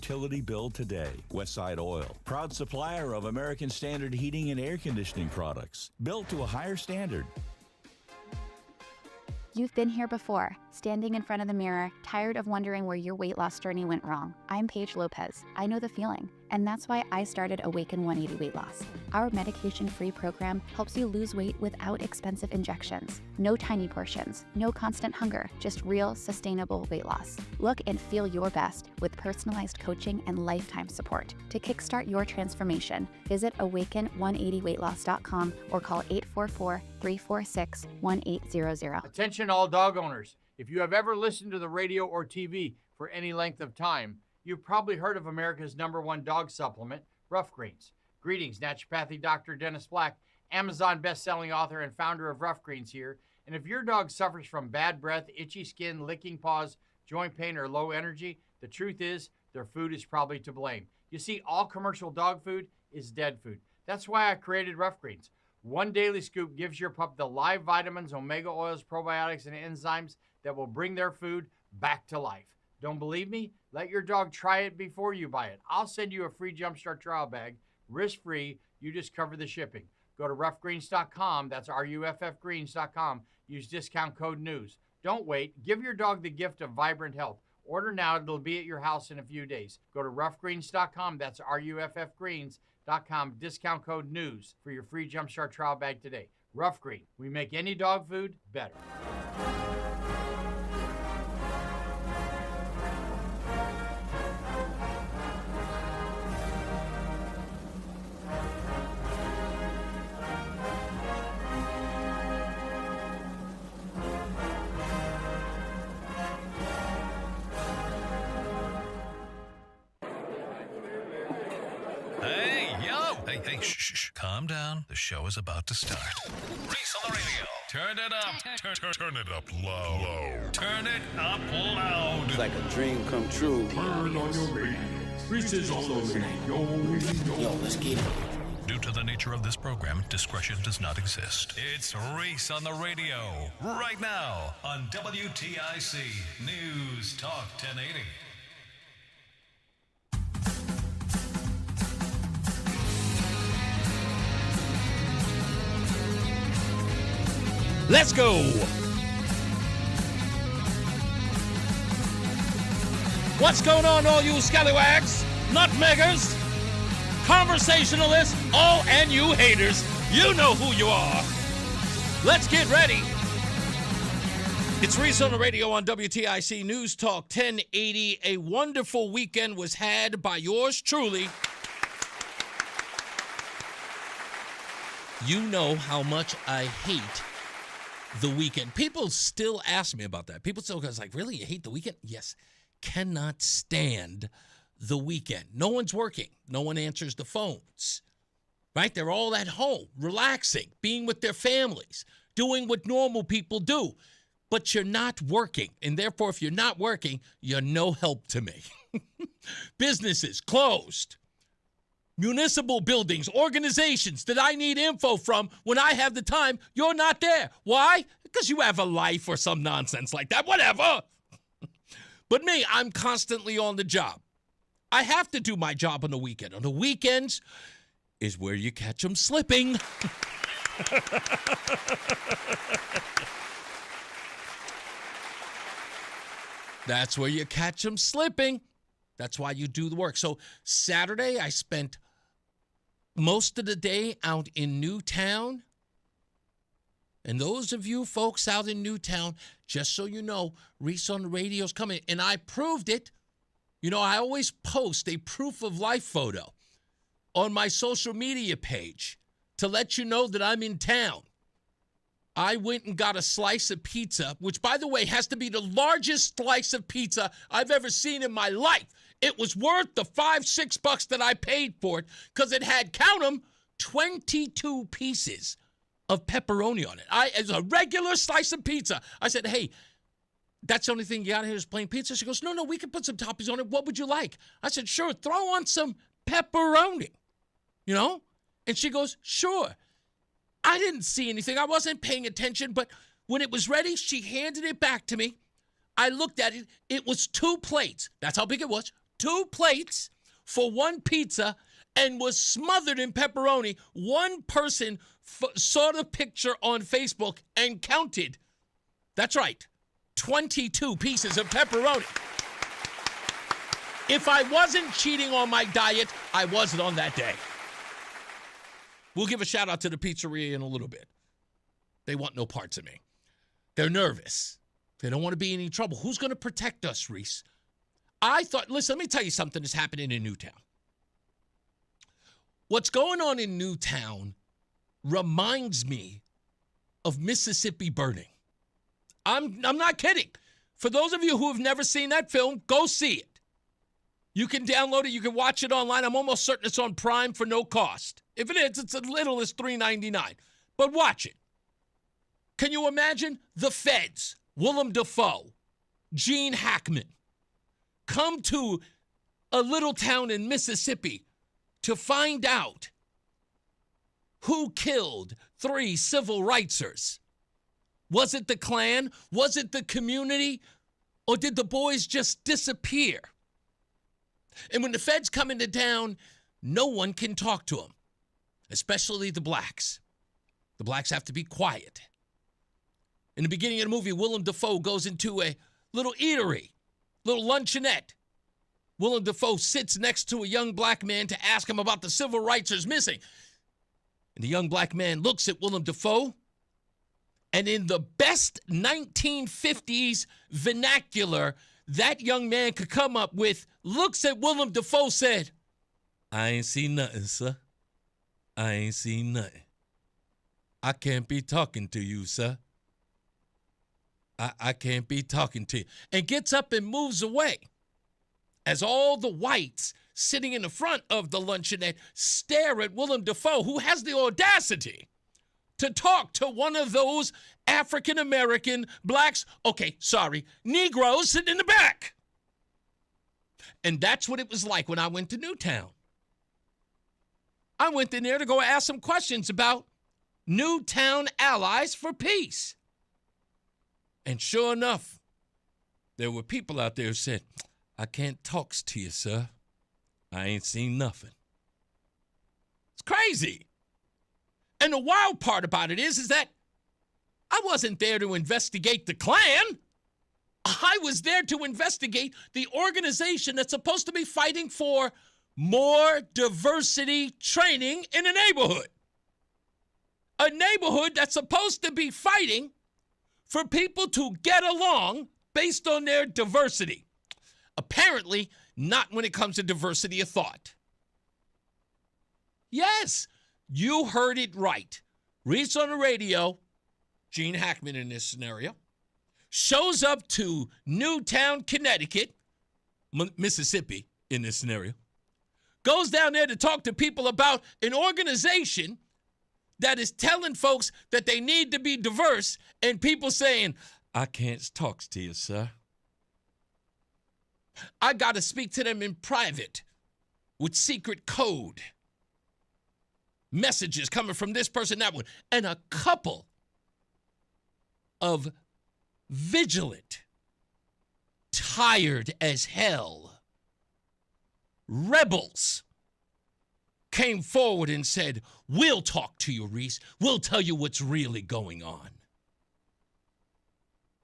utility bill today. Westside Oil, proud supplier of American Standard heating and air conditioning products, built to a higher standard. You've been here before, standing in front of the mirror, tired of wondering where your weight loss journey went wrong. I'm Paige Lopez. I know the feeling, and that's why I started Awaken 180 Weight Loss. Our medication-free program helps you lose weight without expensive injections. No tiny portions, no constant hunger, just real, sustainable weight loss. Look and feel your best with personalized coaching and lifetime support. To kickstart your transformation, visit awaken180weightloss.com or call 844-346-1800. Attention all dog owners. If you have ever listened to the radio or TV for any length of time, you've probably heard of America's #1 dog supplement, Rough Greens. Greetings, naturopathy Dr. Dennis Black, Amazon best-selling author and founder of Rough Greens here. And if your dog suffers from bad breath, itchy skin, licking paws, joint pain, or low energy, the truth is their food is probably to blame. You see, all commercial dog food is dead food. That's why I created Rough Greens. One daily scoop gives your pup the live vitamins, omega oils, probiotics, and enzymes that will bring their food back to life. Don't believe me? Let your dog try it before you buy it. I'll send you a free Jumpstart trial bag, risk-free. You just cover the shipping. Go to roughgreens.com. That's RUFFgreens.com. Use discount code NEWS. Don't wait. Give your dog the gift of vibrant health. Order now. It'll be at your house in a few days. Go to roughgreens.com. That's RUFFgreens.com. Discount code NEWS for your free Jumpstart trial bag today. Rough Green. We make any dog food better. Hey, shh. Calm down. The show is about to start. Reese on the Radio. Turn it up. Turn it up low. Turn it up loud. It's like a dream come true. Turn on your radio. Reese is on the radio. Yo, let's get it. Due to the nature of this program, discretion does not exist. It's Reese on the Radio. Right now on WTIC News Talk 1080. Let's go. What's going on, all you scallywags, nutmeggers, conversationalists, oh, and you haters? You know who you are. Let's get ready. It's Reese on the Radio on WTIC News Talk 1080. A wonderful weekend was had by yours truly. You know how much I hate the weekend. People still ask me about that. People still go, like, really? You hate the weekend? Yes. Cannot stand the weekend. No one's working. No one answers the phones, right? They're all at home, relaxing, being with their families, doing what normal people do. But you're not working. And therefore, if you're not working, you're no help to me. Businesses closed. Municipal buildings, organizations that I need info from when I have the time, you're not there. Why? Because you have a life or some nonsense like that. Whatever. But me, I'm constantly on the job. I have to do my job on the weekend. On the weekends is where you catch them slipping. That's where you catch them slipping. That's why you do the work. So Saturday, I spent most of the day out in Newtown. And those of you folks out in Newtown, just so you know, Reese on the Radio's coming. And I proved it. You know, I always post a proof of life photo on my social media page to let you know that I'm in town. I went and got a slice of pizza, which, by the way, has to be the largest slice of pizza I've ever seen in my life. It was worth the $5-6 that I paid for it because it had, count them, 22 pieces of pepperoni on it. As a regular slice of pizza. I said, hey, that's the only thing you got here is plain pizza? She goes, no, we can put some toppings on it. What would you like? I said, sure, throw on some pepperoni, you know? And she goes, sure. I didn't see anything. I wasn't paying attention, but when it was ready, she handed it back to me. I looked at it. It was 2 plates. That's how big it was. 2 plates for 1 pizza and was smothered in pepperoni. One person saw the picture on Facebook and counted. That's right, 22 pieces of pepperoni. If I wasn't cheating on my diet, I wasn't on that day. We'll give a shout out to the pizzeria in a little bit. They want no parts of me. They're nervous. They don't want to be in any trouble. Who's going to protect us, Reese? I thought, listen, let me tell you something that's happening in Newtown. What's going on in Newtown reminds me of Mississippi Burning. I'm not kidding. For those of you who have never seen that film, go see it. You can download it. You can watch it online. I'm almost certain it's on Prime for no cost. If it is, it's as little as $3.99. But watch it. Can you imagine the feds, Willem Dafoe, Gene Hackman, come to a little town in Mississippi to find out who killed 3 civil rightsers? Was it the Klan? Was it the community? Or did the boys just disappear? And when the feds come into town, no one can talk to them, especially the blacks. The blacks have to be quiet. In the beginning of the movie, Willem Dafoe goes into a little eatery, little luncheonette. Willem Dafoe sits next to a young black man to ask him about the civil rightsers missing. And the young black man looks at Willem Dafoe, and in the best 1950s vernacular that young man could come up with, looks at Willem Dafoe, said, "I ain't seen nothing, sir. I ain't seen nothing. I can't be talking to you, sir. I can't be talking to you." And gets up and moves away as all the whites sitting in the front of the luncheonette stare at Willem Dafoe, who has the audacity to talk to one of those African-American blacks, Negroes sitting in the back. And that's what it was like when I went to Newtown. I went in there to go ask some questions about Newtown Allies for Peace. And sure enough, there were people out there who said, "I can't talk to you, sir. I ain't seen nothing." It's crazy. And the wild part about it is that I wasn't there to investigate the Klan. I was there to investigate the organization that's supposed to be fighting for more diversity training in a neighborhood. A neighborhood that's supposed to be fighting for people to get along based on their diversity. Apparently, not when it comes to diversity of thought. Yes, you heard it right. Reese on the Radio, Gene Hackman in this scenario, shows up to Newtown, Connecticut, Mississippi in this scenario, goes down there to talk to people about an organization that is telling folks that they need to be diverse, and people saying, "I can't talk to you, sir. I got to speak to them in private with secret code. Messages coming from this person, that one." And a couple of vigilant, tired as hell rebels came forward and said, "We'll talk to you, Reese. We'll tell you what's really going on."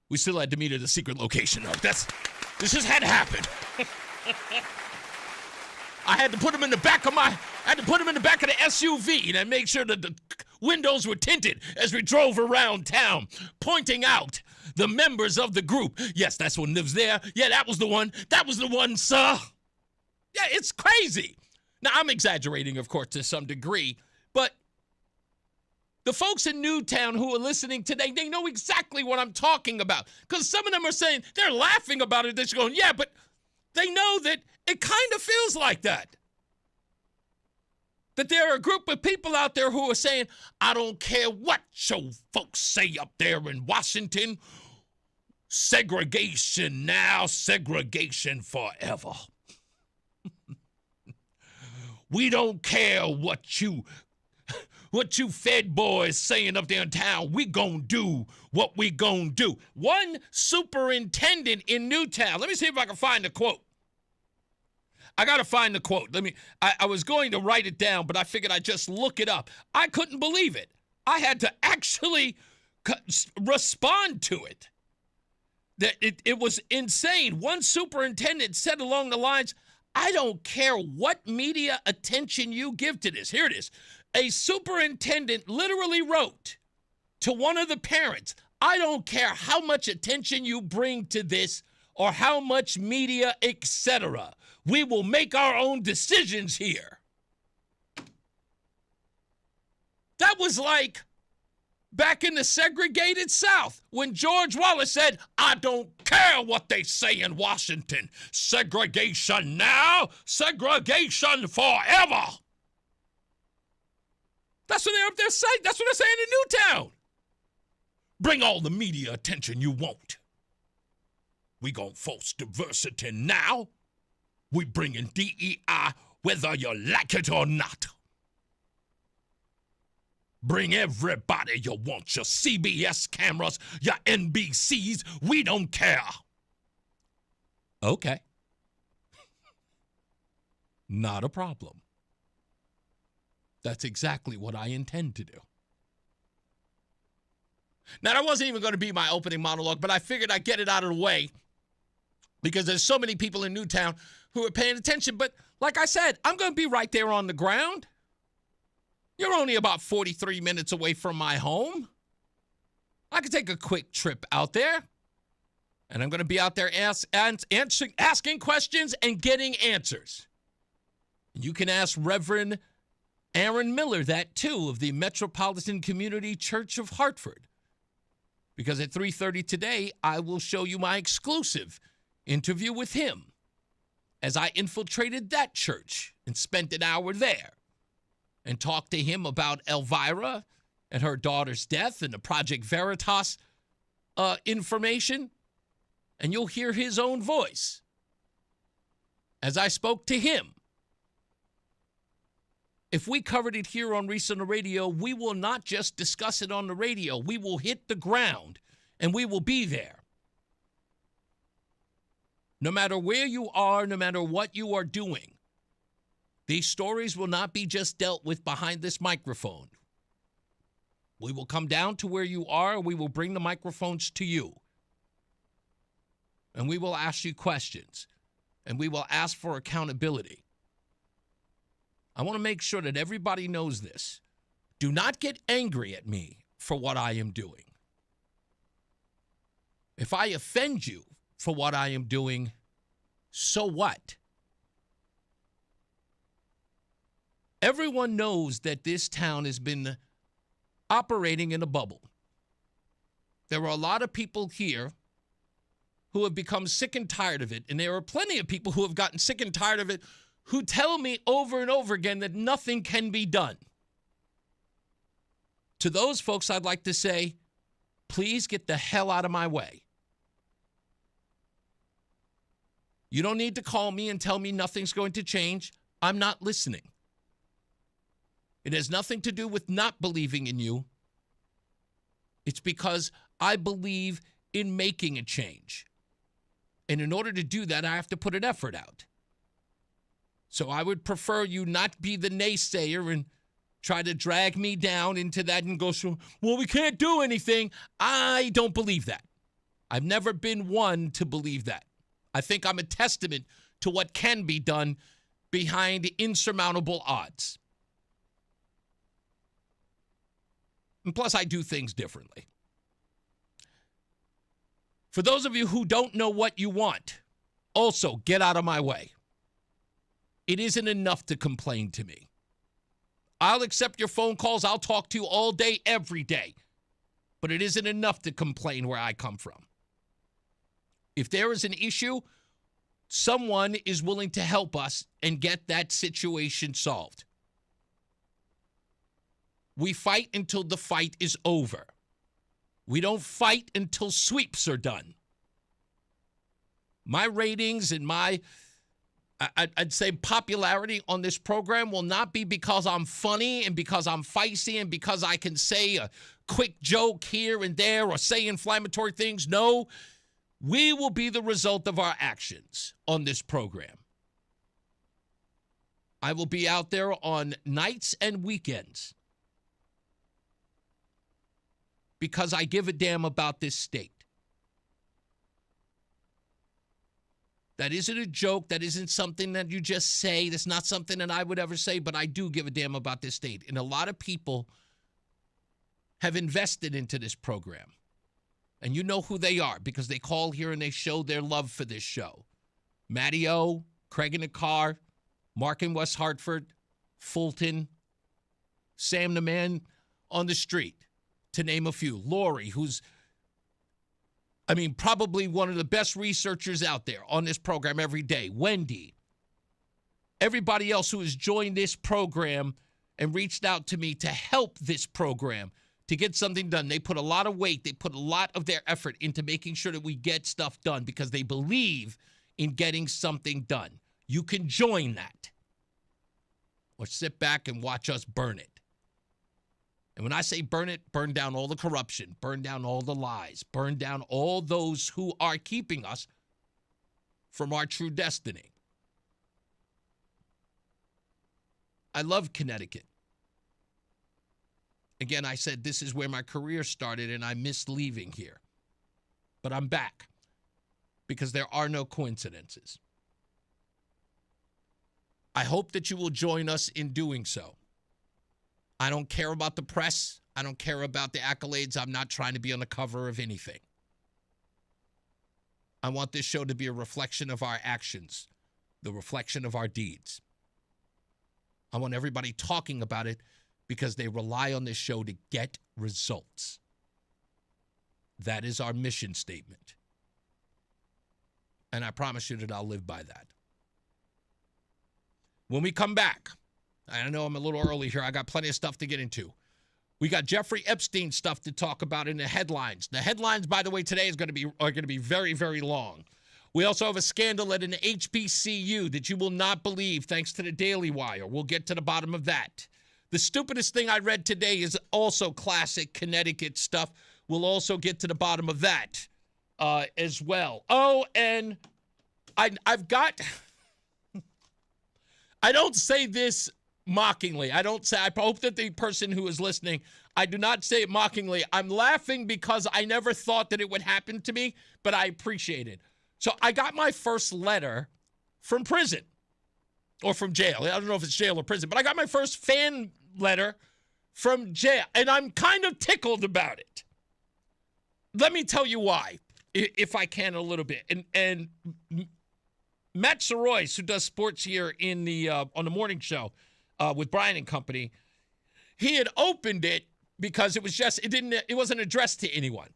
We still had to meet at a secret location, though. This just had to happen. I had to put him in the back of the SUV and make sure that the windows were tinted as we drove around town, pointing out the members of the group. "Yes, that's one lives there. Yeah, that was the one. That was the one, sir." Yeah, it's crazy. Now, I'm exaggerating, of course, to some degree, but the folks in Newtown who are listening today, they know exactly what I'm talking about. Because some of them are saying, they're laughing about it. They're just going, yeah, but they know that it kind of feels like that. That there are a group of people out there who are saying, "I don't care what your folks say up there in Washington. Segregation now, segregation forever. We don't care what you Fed boys saying up there in town. We gonna do what we gonna do." One superintendent in Newtown, let me see if I can find the quote. I got to find the quote. I was going to write it down, but I figured I'd just look it up. I couldn't believe it. I had to actually respond to it. That it was insane. One superintendent said along the lines, I don't care what media attention you give to this. Here it is. A superintendent literally wrote to one of the parents, I don't care how much attention you bring to this or how much media, etc. We will make our own decisions here. That was like back in the segregated South when George Wallace said, I don't care what they say in Washington. Segregation now, segregation forever. That's what they're up there saying. That's what they're saying in Newtown. Bring all the media attention you want. We gonna force diversity now. We bringing DEI whether you like it or not. Bring everybody you want, your CBS cameras, your NBCs. We don't care. Okay. Not a problem. That's exactly what I intend to do. Now, that wasn't even going to be my opening monologue, but I figured I'd get it out of the way because there's so many people in Newtown who are paying attention. But like I said, I'm going to be right there on the ground. You're only about 43 minutes away from my home. I could take a quick trip out there, and I'm going to be out there asking questions and getting answers. You can ask Reverend Aaron Miller that, too, of the Metropolitan Community Church of Hartford. Because at 3:30 today, I will show you my exclusive interview with him as I infiltrated that church and spent an hour there and talked to him about Elvira and her daughter's death and the Project Veritas information. And you'll hear his own voice as I spoke to him. If we covered it here on Reese on the Radio, we will not just discuss it on the radio. We will hit the ground, and we will be there. No matter where you are, no matter what you are doing, these stories will not be just dealt with behind this microphone. We will come down to where you are. We will bring the microphones to you. And we will ask you questions. And we will ask for accountability. I want to make sure that everybody knows this. Do not get angry at me for what I am doing. If I offend you for what I am doing, so what? Everyone knows that this town has been operating in a bubble. There are a lot of people here who have become sick and tired of it, and there are plenty of people who have gotten sick and tired of it who tell me over and over again that nothing can be done. To those folks, I'd like to say, please get the hell out of my way. You don't need to call me and tell me nothing's going to change. I'm not listening. It has nothing to do with not believing in you. It's because I believe in making a change. And in order to do that, I have to put an effort out. So I would prefer you not be the naysayer and try to drag me down into that and go, well, we can't do anything. I don't believe that. I've never been one to believe that. I think I'm a testament to what can be done behind insurmountable odds. And plus, I do things differently. For those of you who don't know what you want, also get out of my way. It isn't enough to complain to me. I'll accept your phone calls. I'll talk to you all day, every day. But it isn't enough to complain where I come from. If there is an issue, someone is willing to help us and get that situation solved. We fight until the fight is over. We don't fight until sweeps are done. My ratings and my I'd say popularity on this program will not be because I'm funny and because I'm feisty and because I can say a quick joke here and there or say inflammatory things. No, we will be the result of our actions on this program. I will be out there on nights and weekends because I give a damn about this state. That isn't a joke. That isn't something that you just say. That's not something that I would ever say, but I do give a damn about this state. And a lot of people have invested into this program. And you know who they are because they call here and they show their love for this show. Matty O, Craig in the car, Mark in West Hartford, Fulton, Sam the man on the street, to name a few. Lori, who's, probably one of the best researchers out there on this program every day. Wendy. Everybody else who has joined this program and reached out to me to help this program to get something done. They put a lot of weight. They put a lot of their effort into making sure that we get stuff done because they believe in getting something done. You can join that or sit back and watch us burn it. And when I say burn it, burn down all the corruption, burn down all the lies, burn down all those who are keeping us from our true destiny. I love Connecticut. Again, I said this is where my career started and I missed leaving here. But I'm back because there are no coincidences. I hope that you will join us in doing so. I don't care about the press. I don't care about the accolades. I'm not trying to be on the cover of anything. I want this show to be a reflection of our actions, the reflection of our deeds. I want everybody talking about it because they rely on this show to get results. That is our mission statement. And I promise you that I'll live by that. When we come back, I know I'm a little early here. I got plenty of stuff to get into. We got Jeffrey Epstein stuff to talk about in the headlines. The headlines, by the way, today are going to be very, very long. We also have a scandal at an HBCU that you will not believe, thanks to the Daily Wire. We'll get to the bottom of that. The stupidest thing I read today is also classic Connecticut stuff. We'll also get to the bottom of that as well. Oh, and I've got... I don't say this mockingly. I hope that the person who is listening, I do not say it mockingly. I'm laughing because I never thought that it would happen to me, but I appreciate it. So I got my first letter from prison or from jail. I don't know if it's jail or prison, but I got my first fan letter from jail, and I'm kind of tickled about it. Let me tell you why, if I can a little bit. And Matt Sorois, who does sports here in the on the morning show with Brian and company, he had opened it because it wasn't addressed to anyone.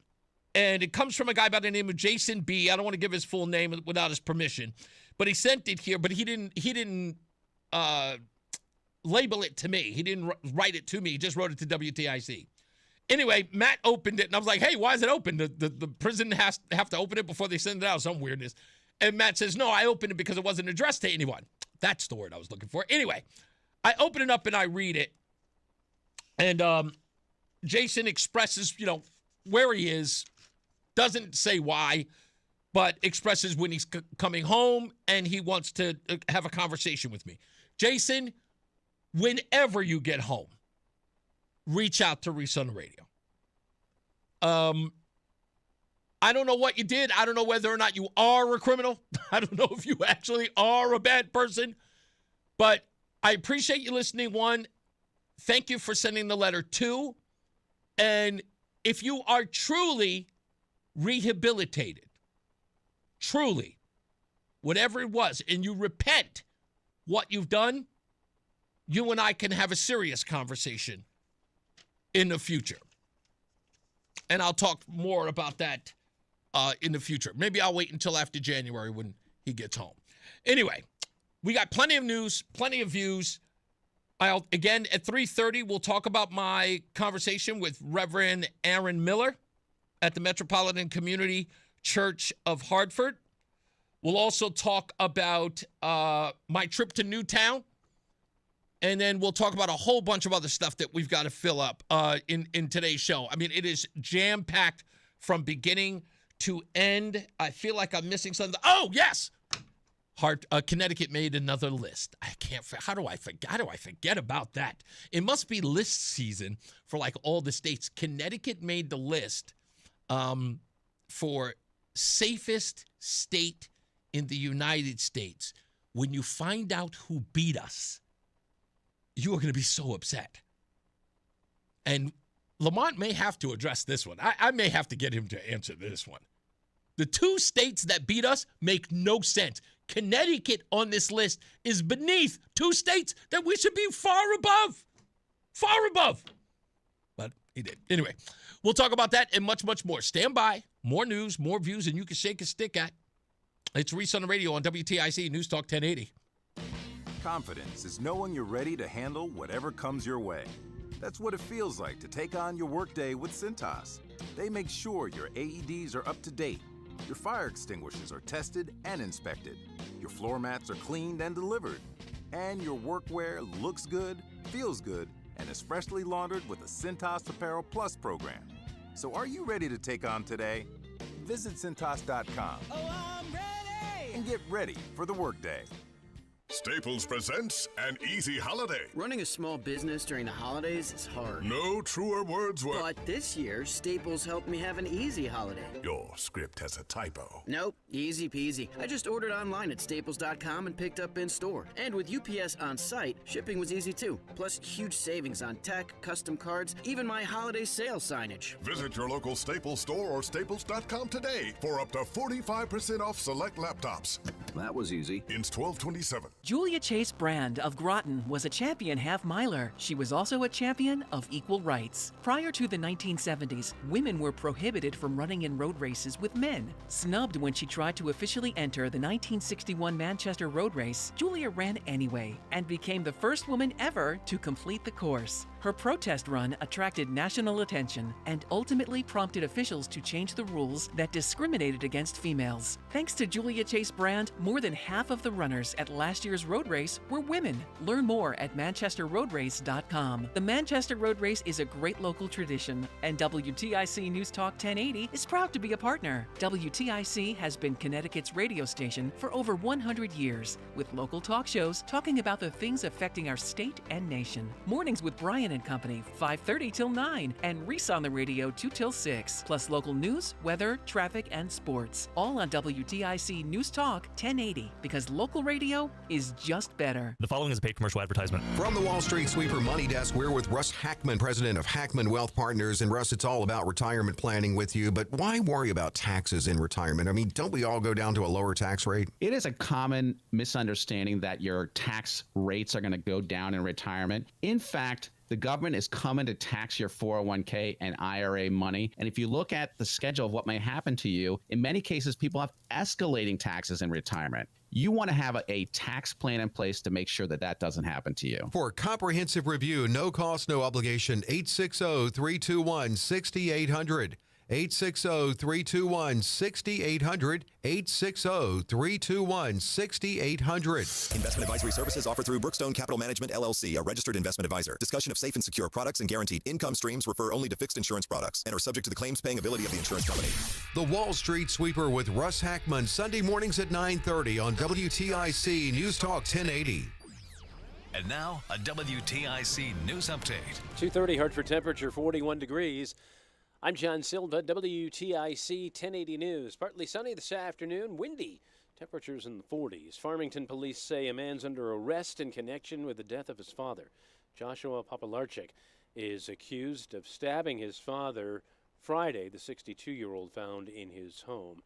And it comes from a guy by the name of Jason B. I don't want to give his full name without his permission, but he sent it here, but he didn't label it to me. He didn't write it to me. He just wrote it to WTIC. Anyway, Matt opened it, and I was like, hey, why is it open? The prison have to open it before they send it out, some weirdness. And Matt says, no, I opened it because it wasn't addressed to anyone. That's the word I was looking for. Anyway, I open it up and I read it. And Jason expresses, where he is, doesn't say why, but expresses when he's coming home and he wants to have a conversation with me. Jason, whenever you get home, reach out to Reese on the Radio. I don't know what you did. I don't know whether or not you are a criminal. I don't know if you actually are a bad person. But I appreciate you listening, one. Thank you for sending the letter, two. And if you are truly rehabilitated, truly, whatever it was, and you repent what you've done, you and I can have a serious conversation in the future. And I'll talk more about that in the future. Maybe I'll wait until after January when he gets home. Anyway, we got plenty of news, plenty of views. Again, at 3:30, we'll talk about my conversation with Reverend Aaron Miller at the Metropolitan Community Church of Hartford. We'll also talk about my trip to Newtown. And then we'll talk about a whole bunch of other stuff that we've got to fill up in today's show. I mean, it is jam-packed from beginning to end. I feel like I'm missing something. Oh, yes. Connecticut made another list. How do I forget about that? It must be list season for like all the states. Connecticut made the list for safest state in the United States. When you find out who beat us, you are going to be so upset. And Lamont may have to address this one. I may have to get him to answer this one. The two states that beat us make no sense. Connecticut on this list is beneath two states that we should be far above. Far above. But he did. Anyway, we'll talk about that and much, much more. Stand by. More news, more views, and you can shake a stick at. It's Reese on the Radio on WTIC NewsTalk 1080. Confidence is knowing you're ready to handle whatever comes your way. That's what it feels like to take on your workday with Cintas. They make sure your AEDs are up to date, your fire extinguishers are tested and inspected, your floor mats are cleaned and delivered, and your workwear looks good, feels good, and is freshly laundered with a Cintas Apparel Plus program. So are you ready to take on today? Visit Cintas.com and get ready for the workday. Staples presents An Easy Holiday. Running a small business during the holidays is hard. No truer words were... But this year, Staples helped me have an easy holiday. Your script has a typo. Nope, easy peasy. I just ordered online at Staples.com and picked up in store. And with UPS on site, shipping was easy too. Plus, huge savings on tech, custom cards, even my holiday sale signage. Visit your local Staples store or Staples.com today for up to 45% off select laptops. That was easy. Ins 12/27. Julia Chase Brand of Groton was a champion half-miler. She was also a champion of equal rights. Prior to the 1970s, women were prohibited from running in road races with men. Snubbed when she tried to officially enter the 1961 Manchester Road Race, Julia ran anyway and became the first woman ever to complete the course. Her protest run attracted national attention and ultimately prompted officials to change the rules that discriminated against females. Thanks to Julia Chase Brand, more than half of the runners at last year's road race were women. Learn more at manchesterroadrace.com. The Manchester Road Race is a great local tradition, and WTIC News Talk 1080 is proud to be a partner. WTIC has been Connecticut's radio station for over 100 years, with local talk shows talking about the things affecting our state and nation. Mornings with Brian and Company, 5:30 till 9, and Reese on the Radio, 2 till 6, plus local news, weather, traffic, and sports. All on WTIC News Talk 1080, because local radio is just better. The following is a paid commercial advertisement. From the Wall Street Sweeper Money Desk, we're with Russ Hackman, president of Hackman Wealth Partners. And Russ, it's all about retirement planning with you, but why worry about taxes in retirement? I mean, don't we all go down to a lower tax rate? It is a common misunderstanding that your tax rates are going to go down in retirement. In fact, the government is coming to tax your 401k and IRA money. And if you look at the schedule of what may happen to you, in many cases, people have escalating taxes in retirement. You want to have a tax plan in place to make sure that that doesn't happen to you. For a comprehensive review, no cost, no obligation, 860-321-6800. 860-321-6800. 860-321-6800. Investment advisory services offered through Brookstone Capital Management, LLC, a registered investment advisor. Discussion of safe and secure products and guaranteed income streams refer only to fixed insurance products and are subject to the claims paying ability of the insurance company. The Wall Street Sweeper with Russ Hackman, Sunday mornings at 9:30 on WTIC News Talk 1080. And now, a WTIC news update. 2:30 Hartford temperature 41 degrees. I'm John Silva, WTIC 1080 News. Partly sunny this afternoon, windy. Temperatures in the 40s. Farmington police say a man's under arrest in connection with the death of his father. Joshua Papalarchik is accused of stabbing his father Friday, the 62-year-old found in his home.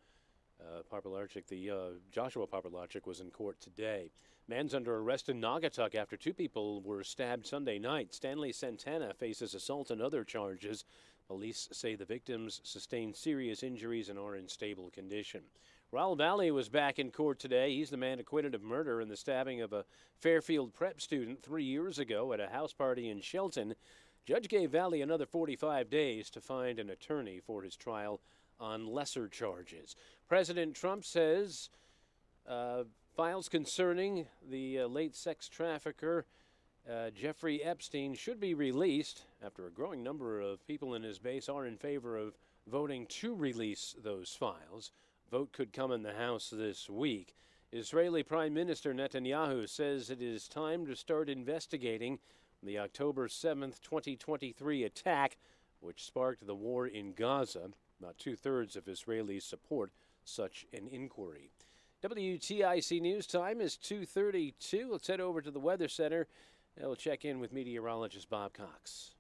Joshua Papalarchik was in court today. Man's under arrest in Naugatuck after two people were stabbed Sunday night. Stanley Santana faces assault and other charges. Police say the victims sustained serious injuries and are in stable condition. Raul Valley was back in court today. He's the man acquitted of murder in the stabbing of a Fairfield prep student 3 years ago at a house party in Shelton. Judge gave Valley another 45 days to find an attorney for his trial on lesser charges. President Trump says files concerning the late sex trafficker Jeffrey Epstein should be released after a growing number of people in his base are in favor of voting to release those files. Vote could come in the House this week. Israeli Prime Minister Netanyahu says it is time to start investigating the October 7th, 2023 attack, which sparked the war in Gaza. About 2/3 of Israelis support such an inquiry. WTIC News Time is 2:32. Let's head over to the Weather Center. We'll check in with meteorologist Bob Cox.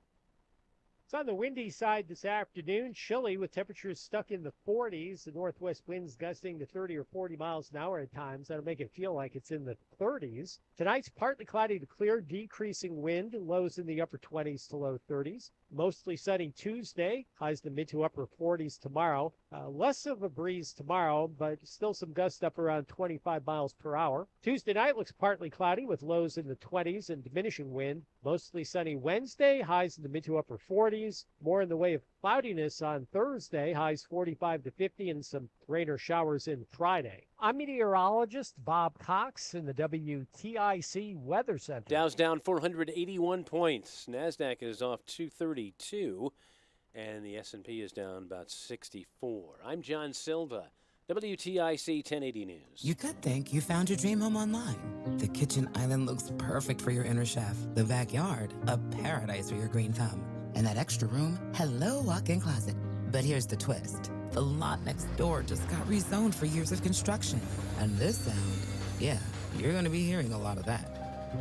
It's on the windy side this afternoon, chilly with temperatures stuck in the 40s. The northwest winds gusting to 30 or 40 miles an hour at times. That'll make it feel like it's in the 30s. Tonight's partly cloudy to clear, decreasing wind, lows in the upper 20s to low 30s. Mostly sunny Tuesday, highs to mid to upper 40s tomorrow. Less of a breeze tomorrow, but still some gusts up around 25 miles per hour. Tuesday night looks partly cloudy with lows in the 20s and diminishing wind. Mostly sunny Wednesday, highs in the mid to upper 40s. More in the way of cloudiness on Thursday, highs 45 to 50 and some rain or showers in Friday. I'm meteorologist Bob Cox in the WTIC Weather Center. Dow's down 481 points. NASDAQ is off 232, and the S&P is down about 64. I'm John Silva, WTIC 1080 News. You could think you found your dream home online. The kitchen island looks perfect for your inner chef. The backyard, a paradise for your green thumb. And that extra room, hello walk-in closet. But here's the twist. The lot next door just got rezoned for years of construction. And this sound, yeah, you're going to be hearing a lot of that.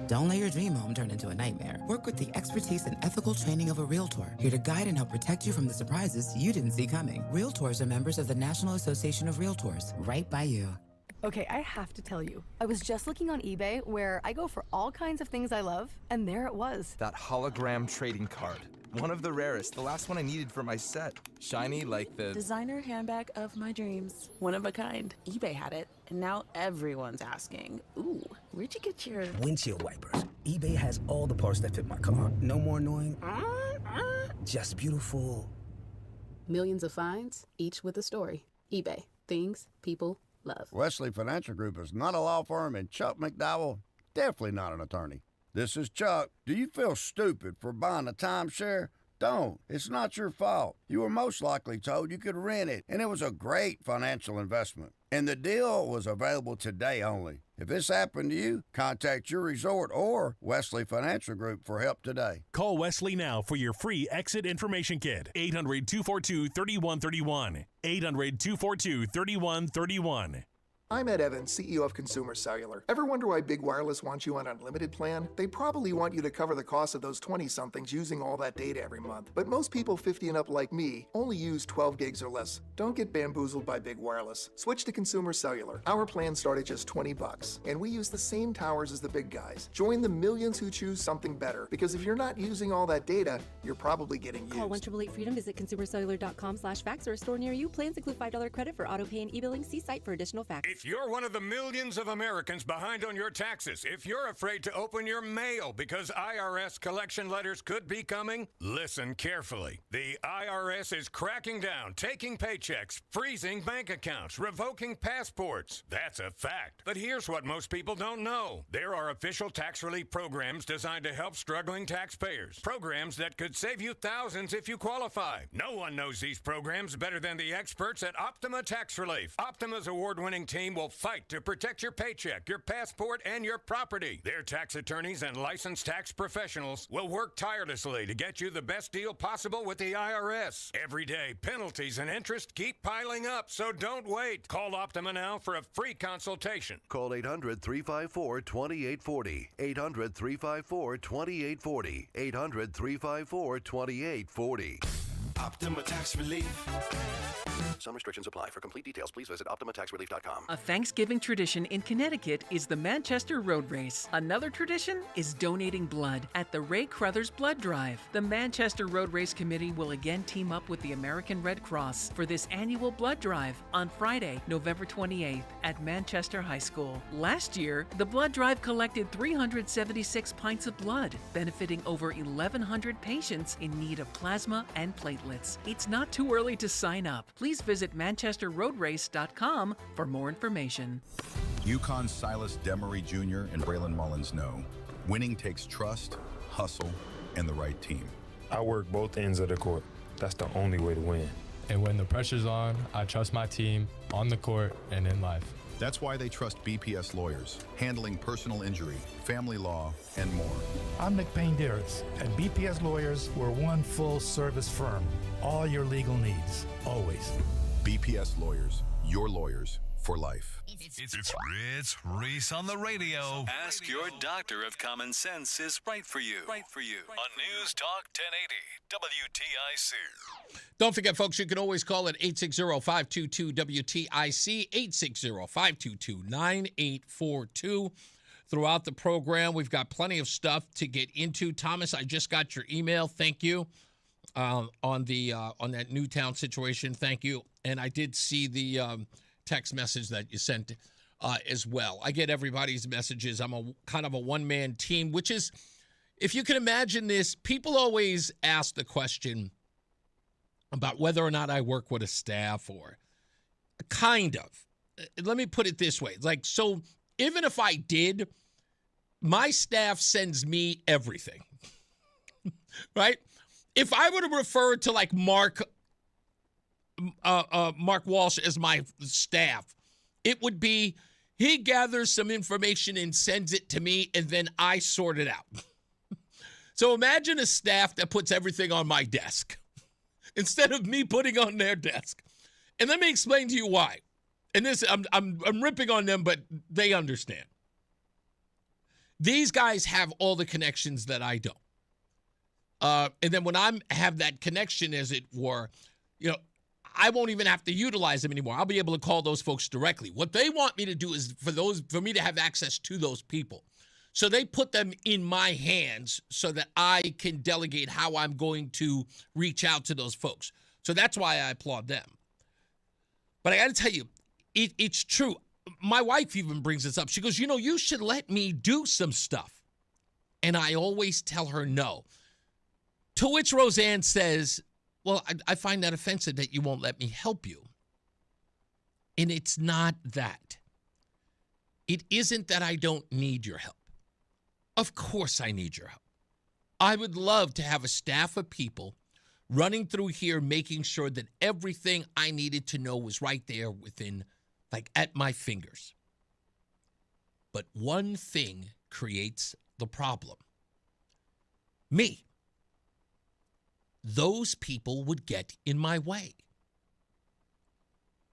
Don't let your dream home turn into a nightmare. Work with the expertise and ethical training of a Realtor, here to guide and help protect you from the surprises you didn't see coming. Realtors are members of the National Association of Realtors, right by you. Okay, I have to tell you, I was just looking on eBay where I go for all kinds of things I love, and there it was. That hologram trading card. One of the rarest, the last one I needed for my set. Shiny like the designer handbag of my dreams. One of a kind. eBay had it, and now everyone's asking, ooh, where'd you get your windshield wipers? eBay has all the parts that fit my car. No more annoying, just beautiful. Millions of finds, each with a story. eBay, things people love. Wesley Financial Group is not a law firm, and Chuck McDowell, definitely not an attorney. This is Chuck. Do you feel stupid for buying a timeshare? Don't. It's not your fault. You were most likely told you could rent it, and it was a great financial investment. And the deal was available today only. If this happened to you, contact your resort or Wesley Financial Group for help today. Call Wesley now for your free exit information kit. 800-242-3131. 800-242-3131. I'm Ed Evans, CEO of Consumer Cellular. Ever wonder why Big Wireless wants you on an unlimited plan? They probably want you to cover the cost of those 20-somethings using all that data every month. But most people 50 and up like me only use 12 gigs or less. Don't get bamboozled by Big Wireless. Switch to Consumer Cellular. Our plans start at just $20, and we use the same towers as the big guys. Join the millions who choose something better, because if you're not using all that data, you're probably getting used. Call 1-888-FREEDOM, visit consumercellular.com/facts or a store near you. Plans include $5 credit for auto pay and e-billing. See site for additional facts. If you're one of the millions of Americans behind on your taxes, if you're afraid to open your mail because IRS collection letters could be coming, listen carefully. The IRS is cracking down, taking paychecks, freezing bank accounts, revoking passports. That's a fact. But here's what most people don't know. There are official tax relief programs designed to help struggling taxpayers. Programs that could save you thousands if you qualify. No one knows these programs better than the experts at Optima Tax Relief. Optima's award-winning team will fight to protect your paycheck, your passport, and your property. Their tax attorneys and licensed tax professionals will work tirelessly to get you the best deal possible with the IRS. Every day, penalties and interest keep piling up, so don't wait. Call Optima now for a free consultation. Call 800-354-2840. 800-354-2840. 800-354-2840. Optima Tax Relief. Some restrictions apply. For complete details, please visit OptimaTaxRelief.com. A Thanksgiving tradition in Connecticut is the Manchester Road Race. Another tradition is donating blood at the Ray Crothers Blood Drive. The Manchester Road Race Committee will again team up with the American Red Cross for this annual blood drive on Friday, November 28th at Manchester High School. Last year, the blood drive collected 376 pints of blood, benefiting over 1,100 patients in need of plasma and platelets. It's not too early to sign up. Please visit manchesterroadrace.com for more information. UConn's Silas Demery Jr. and Braylon Mullins know winning takes trust, hustle, and the right team. I work both ends of the court. That's the only way to win. And when the pressure's on, I trust my team on the court and in life. That's why they trust BPS lawyers, handling personal injury, family law, and more. I'm Nick Payne-Derritz. At BPS Lawyers, we're one full-service firm. All your legal needs, always. BPS Lawyers, your lawyers for life. It's Reese on the radio. Ask your doctor if common sense is right for you. On News Talk 1080 WTIC. Don't forget, folks, you can always call at 860-522-WTIC, 860-522-9842. Throughout the program, we've got plenty of stuff to get into. Thomas, I just got your email. Thank you. On that Newtown situation. Thank you. And I did see the text message that you sent as well. I get everybody's messages. I'm a kind of a one-man team, which is, if you can imagine this, people always ask the question about whether or not I work with a staff or kind of. Let me put it this way. Like, so even if I did, my staff sends me everything, right? If I were to refer to like Mark Walsh as my staff, it would be he gathers some information and sends it to me, and then I sort it out. So imagine a staff that puts everything on my desk instead of me putting on their desk. And let me explain to you why. And this, I'm ripping on them, but they understand. These guys have all the connections that I don't. And then when I have that connection, as it were, you know, I won't even have to utilize them anymore. I'll be able to call those folks directly. What they want me to do is for me to have access to those people. So they put them in my hands so that I can delegate how I'm going to reach out to those folks. So that's why I applaud them. But I got to tell you, it's true. My wife even brings this up. She goes, you know, you should let me do some stuff. And I always tell her no. To which Roseanne says, well, I find that offensive that you won't let me help you. And it's not that. It isn't that I don't need your help. Of course I need your help. I would love to have a staff of people running through here, making sure that everything I needed to know was right there within, like, at my fingers. But one thing creates the problem. Me. Those people would get in my way.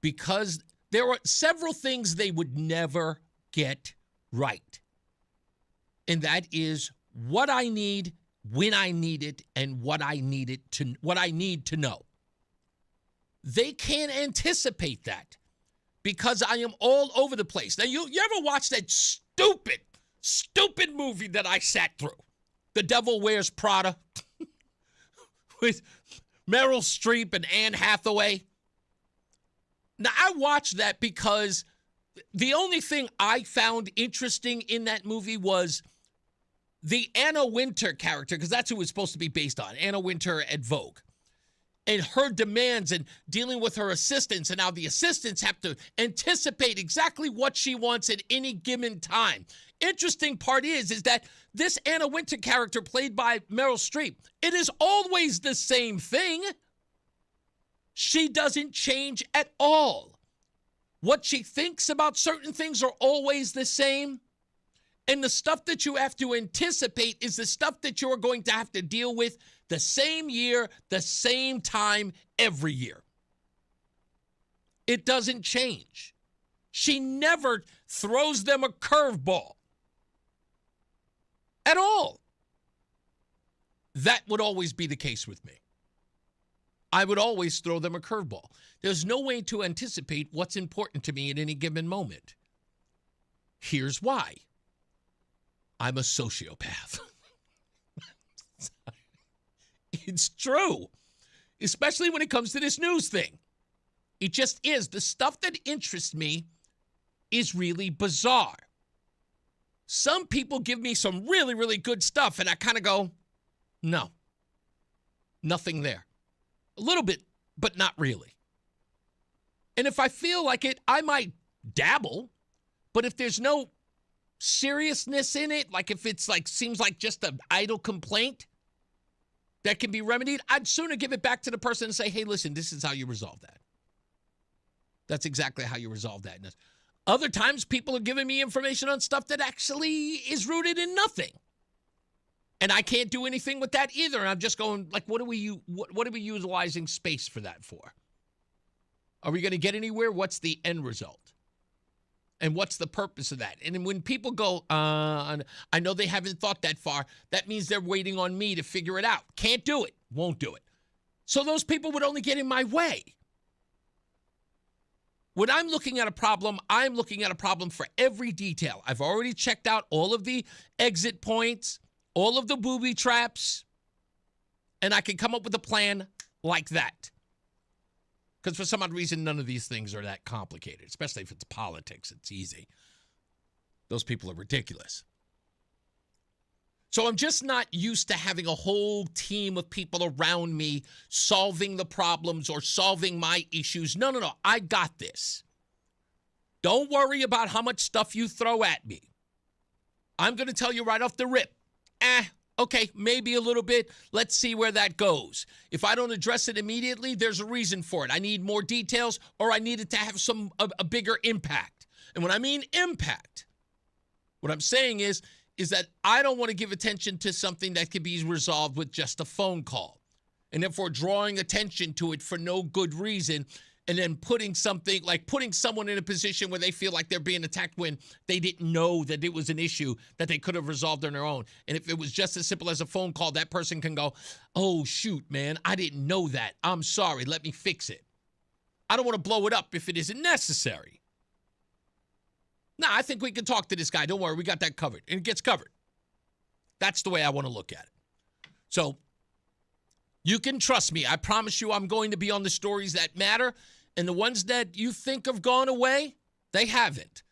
Because there are several things they would never get right. And that is what I need, when I need it, and what I need to know. They can't anticipate that because I am all over the place. Now, you ever watch that stupid movie that I sat through? The Devil Wears Prada? With Meryl Streep and Anne Hathaway. Now, I watched that because the only thing I found interesting in that movie was the Anna Wintour character, because that's who it's supposed to be based on, Anna Wintour at Vogue, and her demands and dealing with her assistants, and how the assistants have to anticipate exactly what she wants at any given time. Interesting part is that this Anna Wintour character played by Meryl Streep, it is always the same thing. She doesn't change at all. What she thinks about certain things are always the same. And the stuff that you have to anticipate is the stuff that you're going to have to deal with the same year, the same time, every year. It doesn't change. She never throws them a curveball. At all. That would always be the case with me. I would always throw them a curveball. There's no way to anticipate what's important to me at any given moment. Here's why. I'm a sociopath. It's true. Especially when it comes to this news thing. It just is. The stuff that interests me is really bizarre. Some people give me some really, really good stuff, and I kind of go, no, nothing there. A little bit, but not really. And if I feel like it, I might dabble, but if there's no seriousness in it, like if it's like seems like just an idle complaint that can be remedied, I'd sooner give it back to the person and say, hey, listen, this is how you resolve that. That's exactly how you resolve that. And Other times, people are giving me information on stuff that actually is rooted in nothing. And I can't do anything with that either. And I'm just going, like, what are we utilizing space for that for? Are we going to get anywhere? What's the end result? And what's the purpose of that? And when people go, I know they haven't thought that far, that means they're waiting on me to figure it out. Can't do it. Won't do it. So those people would only get in my way. When I'm looking at a problem, I'm looking at a problem for every detail. I've already checked out all of the exit points, all of the booby traps, and I can come up with a plan like that. Because for some odd reason, none of these things are that complicated, especially if it's politics. It's easy. Those people are ridiculous. So I'm just not used to having a whole team of people around me solving the problems or solving my issues. No. I got this. Don't worry about how much stuff you throw at me. I'm going to tell you right off the rip. Okay, maybe a little bit. Let's see where that goes. If I don't address it immediately, there's a reason for it. I need more details, or I need it to have a bigger impact. And when I mean impact, what I'm saying is that I don't want to give attention to something that could be resolved with just a phone call. And therefore drawing attention to it for no good reason, and then putting someone in a position where they feel like they're being attacked when they didn't know that it was an issue that they could have resolved on their own. And if it was just as simple as a phone call, that person can go, oh, shoot, man, I didn't know that. I'm sorry. Let me fix it. I don't want to blow it up if it isn't necessary. No, I think we can talk to this guy. Don't worry. We got that covered. And it gets covered. That's the way I want to look at it. So you can trust me. I promise you I'm going to be on the stories that matter. And the ones that you think have gone away, they haven't.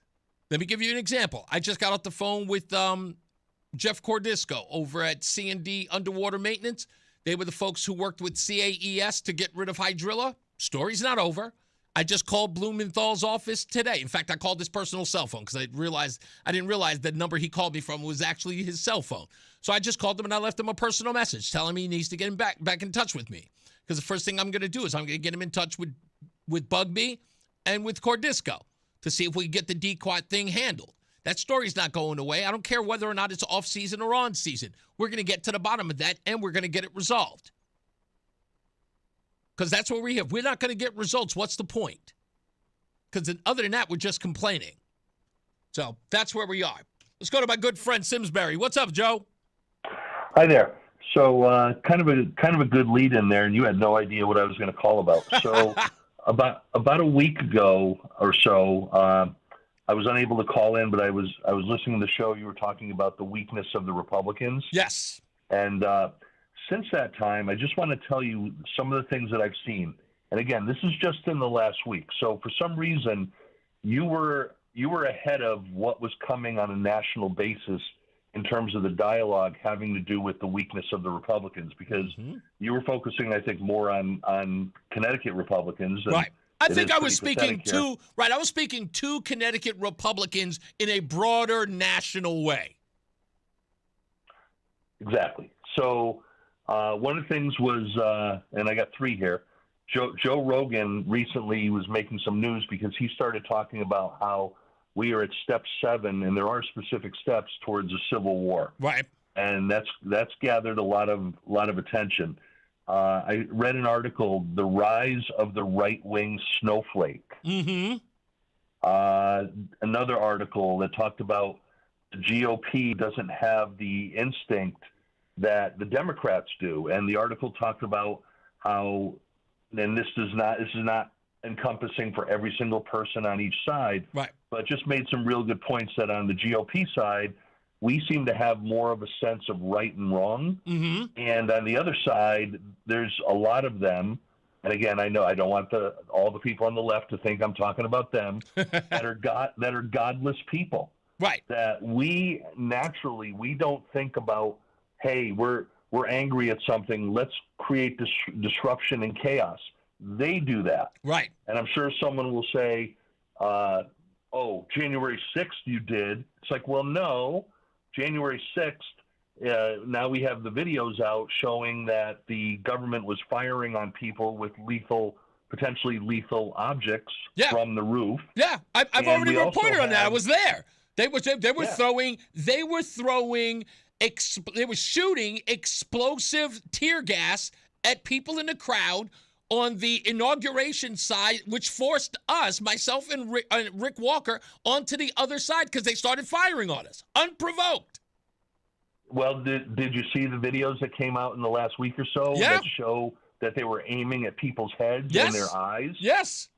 Let me give you an example. I just got off the phone with Jeff Cordisco over at C&D Underwater Maintenance. They were the folks who worked with CAES to get rid of Hydrilla. Story's not over. I just called Blumenthal's office today. In fact, I called his personal cell phone because I didn't realize the number he called me from was actually his cell phone. So I just called him and I left him a personal message telling me he needs to get him back in touch with me. Because the first thing I'm going to do is I'm going to get him in touch with Bugby and with Cordisco to see if we can get the DQuat thing handled. That story's not going away. I don't care whether or not it's off season or on season. We're going to get to the bottom of that and we're going to get it resolved. Because that's what we have. We're not going to get results. What's the point? Because other than that, we're just complaining. So that's where we are. Let's go to my good friend Simsbury. What's up, Joe? Hi there. So kind of a good lead in there, and you had no idea what I was going to call about. So about a week ago or so, I was unable to call in, but I was listening to the show. You were talking about the weakness of the Republicans. Yes. And since that time, I just want to tell you some of the things that I've seen. And again, this is just in the last week. So for some reason, you were ahead of what was coming on a national basis in terms of the dialogue having to do with the weakness of the Republicans, because you were focusing, I think, more on Connecticut Republicans. Right. I think I was speaking to Connecticut Republicans in a broader national way. Exactly. So one of the things was, and I got three here, Joe Rogan recently was making some news because he started talking about how we are at step 7 and there are specific steps towards a civil war. Right. And that's gathered a lot of attention. I read an article, The Rise of the Right-Wing Snowflake. Mm-hmm. Another article that talked about the GOP doesn't have the instinct that the Democrats do. And the article talked about how, and this is not encompassing for every single person on each side, right, but just made some real good points that on the GOP side, we seem to have more of a sense of right and wrong. Mm-hmm. And on the other side, there's a lot of them, and again, I know I don't want all the people on the left to think I'm talking about them, that are godless people. Right. That we don't think about, hey, we're angry at something, let's create disruption and chaos. They do that. Right. And I'm sure someone will say, oh, January 6th you did. It's like, well, no. January 6th, now we have the videos out showing that the government was firing on people with lethal potentially lethal objects Yeah. from the roof. Yeah, I've And already we also reported on that. I have- was there. They were shooting explosive tear gas at people in the crowd on the inauguration side, which forced us, myself and Rick Walker, onto the other side because they started firing on us, unprovoked. Well, did you see the videos that came out in the last week or so that show that they were aiming at people's heads and their eyes? Yes.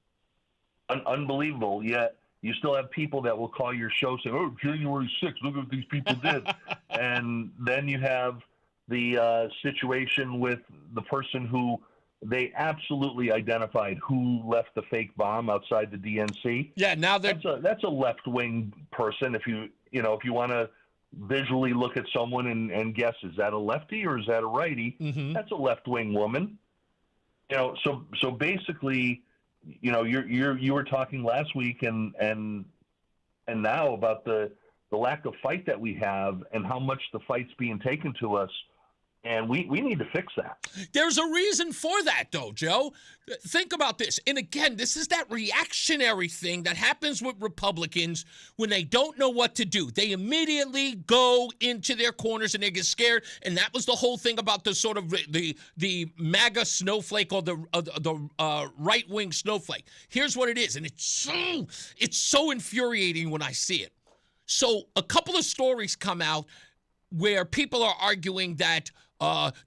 Unbelievable. Yet you still have people that will call your show saying, "Oh, January 6th, look what these people did." And then you have the situation with the person who they absolutely identified who left the fake bomb outside the DNC. Yeah, now that's a left-wing person. If you want to visually look at someone and guess, is that a lefty or is that a righty? Mm-hmm. That's a left-wing woman. So basically, you were talking last week and now about the lack of fight that we have and how much the fight's being taken to us. And we need to fix that. There's a reason for that, though, Joe. Think about this. And again, this is that reactionary thing that happens with Republicans when they don't know what to do. They immediately go into their corners and they get scared. And that was the whole thing about the sort of the MAGA snowflake or the right-wing snowflake. Here's what it is. And it's so infuriating when I see it. So a couple of stories come out where people are arguing that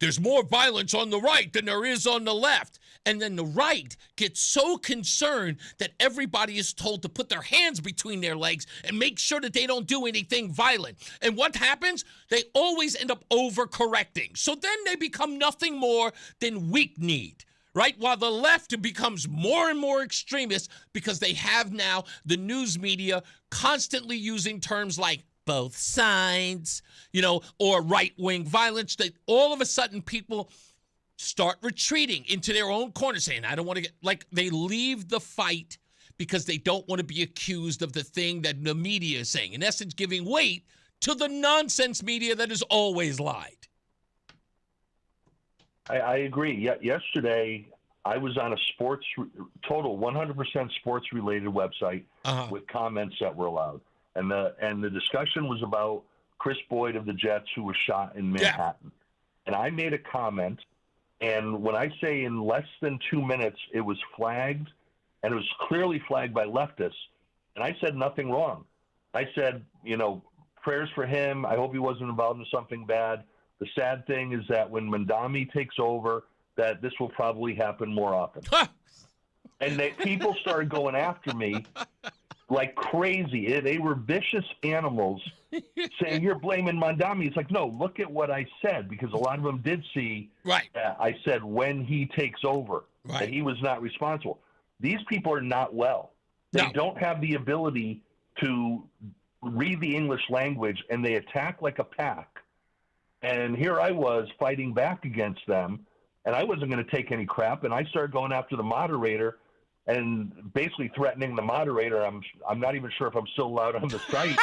there's more violence on the right than there is on the left. And then the right gets so concerned that everybody is told to put their hands between their legs and make sure that they don't do anything violent. And what happens? They always end up overcorrecting. So then they become nothing more than weak-kneed. Right? While the left becomes more and more extremist because they have now the news media constantly using terms like both sides, or right-wing violence, that all of a sudden people start retreating into their own corner saying, I don't want to they leave the fight because they don't want to be accused of the thing that the media is saying. In essence, giving weight to the nonsense media that has always lied. I agree. Yesterday, I was on a total 100% sports-related website with comments that were allowed. And the discussion was about Chris Boyd of the Jets, who was shot in Manhattan. Yeah. And I made a comment, and when I say in less than 2 minutes, it was flagged, and it was clearly flagged by leftists. And I said nothing wrong. I said, prayers for him. I hope he wasn't involved in something bad. The sad thing is that when Mandami takes over, that this will probably happen more often. And people started going after me like crazy. They were vicious animals saying, you're blaming Mandami. It's like, no, look at what I said, because a lot of them did see that I said when he takes over, that he was not responsible. These people are not well. They don't have the ability to read the English language, and they attack like a pack. And here I was fighting back against them, and I wasn't going to take any crap. And I started going after the moderator and basically threatening the moderator. I'm not even sure if I'm still allowed on the site,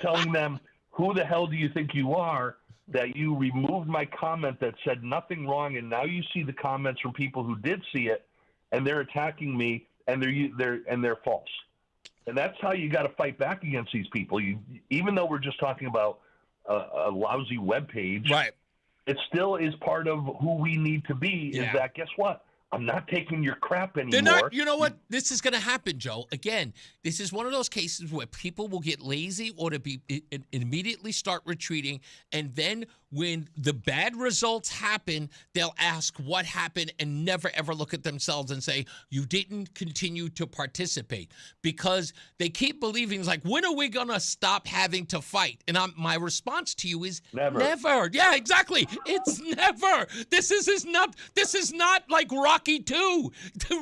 telling them, who the hell do you think you are, that you removed my comment that said nothing wrong, and now you see the comments from people who did see it, and they're attacking me, and they're false. And that's how you got to fight back against these people. Even though we're just talking about a lousy web page, it still is part of who we need to be. Is that, guess what? I'm not taking your crap anymore. They're not, you know what? This is going to happen, Joe. Again, this is one of those cases where people will get lazy or to be immediately start retreating. And then when the bad results happen, they'll ask what happened and never, ever look at themselves and say, you didn't continue to participate, because they keep believing, like, when are we going to stop having to fight? And my response to you is never. Yeah, exactly. It's never. This is not like Rocky 2.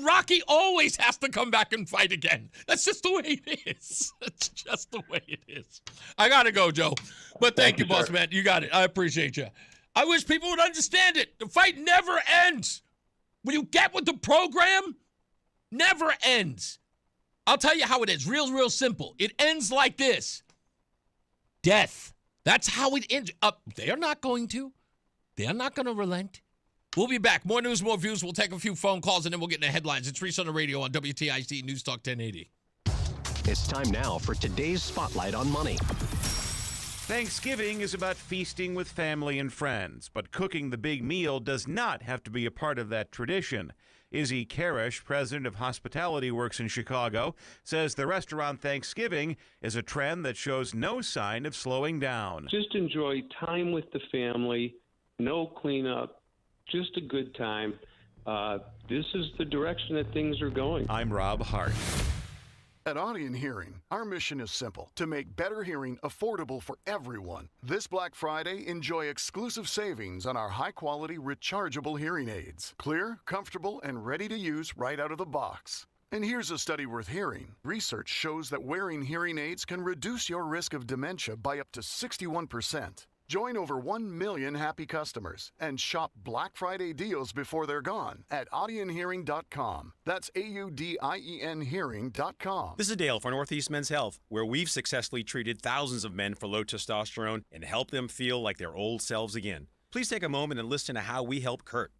Rocky always has to come back and fight again. That's just the way it is. That's just the way it is. I got to go, Joe. But thank you, boss man. You got it. I appreciate you. I wish people would understand it. The fight never ends. When you get with the program, never ends. I'll tell you how it is. Real simple. It ends like this. Death. That's how it ends. They are not going to. They are not going to relent. We'll be back. More news, more views. We'll take a few phone calls, and then we'll get into headlines. It's Reese on the Radio on WTIC News Talk 1080. It's time now for today's Spotlight on Money. Thanksgiving is about feasting with family and friends, but cooking the big meal does not have to be a part of that tradition. Izzy Karish, president of Hospitality Works in Chicago, says the restaurant Thanksgiving is a trend that shows no sign of slowing down. Just enjoy time with the family, no cleanup, just a good time. This is the direction that things are going. I'm Rob Hart. At Audion Hearing, our mission is simple: to make better hearing affordable for everyone. This Black Friday, enjoy exclusive savings on our high-quality rechargeable hearing aids. Clear, comfortable, and ready to use right out of the box. And here's a study worth hearing. Research shows that wearing hearing aids can reduce your risk of dementia by up to 61%. Join over 1 million happy customers and shop Black Friday deals before they're gone at audionhearing.com. That's AUDIEN hearing.com. This is Dale for Northeast Men's Health, where we've successfully treated thousands of men for low testosterone and helped them feel like their old selves again. Please take a moment and listen to how we help Kurt.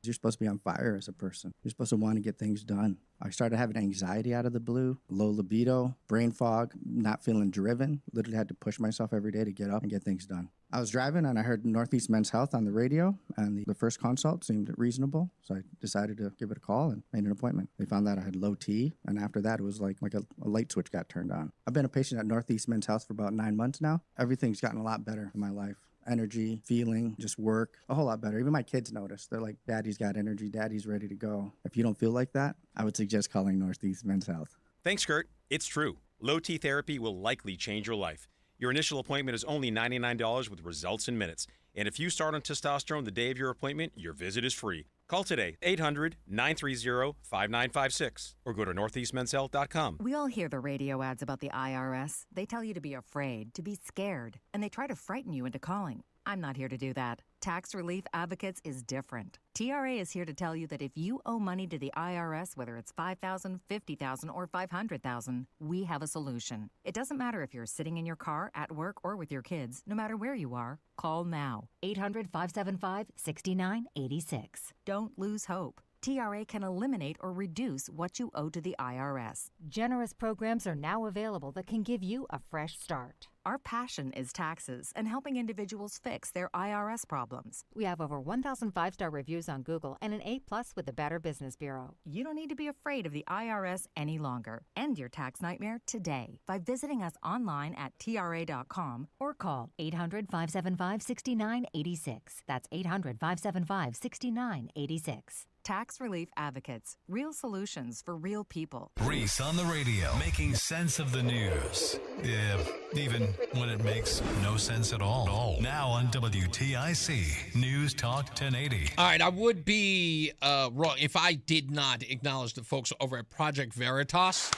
You're supposed to be on fire as a person. You're supposed to want to get things done. I started having anxiety out of the blue, low libido, brain fog, not feeling driven. Literally had to push myself every day to get up and get things done. I was driving and I heard Northeast Men's Health on the radio, and the first consult seemed reasonable, so I decided to give it a call and made an appointment. They found that I had low T, and after that it was like a light switch got turned on. I've been a patient at Northeast Men's Health for about 9 months now. Everything's gotten a lot better in my life. Energy, feeling, just work, a whole lot better. Even my kids notice. They're like, Daddy's got energy, Daddy's ready to go. If you don't feel like that, I would suggest calling Northeast Men's Health. Thanks, Kurt. It's true. Low T therapy will likely change your life. Your initial appointment is only $99 with results in minutes. And if you start on testosterone the day of your appointment, your visit is free. Call today, 800-930-5956, or go to northeastmenshealth.com. We all hear the radio ads about the IRS. They tell you to be afraid, to be scared, and they try to frighten you into calling. I'm not here to do that. Tax Relief Advocates is different. TRA is here to tell you that if you owe money to the IRS, whether it's $5,000, $50,000, or $500,000, we have a solution. It doesn't matter if you're sitting in your car, at work, or with your kids. No matter where you are, call now. 800-575-6986. Don't lose hope. TRA can eliminate or reduce what you owe to the IRS. Generous programs are now available that can give you a fresh start. Our passion is taxes and helping individuals fix their IRS problems. We have over 1,000 5-star reviews on Google and an A+ with the Better Business Bureau. You don't need to be afraid of the IRS any longer. End your tax nightmare today by visiting us online at TRA.com or call 800-575-6986. That's 800-575-6986. Tax Relief Advocates. Real solutions for real people. Reese on the Radio, making sense of the news. Yeah, even when it makes no sense at all. Now on WTIC News Talk 1080. All right, I would be wrong if I did not acknowledge the folks over at Project Veritas.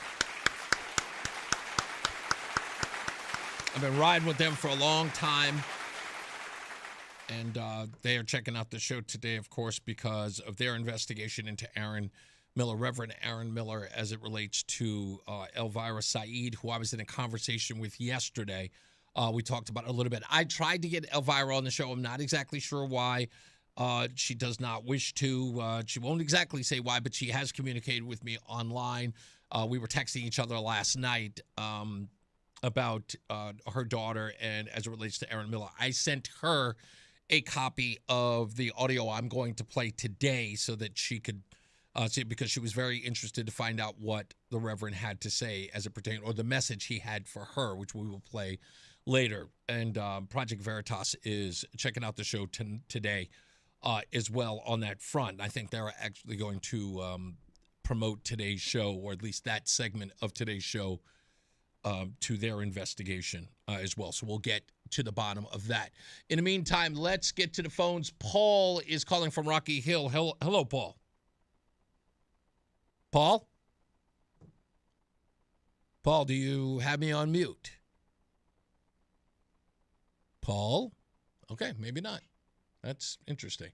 I've been riding with them for a long time. And they are checking out the show today, of course, because of their investigation into Aaron Miller, Reverend Aaron Miller, as it relates to Elvira Saeed, who I was in a conversation with yesterday. We talked about it a little bit. I tried to get Elvira on the show. I'm not exactly sure why. She does not wish to. She won't exactly say why, but she has communicated with me online. We were texting each other last night about her daughter and as it relates to Aaron Miller. I sent her a copy of the audio I'm going to play today so that she could see it, because she was very interested to find out what the Reverend had to say as it pertained, or the message he had for her, which we will play later. And Project Veritas is checking out the show today as well on that front. I think they're actually going to promote today's show, or at least that segment of today's show, to their investigation as well. So we'll get to the bottom of that. In the meantime, let's get to the phones. Paul is calling from Rocky Hill. Hello, Paul. Paul? Paul, do you have me on mute? Paul? Okay, maybe not. That's interesting.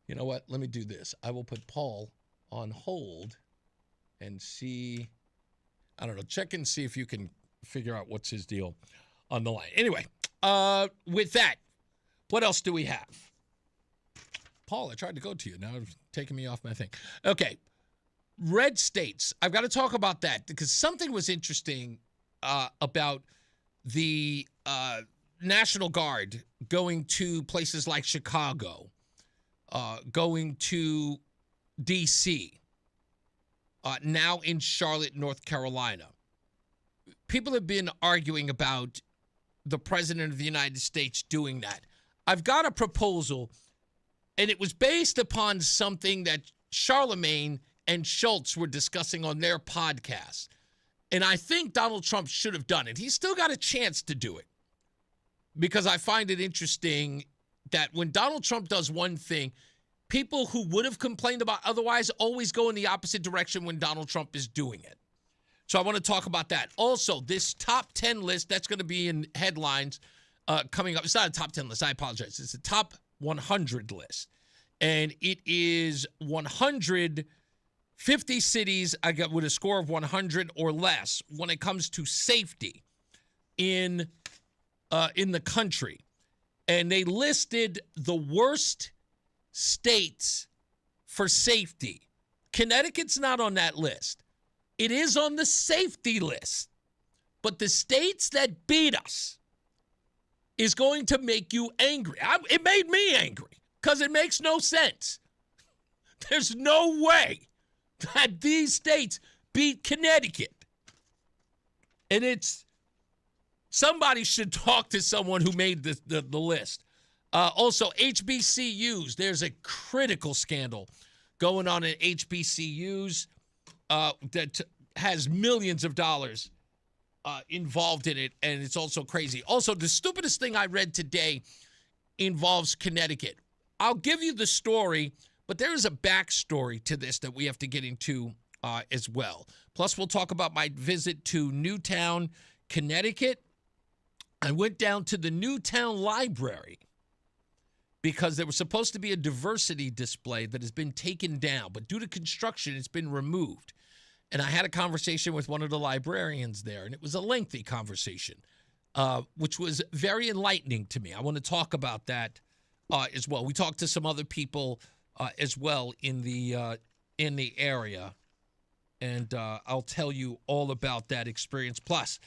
You know what? Let me do this. I will put Paul on hold and see. I don't know. Check and see if you can figure out what's his deal on the line. Anyway, with that, what else do we have? Paul, I tried to go to you. Now it's taking me off my thing. Okay. Red states. I've got to talk about that because something was interesting about the National Guard going to places like Chicago, going to D.C., now in Charlotte, North Carolina. People have been arguing about the President of the United States doing that. I've got a proposal, and it was based upon something that Charlemagne and Schultz were discussing on their podcast. And I think Donald Trump should have done it. He's still got a chance to do it because I find it interesting that when Donald Trump does one thing, people who would have complained about otherwise always go in the opposite direction when Donald Trump is doing it. So I want to talk about that. Also, this top 10 list, that's going to be in headlines coming up. It's not a top 10 list. I apologize. It's a top 100 list. And it is 150 cities I got with a score of 100 or less when it comes to safety in the country. And they listed the worst states for safety. Connecticut's not on that list. It is on the safety list. But the states that beat us is going to make you angry. It made me angry because it makes no sense. There's no way that these states beat Connecticut. And somebody should talk to someone who made the list. Also, HBCUs. There's a critical scandal going on at HBCUs that has millions of dollars involved in it, and it's also crazy. Also, the stupidest thing I read today involves Connecticut. I'll give you the story, but there is a backstory to this that we have to get into as well. Plus, we'll talk about my visit to Newtown, Connecticut. I went down to the Newtown Library because there was supposed to be a diversity display that has been taken down, but due to construction, it's been removed. And I had a conversation with one of the librarians there, and it was a lengthy conversation, which was very enlightening to me. I want to talk about that as well. We talked to some other people as well in the area, and I'll tell you all about that experience. Plus,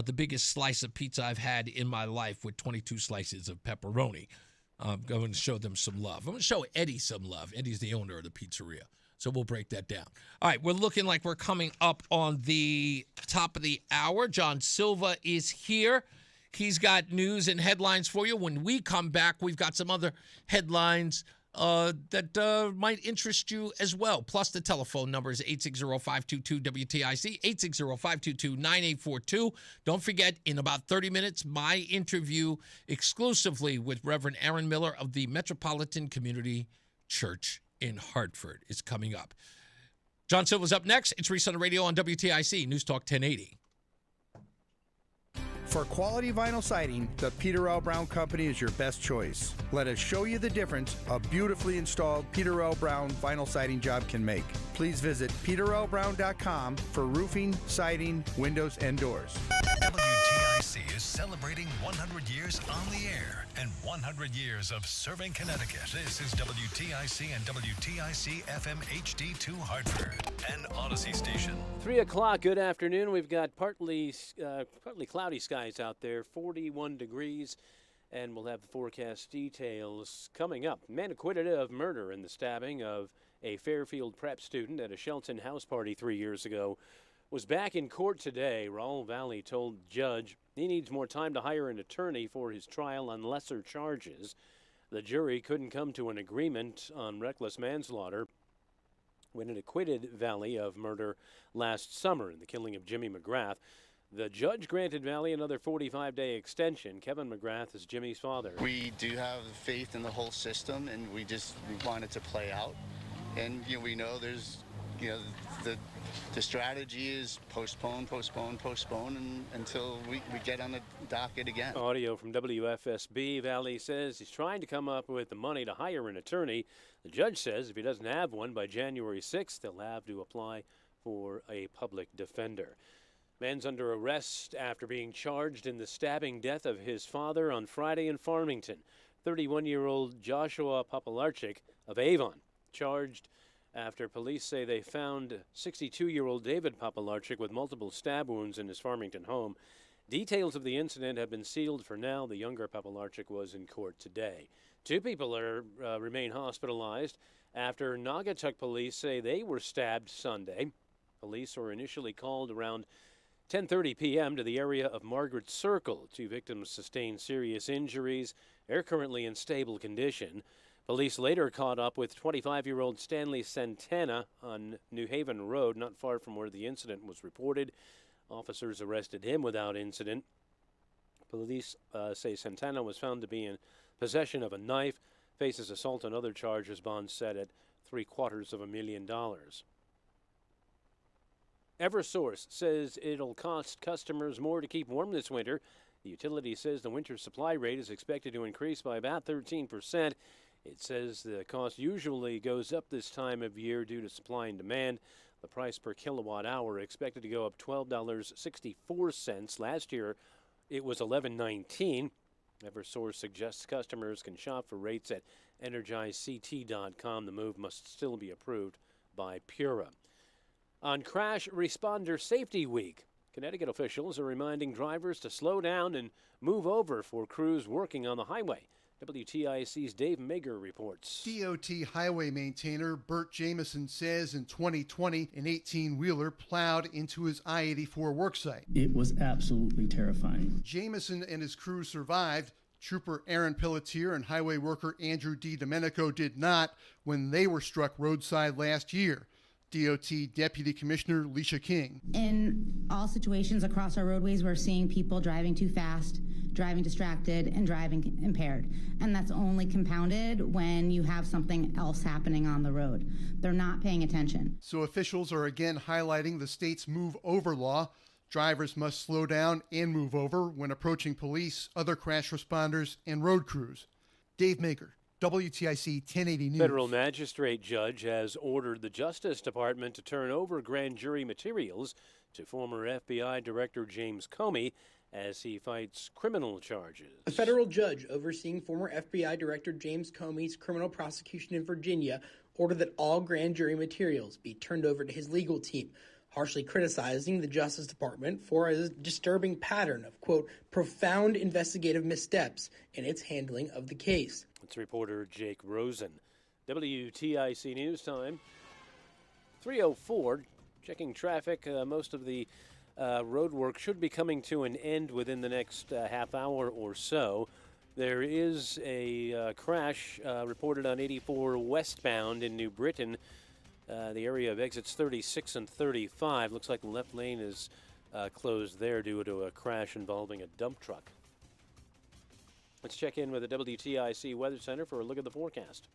the biggest slice of pizza I've had in my life with 22 slices of pepperoni. I'm going to show them some love. I'm going to show Eddie some love. Eddie's the owner of the pizzeria. So we'll break that down. All right, we're looking like we're coming up on the top of the hour. John Silva is here. He's got news and headlines for you. When we come back, we've got some other headlines that might interest you as well. Plus, the telephone number is 860-522-WTIC, 860-522-9842. Don't forget, in about 30 minutes, my interview exclusively with Reverend Aaron Miller of the Metropolitan Community Church in Hartford is coming up. John Silva's up next. It's Reese on the Radio on WTIC, News Talk 1080. For quality vinyl siding, the Peter L. Brown Company is your best choice. Let us show you the difference a beautifully installed Peter L. Brown vinyl siding job can make. Please visit peterlbrown.com for roofing, siding, windows, and doors. WTIC is celebrating 100 years on the air and 100 years of serving Connecticut. This is WTIC and WTIC FM HD2 Hartford, an Odyssey station. 3 o'clock, good afternoon. We've got partly cloudy skies out there, 41 degrees, and we'll have the forecast details coming up. Man acquitted of murder in the stabbing of a Fairfield prep student at a Shelton house party 3 years ago was back in court today. Raul Valley told the judge he needs more time to hire an attorney for his trial on lesser charges. The jury couldn't come to an agreement on reckless manslaughter when it acquitted Valley of murder last summer in the killing of Jimmy McGrath. The judge granted Valley another 45-day extension. Kevin McGrath is Jimmy's father. We do have faith in the whole system, and we want it to play out. And we know there's, the strategy is postpone, until we get on the docket again. Audio from WFSB. Valley says he's trying to come up with the money to hire an attorney. The judge says if he doesn't have one by January 6th, he'll have to apply for a public defender. Man's under arrest after being charged in the stabbing death of his father on Friday in Farmington. 31-year-old Joshua Papalarchik of Avon, charged after police say they found 62-year-old David Papalarchik with multiple stab wounds in his Farmington home. Details of the incident have been sealed for now. The younger Papalarchik was in court today. 2 people remain hospitalized after Naugatuck police say they were stabbed Sunday. Police were initially called around 10:30 p.m. to the area of Margaret Circle. 2 victims sustained serious injuries. They're currently in stable condition. Police later caught up with 25-year-old Stanley Santana on New Haven Road, not far from where the incident was reported. Officers arrested him without incident. Police say Santana was found to be in possession of a knife, faces assault and other charges, bond set at $750,000. Eversource says it'll cost customers more to keep warm this winter. The utility says the winter supply rate is expected to increase by about 13%. It says the cost usually goes up this time of year due to supply and demand. The price per kilowatt hour expected to go up $12.64. Last year, it was $11.19. Eversource suggests customers can shop for rates at energizect.com. The move must still be approved by Pura. On Crash Responder Safety Week, Connecticut officials are reminding drivers to slow down and move over for crews working on the highway. WTIC's Dave Mager reports. DOT highway maintainer Bert Jameson says in 2020, an 18-wheeler plowed into his I-84 worksite. It was absolutely terrifying. Jameson and his crew survived. Trooper Aaron Pelletier and highway worker Andrew D. Domenico did not when they were struck roadside last year. DOT Deputy Commissioner Leisha King. In all situations across our roadways, we're seeing people driving too fast, driving distracted, and driving impaired. And that's only compounded when you have something else happening on the road. They're not paying attention. So officials are again highlighting the state's move over law. Drivers must slow down and move over when approaching police, other crash responders, and road crews. Dave Maker, WTIC 1080 News. Federal magistrate judge has ordered the Justice Department to turn over grand jury materials to former FBI Director James Comey as he fights criminal charges. A federal judge overseeing former FBI Director James Comey's criminal prosecution in Virginia ordered that all grand jury materials be turned over to his legal team, harshly criticizing the Justice Department for a disturbing pattern of, quote, profound investigative missteps in its handling of the case. It's reporter Jake Rosen. WTIC News Time, 3:04. Checking traffic. Most of the road work should be coming to an end within the next half hour or so. There is a crash reported on 84 westbound in New Britain, the area of exits 36 and 35. Looks like the left lane is closed there due to a crash involving a dump truck. Let's check in with the WTIC Weather Center for a look at the forecast.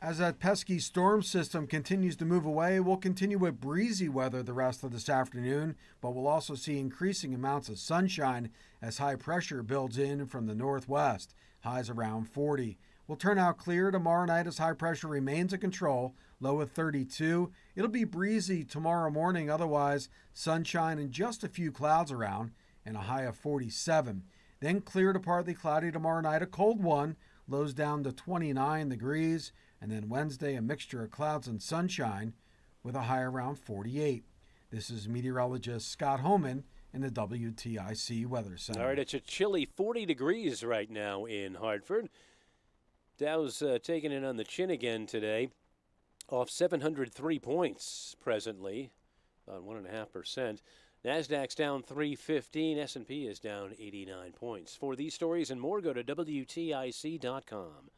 As that pesky storm system continues to move away, we'll continue with breezy weather the rest of this afternoon, but we'll also see increasing amounts of sunshine as high pressure builds in from the northwest. Highs around 40. We'll turn out clear tomorrow night as high pressure remains in control, low at 32. It'll be breezy tomorrow morning, otherwise sunshine and just a few clouds around, and a high of 47. Then clear to partly cloudy tomorrow night, a cold one, lows down to 29 degrees, and then Wednesday a mixture of clouds and sunshine with a high around 48. This is meteorologist Scott Homan in the WTIC Weather Center. All right, it's a chilly 40 degrees right now in Hartford. Dow's taking it on the chin again today, off 703 points presently, about 1.5%. NASDAQ's down 315. S&P is down 89 points. For these stories and more, go to WTIC.com.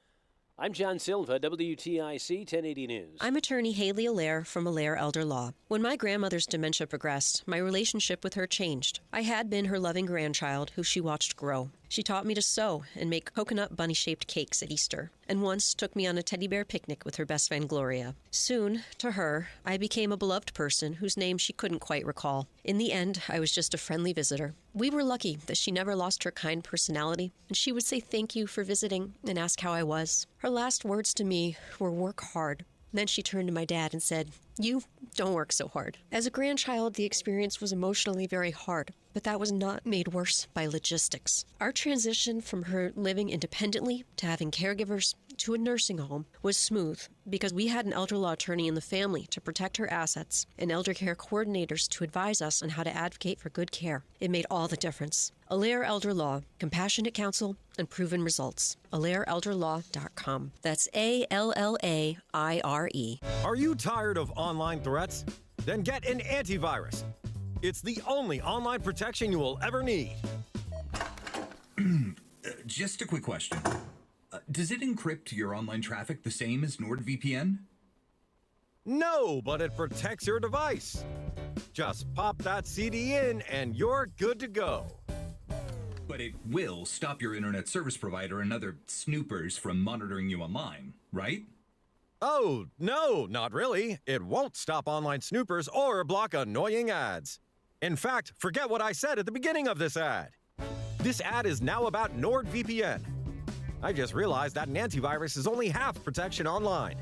I'm John Silva, WTIC 1080 News. I'm attorney Haley Allaire from Allaire Elder Law. When my grandmother's dementia progressed, my relationship with her changed. I had been her loving grandchild who she watched grow. She taught me to sew and make coconut bunny-shaped cakes at Easter, and once took me on a teddy bear picnic with her best friend Gloria. Soon, to her, I became a beloved person whose name she couldn't quite recall. In the end, I was just a friendly visitor. We were lucky that she never lost her kind personality, and she would say thank you for visiting and ask how I was. Her last words to me were work hard. Then she turned to my dad and said, "You don't work so hard." As a grandchild, the experience was emotionally very hard. but that was not made worse by logistics. Our transition from her living independently to having caregivers to a nursing home was smooth because we had an elder law attorney in the family to protect her assets and elder care coordinators to advise us on how to advocate for good care. It made all the difference. Allaire Elder Law, compassionate counsel and proven results. AllaireElderLaw.com. That's ALLAIRE. Are you tired of online threats? Then get an antivirus. It's the only online protection you will ever need. Just a quick question. Does it encrypt your online traffic the same as NordVPN? No, but it protects your device. Just pop that CD in and you're good to go. But it will stop your internet service provider and other snoopers from monitoring you online, right? Oh, no, not really. It won't stop online snoopers or block annoying ads. In fact, forget what I said at the beginning of this ad. This ad is now about NordVPN. I just realized that an antivirus is only half protection online.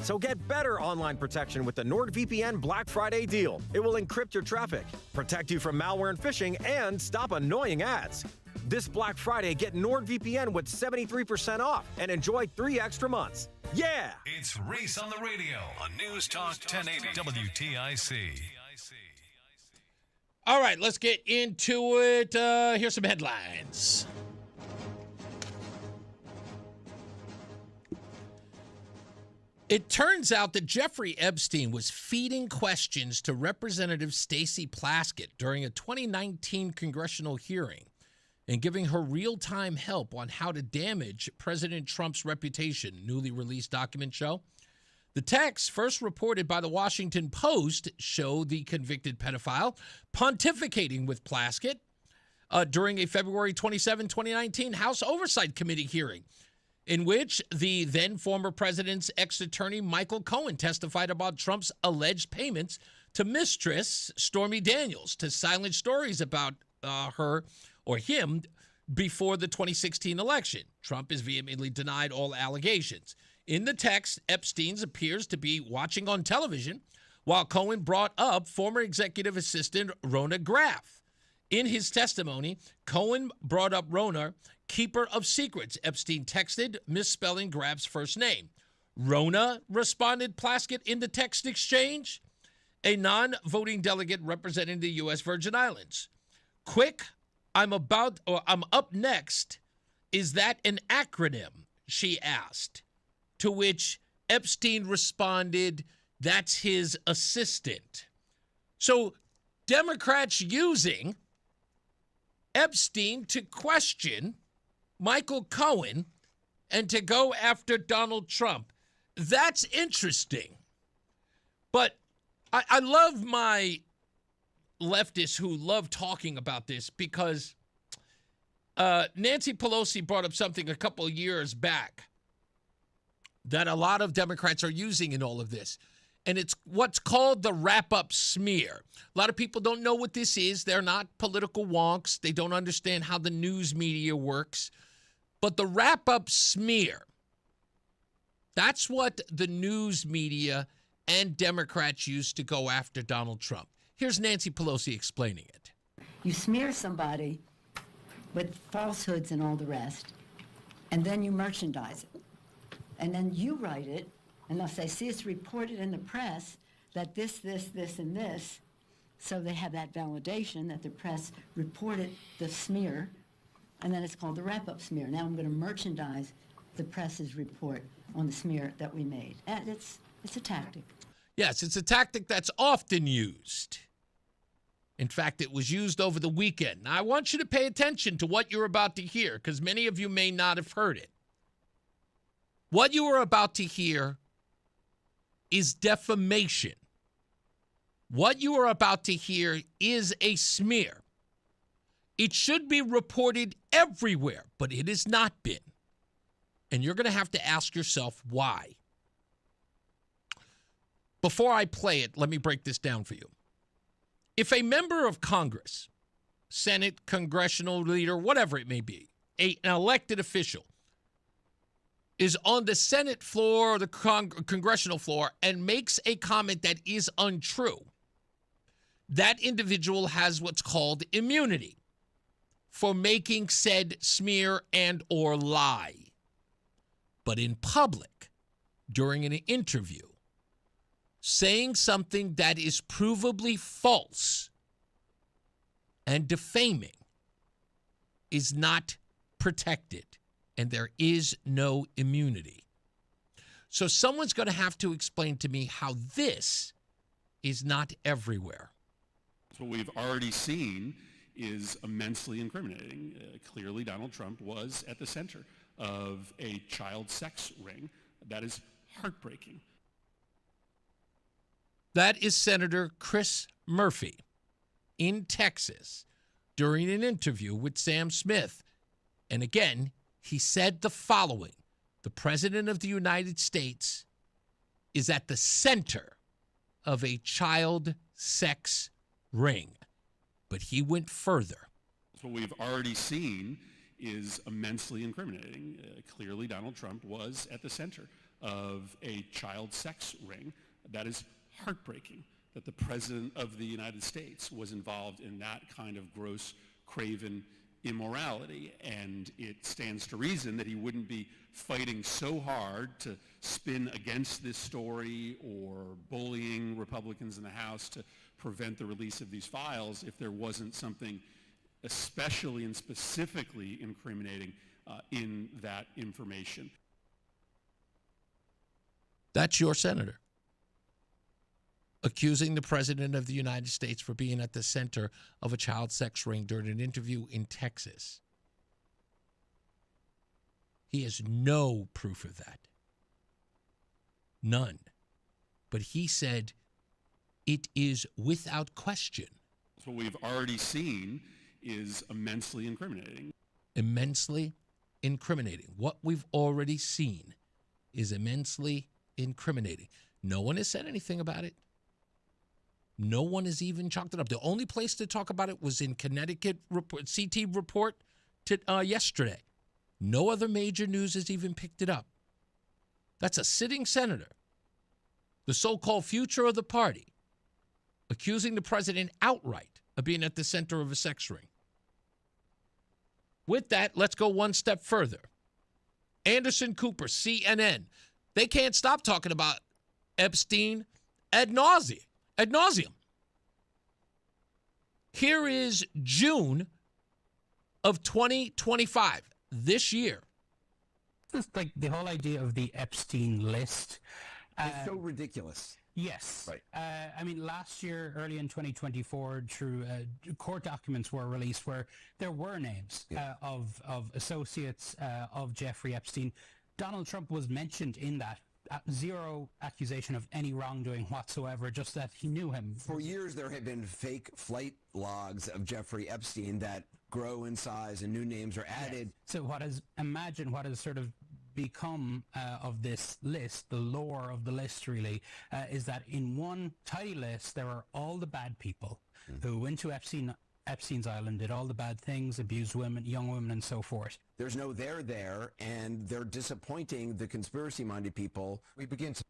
So get better online protection with the NordVPN Black Friday deal. It will encrypt your traffic, protect you from malware and phishing, and stop annoying ads. This Black Friday, get NordVPN with 73% off and enjoy 3 extra months. Yeah! It's Reese on the Radio on News Talk 1080 WTIC. All right, let's get into it. Here's some headlines. It turns out that Jeffrey Epstein was feeding questions to Representative Stacey Plaskett during a 2019 congressional hearing and giving her real-time help on how to damage President Trump's reputation, newly released documents show. The texts, first reported by the Washington Post, show the convicted pedophile pontificating with Plaskett during a February 27, 2019 House Oversight Committee hearing, in which the then former president's ex-attorney Michael Cohen testified about Trump's alleged payments to mistress Stormy Daniels to silence stories about her or him before the 2016 election. Trump has vehemently denied all allegations. In the text, Epstein appears to be watching on television while Cohen brought up former executive assistant Rona Graff. In his testimony, Cohen brought up Rona, keeper of secrets. Epstein texted, misspelling Graff's first name. Rona, responded Plaskett in the text exchange, a non-voting delegate representing the U.S. Virgin Islands. Quick, I'm up next. Is that an acronym? She asked. To which Epstein responded, that's his assistant. So Democrats using Epstein to question Michael Cohen and to go after Donald Trump. That's interesting. But I love my leftists who love talking about this because Nancy Pelosi brought up something a couple of years back that a lot of Democrats are using in all of this. And it's what's called the wrap-up smear. A lot of people don't know what this is. They're not political wonks. They don't understand how the news media works. But the wrap-up smear, that's what the news media and Democrats use to go after Donald Trump. Here's Nancy Pelosi explaining it. You smear somebody with falsehoods and all the rest, and then you merchandise it. And then you write it, and they'll say, see, it's reported in the press that this, and this. So they have that validation that the press reported the smear, and then it's called the wrap-up smear. Now I'm going to merchandise the press's report on the smear that we made. And it's a tactic. Yes, it's a tactic that's often used. In fact, it was used over the weekend. Now, I want you to pay attention to what you're about to hear, because many of you may not have heard it. What you are about to hear is defamation. What you are about to hear is a smear. It should be reported everywhere, but it has not been. And you're going to have to ask yourself why. Before I play it, let me break this down for you. If a member of Congress, Senate, congressional leader, whatever it may be, an elected official, is on the Senate floor or the congressional floor and makes a comment that is untrue, that individual has what's called immunity for making said smear and or lie. But in public, during an interview, saying something that is provably false and defaming is not protected, and there is no immunity. So someone's going to have to explain to me how this is not everywhere. What we've already seen is immensely incriminating. Clearly, Donald Trump was at the center of a child sex ring. That is heartbreaking. That is Senator Chris Murphy in Texas during an interview with Sam Smith. And again, he said the following: the President of the United States is at the center of a child sex ring. But he went further. What we've already seen is immensely incriminating. Clearly, Donald Trump was at the center of a child sex ring. That is heartbreaking that the President of the United States was involved in that kind of gross, craven immorality. And it stands to reason that he wouldn't be fighting so hard to spin against this story or bullying Republicans in the House to prevent the release of these files if there wasn't something especially and specifically incriminating in that information. That's your senator accusing the President of the United States for being at the center of a child sex ring during an interview in Texas. He has no proof of that. None. But he said it is without question. What we've already seen is immensely incriminating. Immensely incriminating. What we've already seen is immensely incriminating. No one has said anything about it. No one has even chalked it up. The only place to talk about it was in Connecticut report, CT report yesterday. No other major news has even picked it up. That's a sitting senator, the so-called future of the party, accusing the president outright of being at the center of a sex ring. With that, let's go one step further. Anderson Cooper, CNN. They can't stop talking about Epstein ad nauseum. Here is June of 2025, this year. Just like the whole idea of the Epstein list. It's so ridiculous. Yes. Right. I mean, last year, early in 2024, through court documents were released where there were names of associates of Jeffrey Epstein. Donald Trump was mentioned in that. Zero accusation of any wrongdoing whatsoever, just that he knew him. For years, there have been fake flight logs of Jeffrey Epstein that grow in size and new names are added. Yes. So what has sort of become of this list, the lore of the list really, is that in one tidy list, there are all the bad people who went to Epstein's Island, did all the bad things, abused women, young women, and so forth. There's no there, and they're disappointing the conspiracy-minded people. We begin to...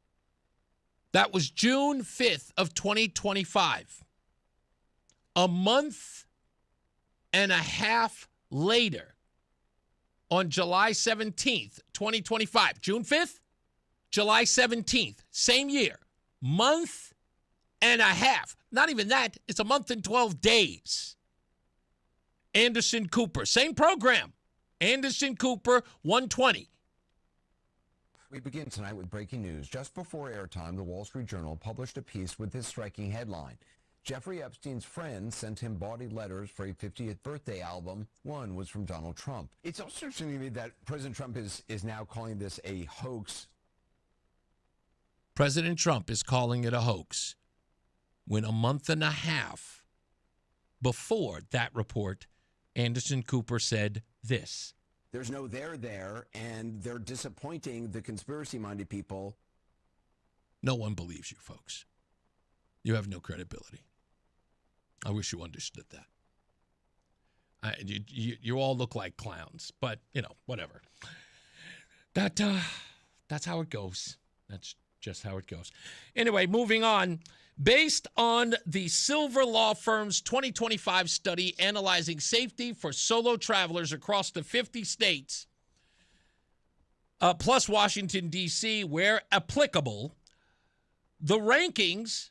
That was June 5th of 2025. A month and a half later, on July 17th, 2025, June 5th, July 17th, same year, month and a half. Not even that, it's a month and 12 days. Anderson Cooper, same program. Anderson Cooper, 120. We begin tonight with breaking news. Just before airtime, the Wall Street Journal published a piece with this striking headline. Jeffrey Epstein's friends sent him bawdy letters for a 50th birthday album. One was from Donald Trump. It's also interesting to me that President Trump is now calling this a hoax. President Trump is calling it a hoax when a month and a half before that report, Anderson Cooper said this. There's no there, and they're disappointing the conspiracy-minded people. No one believes you, folks. You have no credibility. I wish you understood that. You all look like clowns, but, whatever. That's how it goes. That's Just how it goes. Anyway, moving on. Based on the Silver Law Firm's 2025 study analyzing safety for solo travelers across the 50 states, plus Washington, D.C., where applicable, the rankings,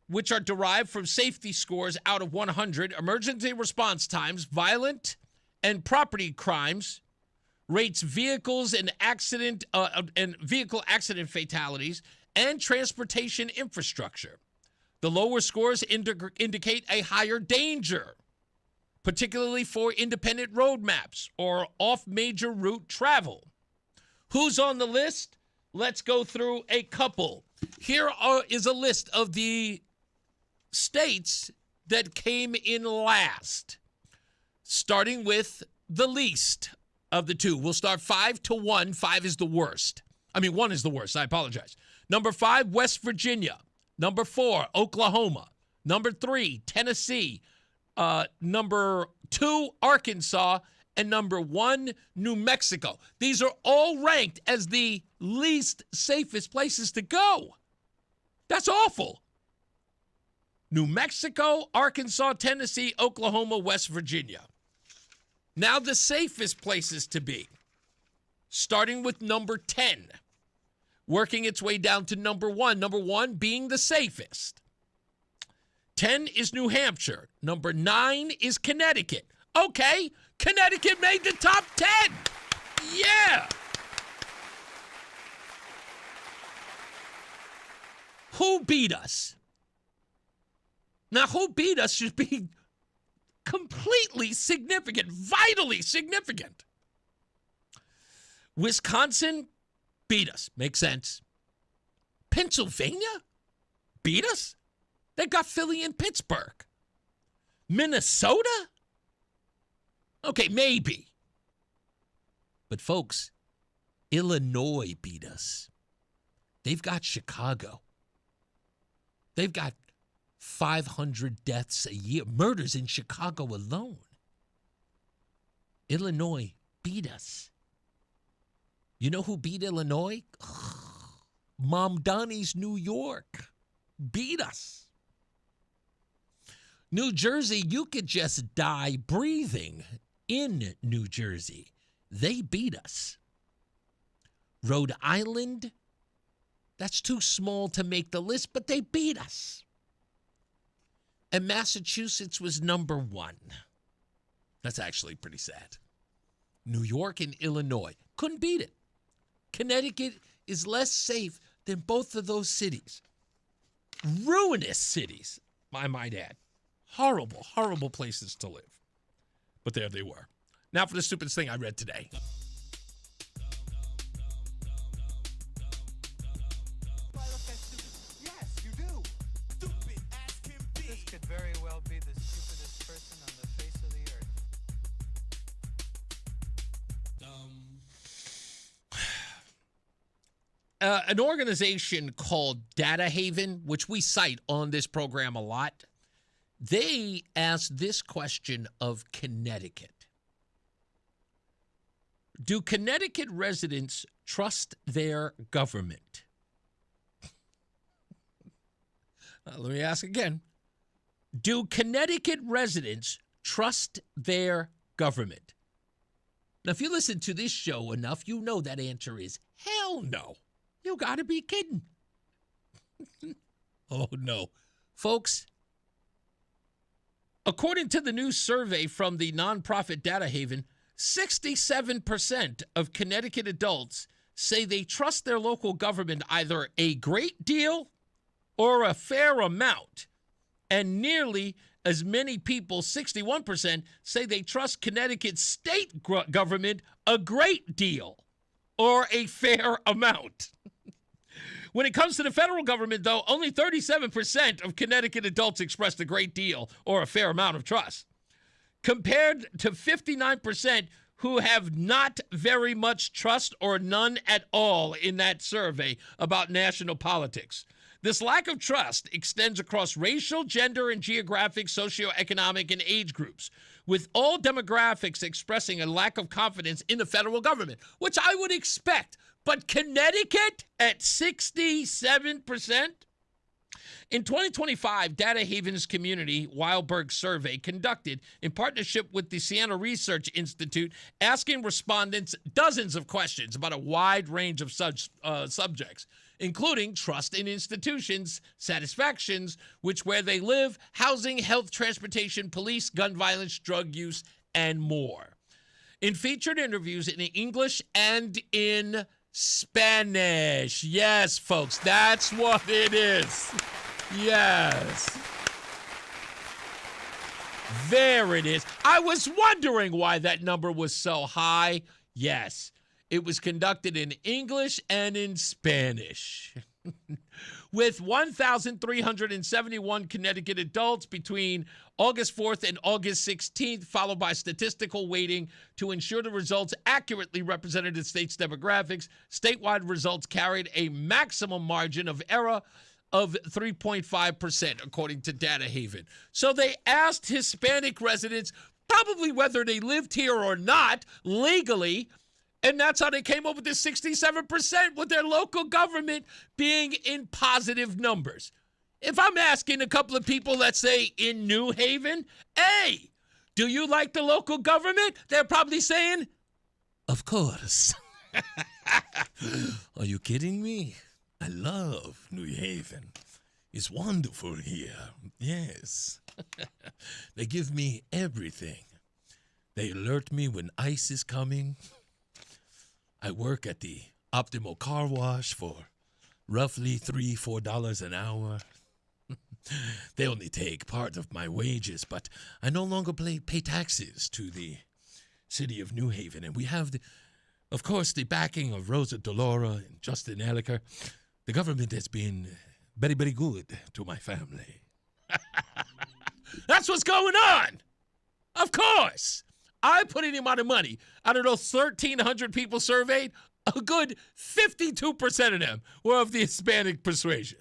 which are derived from safety scores out of 100, emergency response times, violent and property crimes, rates vehicles and vehicle accident fatalities, and transportation infrastructure. The lower scores indicate a higher danger, particularly for independent road maps or off major route travel. Who's on the list? Let's go through a couple. Here is a list of the states that came in last, starting with the least of the two. We'll start 5 to 1. 5 is the worst. 1 is the worst. I apologize. Number 5, West Virginia. Number 4, Oklahoma. Number 3, Tennessee. Number 2, Arkansas. And number 1, New Mexico. These are all ranked as the least safest places to go. That's awful. New Mexico, Arkansas, Tennessee, Oklahoma, West Virginia. Now the safest places to be, starting with number 10, working its way down to number 1, number 1 being the safest. 10 is New Hampshire. Number 9 is Connecticut. Okay, Connecticut made the top 10. Yeah. Who beat us? Now, who beat us should be completely significant, vitally significant. Wisconsin beat us. Makes sense. Pennsylvania beat us? They got Philly and Pittsburgh. Minnesota? Okay, maybe. But folks, Illinois beat us. They've got Chicago. They've got 500 deaths a year, murders in Chicago alone. Illinois beat us. You know who beat Illinois? Mom Donnie's New York beat us. New Jersey, you could just die breathing in New Jersey. They beat us. Rhode Island, that's too small to make the list, but they beat us. And Massachusetts was number 1. That's actually pretty sad. New York and Illinois couldn't beat it. Connecticut is less safe than both of those cities. Ruinous cities, I might add. Horrible, horrible places to live. But there they were. Now for the stupidest thing I read today. Yes, you do. Stupid as can be. This could very well be the stupidest person on the face of the earth. An organization called Data Haven, which we cite on this program a lot, they asked this question of Connecticut. Do Connecticut residents trust their government? Let me ask again. Do Connecticut residents trust their government? Now, if you listen to this show enough, you know that answer is hell no. You got to be kidding. Oh, no. Folks, according to the new survey from the nonprofit Data Haven, 67% of Connecticut adults say they trust their local government either a great deal or a fair amount. And nearly as many people, 61%, say they trust Connecticut's state government a great deal or a fair amount. When it comes to the federal government, though, only 37% of Connecticut adults expressed a great deal or a fair amount of trust, compared to 59% who have not very much trust or none at all in that survey about national politics. This lack of trust extends across racial, gender, and geographic, socioeconomic, and age groups, with all demographics expressing a lack of confidence in the federal government, which I would expect. But Connecticut at 67%? In 2025, Data Haven's Community Weilberg survey conducted in partnership with the Siena Research Institute, asking respondents dozens of questions about a wide range of subjects, including trust in institutions, satisfactions, where they live, housing, health, transportation, police, gun violence, drug use, and more. In featured interviews in English and in Spanish. Yes, folks, that's what it is. Yes. There it is. I was wondering why that number was so high. Yes, it was conducted in English and in Spanish. With 1,371 Connecticut adults between August 4th and August 16th, followed by statistical weighting to ensure the results accurately represented the state's demographics. Statewide results carried a maximum margin of error of 3.5%, according to Data Haven. So they asked Hispanic residents probably whether they lived here or not legally, and that's how they came up with this 67%, with their local government being in positive numbers. If I'm asking a couple of people, let's say in New Haven, hey, do you like the local government? They're probably saying, of course. Are you kidding me? I love New Haven. It's wonderful here. Yes. They give me everything. They alert me when ice is coming. I work at the Optimal Car Wash for roughly $3-4 an hour. They only take part of my wages, but I no longer pay taxes to the city of New Haven. And we have, of course, the backing of Rosa DeLauro and Justin Elicker. The government has been very, very good to my family. That's what's going on. Of course. I put in the amount of money. Out of those 1,300 people surveyed, a good 52% of them were of the Hispanic persuasion.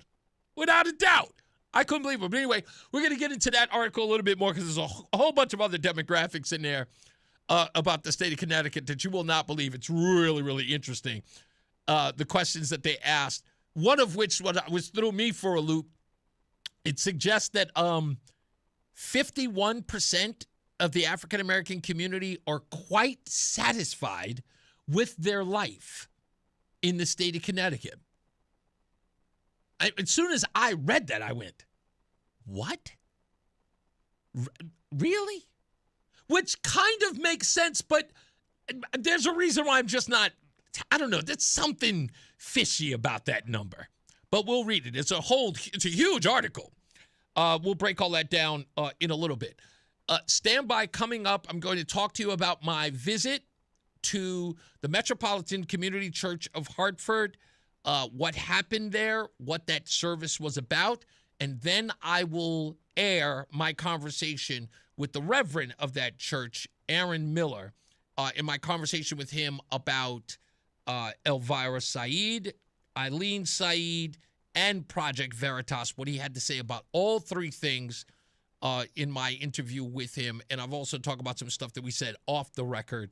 Without a doubt. I couldn't believe it. But anyway, we're going to get into that article a little bit more because there's a whole bunch of other demographics in there about the state of Connecticut that you will not believe. It's really, really interesting. The questions that they asked, one of which was threw me for a loop. It suggests that 51% of the African-American community are quite satisfied with their life in the state of Connecticut. As soon as I read that, I went, what? Really? Which kind of makes sense, but there's a reason why I'm just not, I don't know, there's something fishy about that number. But we'll read it. It's a huge article. We'll break all that down in a little bit. Stand by. Coming up, I'm going to talk to you about my visit to the Metropolitan Community Church of Hartford, what happened there, what that service was about, and then I will air my conversation with the Reverend of that church, Aaron Miller, in my conversation with him about Elvira Said, Eileen Said, and Project Veritas, what he had to say about all three things in my interview with him. And I've also talked about some stuff that we said off the record,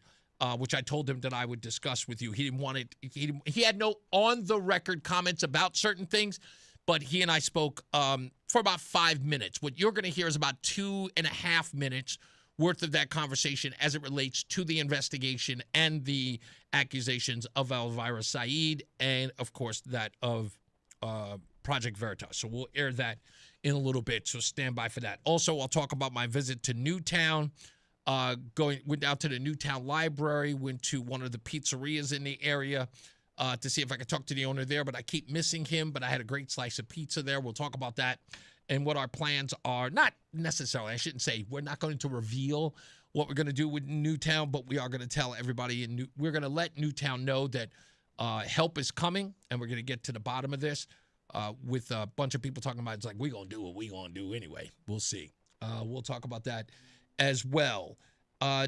which I told him that I would discuss with you. He didn't want it. He had no on-the-record comments about certain things, but he and I spoke for about 5 minutes. What you're going to hear is about 2.5 minutes worth of that conversation as it relates to the investigation and the accusations of Elvira Said and, of course, that of Project Veritas. So we'll air that in a little bit, so stand by for that. Also, I'll talk about my visit to Newtown. Went down to the Newtown Library, went to one of the pizzerias in the area to see if I could talk to the owner there, but I keep missing him. But I had a great slice of pizza there. We'll talk about that and what our plans are. Not necessarily, I shouldn't say, we're not going to reveal what we're going to do with Newtown, but we are going to tell everybody, we're going to let Newtown know that help is coming, and we're going to get to the bottom of this with a bunch of people talking about, it's like, we're going to do what we're going to do anyway. We'll see. We'll talk about that as well.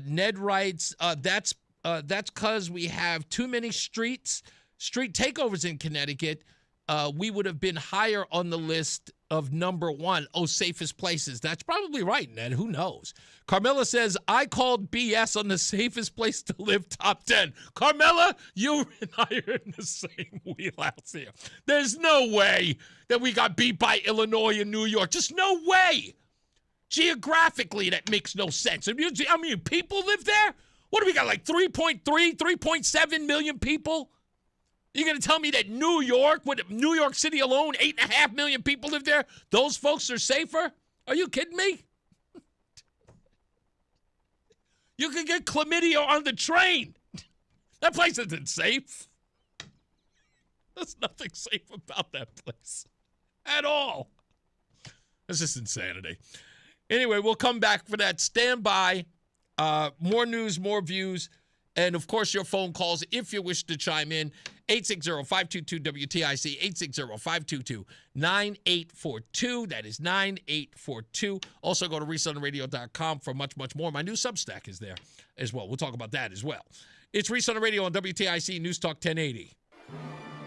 Ned writes, that's because we have too many street takeovers in Connecticut. we would have been higher on the list of number one. Oh, safest places. That's probably right, Ned. Who knows? Carmela says, I called BS on the safest place to live top 10. Carmela, you and I are in the same wheelhouse here. There's no way that we got beat by Illinois and New York. Just no way. Geographically, that makes no sense. I mean, people live there? What do we got, like 3.7 million people? You're going to tell me that New York, with New York City alone, 8.5 million people live there? Those folks are safer? Are you kidding me? You can get chlamydia on the train. That place isn't safe. There's nothing safe about that place at all. It's just insanity. Anyway, we'll come back for that. Stand by. More news, more views, and, of course, your phone calls if you wish to chime in. 860-522-WTIC, 860-522-9842. That is 9842. Also go to ReeseOnTheRadio.com for much, much more. My new Substack is there as well. We'll talk about that as well. It's Reese on the Radio on WTIC News Talk 1080.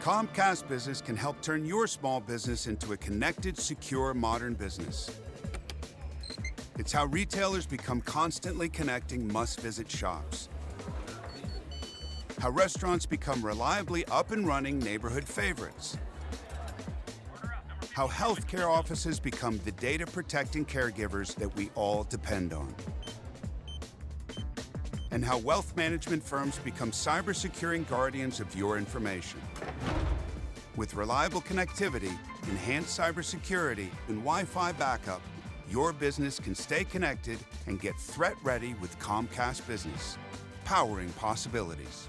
Comcast Business can help turn your small business into a connected, secure, modern business. It's how retailers become constantly connecting must-visit shops. How restaurants become reliably up and running neighborhood favorites. How healthcare offices become the data-protecting caregivers that we all depend on. And how wealth management firms become cyber-securing guardians of your information. With reliable connectivity, enhanced cybersecurity, and Wi-Fi backup, your business can stay connected and get threat-ready with Comcast Business, powering possibilities.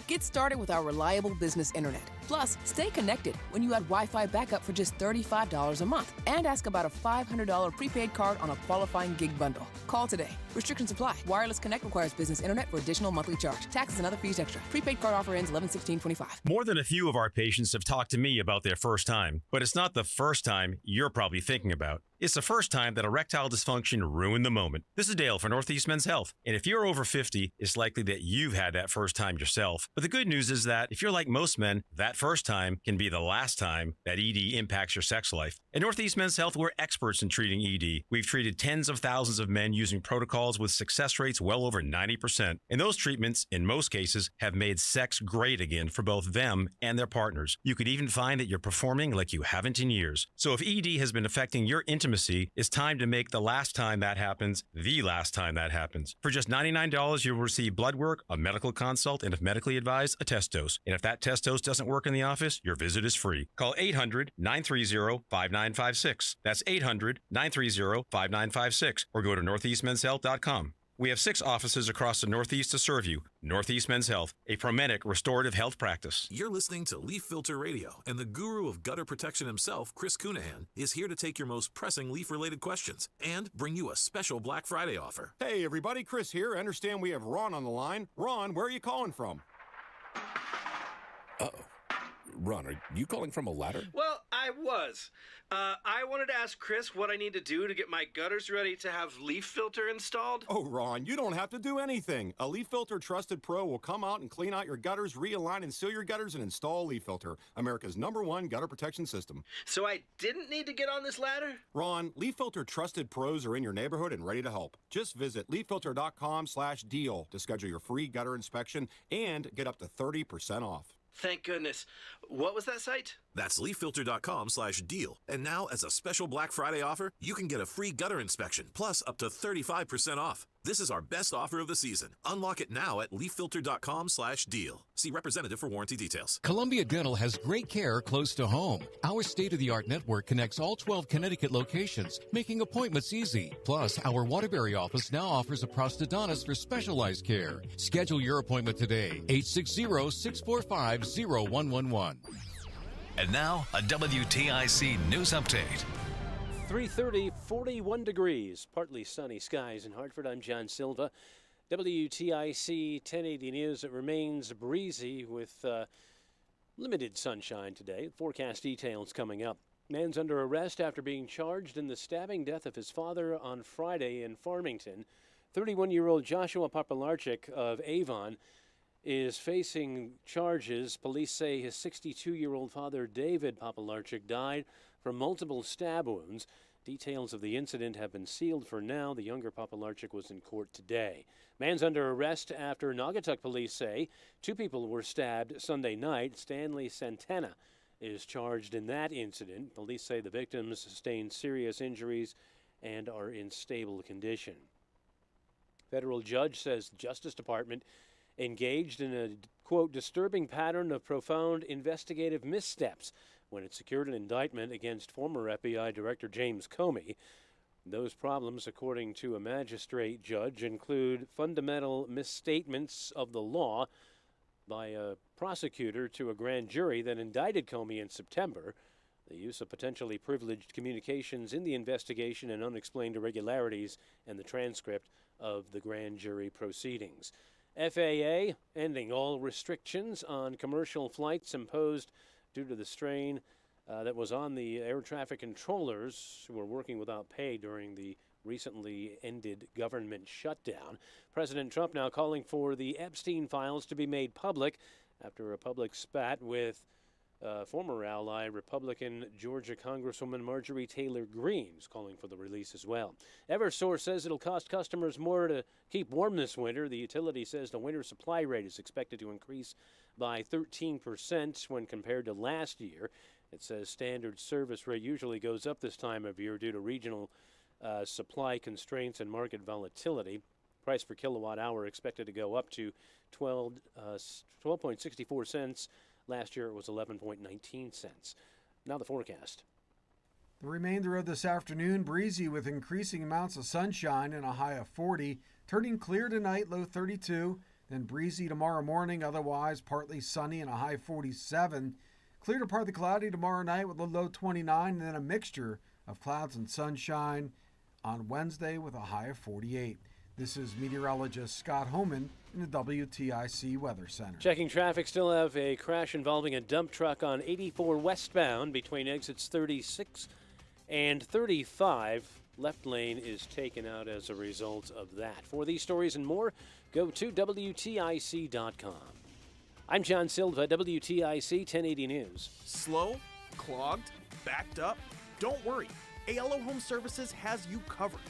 Get started with our reliable business internet. Plus, stay connected when you add Wi-Fi backup for just $35 a month. And ask about a $500 prepaid card on a qualifying gig bundle. Call today. Restrictions apply. Wireless Connect requires business internet for additional monthly charge. Taxes and other fees extra. Prepaid card offer ends 11/16/25. More than a few of our patients have talked to me about their first time, but it's not the first time you're probably thinking about. It's the first time that erectile dysfunction ruined the moment. This is Dale for Northeast Men's Health. And if you're over 50, it's likely that you've had that first time yourself. But the good news is that if you're like most men, that first time can be the last time that ED impacts your sex life. At Northeast Men's Health, we're experts in treating ED. We've treated tens of thousands of men using protocols with success rates well over 90%. And those treatments, in most cases, have made sex great again for both them and their partners. You could even find that you're performing like you haven't in years. So if ED has been affecting your intimacy, it's time to make the last time that happens the last time that happens. For just $99, you'll receive blood work, a medical consult, and if medically advised, a test dose. And if that test dose doesn't work in the office, your visit is free. Call 800-930-5956. That's 800-930-5956. Or go to northeastmenshealth.com. We have 6 offices across the Northeast to serve you. Northeast Men's Health, a Promenic restorative health practice. You're listening to Leaf Filter Radio, and the guru of gutter protection himself, Chris Cunahan, is here to take your most pressing leaf-related questions and bring you a special Black Friday offer. Hey, everybody, Chris here. I understand we have Ron on the line. Ron, where are you calling from? Uh-oh. Ron, are you calling from a ladder? Well, I was. I wanted to ask Chris what I need to do to get my gutters ready to have leaf filter installed. Oh, Ron, you don't have to do anything. A Leaf Filter Trusted Pro will come out and clean out your gutters, realign and seal your gutters, and install Leaf Filter, America's #1 gutter protection system. So I didn't need to get on this ladder? Ron, Leaf Filter Trusted Pros are in your neighborhood and ready to help. Just visit leaffilter.com/deal to schedule your free gutter inspection and get up to 30% off. Thank goodness. What was that site? That's leaffilter.com/deal. And now, as a special Black Friday offer, you can get a free gutter inspection, plus up to 35% off. This is our best offer of the season. Unlock it now at leaffilter.com/deal. See representative for warranty details. Columbia Dental has great care close to home. Our state-of-the-art network connects all 12 Connecticut locations, making appointments easy. Plus, our Waterbury office now offers a prosthodontist for specialized care. Schedule your appointment today, 860-645-0111. And now, a WTIC news update. 3:30, 41 degrees, partly sunny skies in Hartford. I'm John Silva. WTIC 1080 News. It remains breezy with limited sunshine today. Forecast details coming up. Man's under arrest after being charged in the stabbing death of his father on Friday in Farmington. 31-year-old Joshua Papalarchik of Avon is facing charges. Police say his 62-year-old father, David Papalarchik, died from multiple stab wounds. Details of the incident have been sealed for now. The younger Papalarchik was in court today. Man's under arrest after Naugatuck police say 2 people were stabbed Sunday night. Stanley Santana is charged in that incident. Police say the victims sustained serious injuries and are in stable condition. Federal judge says the Justice Department engaged in a, quote, disturbing pattern of profound investigative missteps when it secured an indictment against former FBI Director James Comey. Those problems, according to a magistrate judge, include fundamental misstatements of the law by a prosecutor to a grand jury that indicted Comey in September, the use of potentially privileged communications in the investigation, and unexplained irregularities in the transcript of the grand jury proceedings. FAA ending all restrictions on commercial flights imposed due to the strain that was on the air traffic controllers who were working without pay during the recently ended government shutdown. President Trump now calling for the Epstein files to be made public after a public spat with former ally Republican Georgia Congresswoman Marjorie Taylor Greene, calling for the release as well. Eversource says it'll cost customers more to keep warm this winter. The utility says the winter supply rate is expected to increase by 13% when compared to last year. It says standard service rate usually goes up this time of year due to regional supply constraints and market volatility. Price per kilowatt hour expected to go up to 12.64 cents. Last year it was 11.19 cents. Now the forecast. The remainder of this afternoon, breezy with increasing amounts of sunshine and a high of 40. Turning clear tonight, low 32. Then breezy tomorrow morning, otherwise partly sunny and a high 47. Clear to partly cloudy tomorrow night with a low 29, and then a mixture of clouds and sunshine on Wednesday with a high of 48. This is meteorologist Scott Homan in the WTIC Weather Center. Checking traffic, still have a crash involving a dump truck on 84 westbound between exits 36 and 35. Left lane is taken out as a result of that. For these stories and more, go to WTIC.com. I'm John Silva, WTIC 1080 News. Slow? Clogged? Backed up? Don't worry. ALO Home Services has you covered.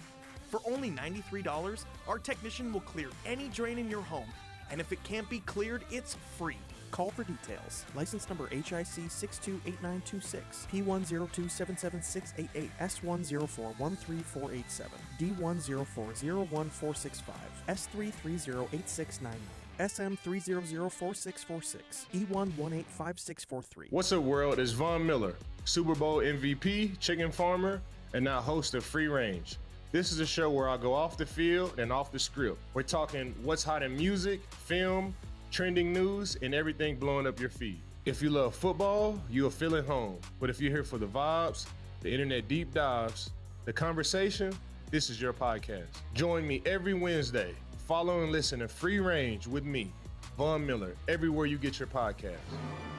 For only $93, our technician will clear any drain in your home. And if it can't be cleared, it's free. Call for details. License number HIC 628926, P10277688, S10413487, D10401465, S3308699. SM3004646, E1185643. What's up, world? It's Von Miller, Super Bowl MVP, chicken farmer, and now host of Free Range. This is a show where I go off the field and off the script. We're talking what's hot in music, film, trending news, and everything blowing up your feed. If you love football, you'll feel at home. But if you're here for the vibes, the internet deep dives, the conversation, this is your podcast. Join me every Wednesday. Follow and listen to Free Range with me, Von Miller, everywhere you get your podcast.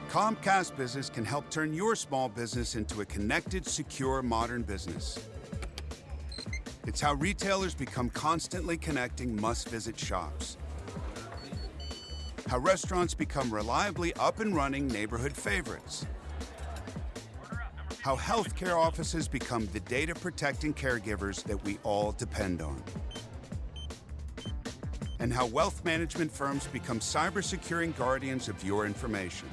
Comcast Business can help turn your small business into a connected, secure, modern business. It's how retailers become constantly connecting must-visit shops. How restaurants become reliably up and running neighborhood favorites. How healthcare offices become the data-protecting caregivers that we all depend on. And how wealth management firms become cyber-securing guardians of your information.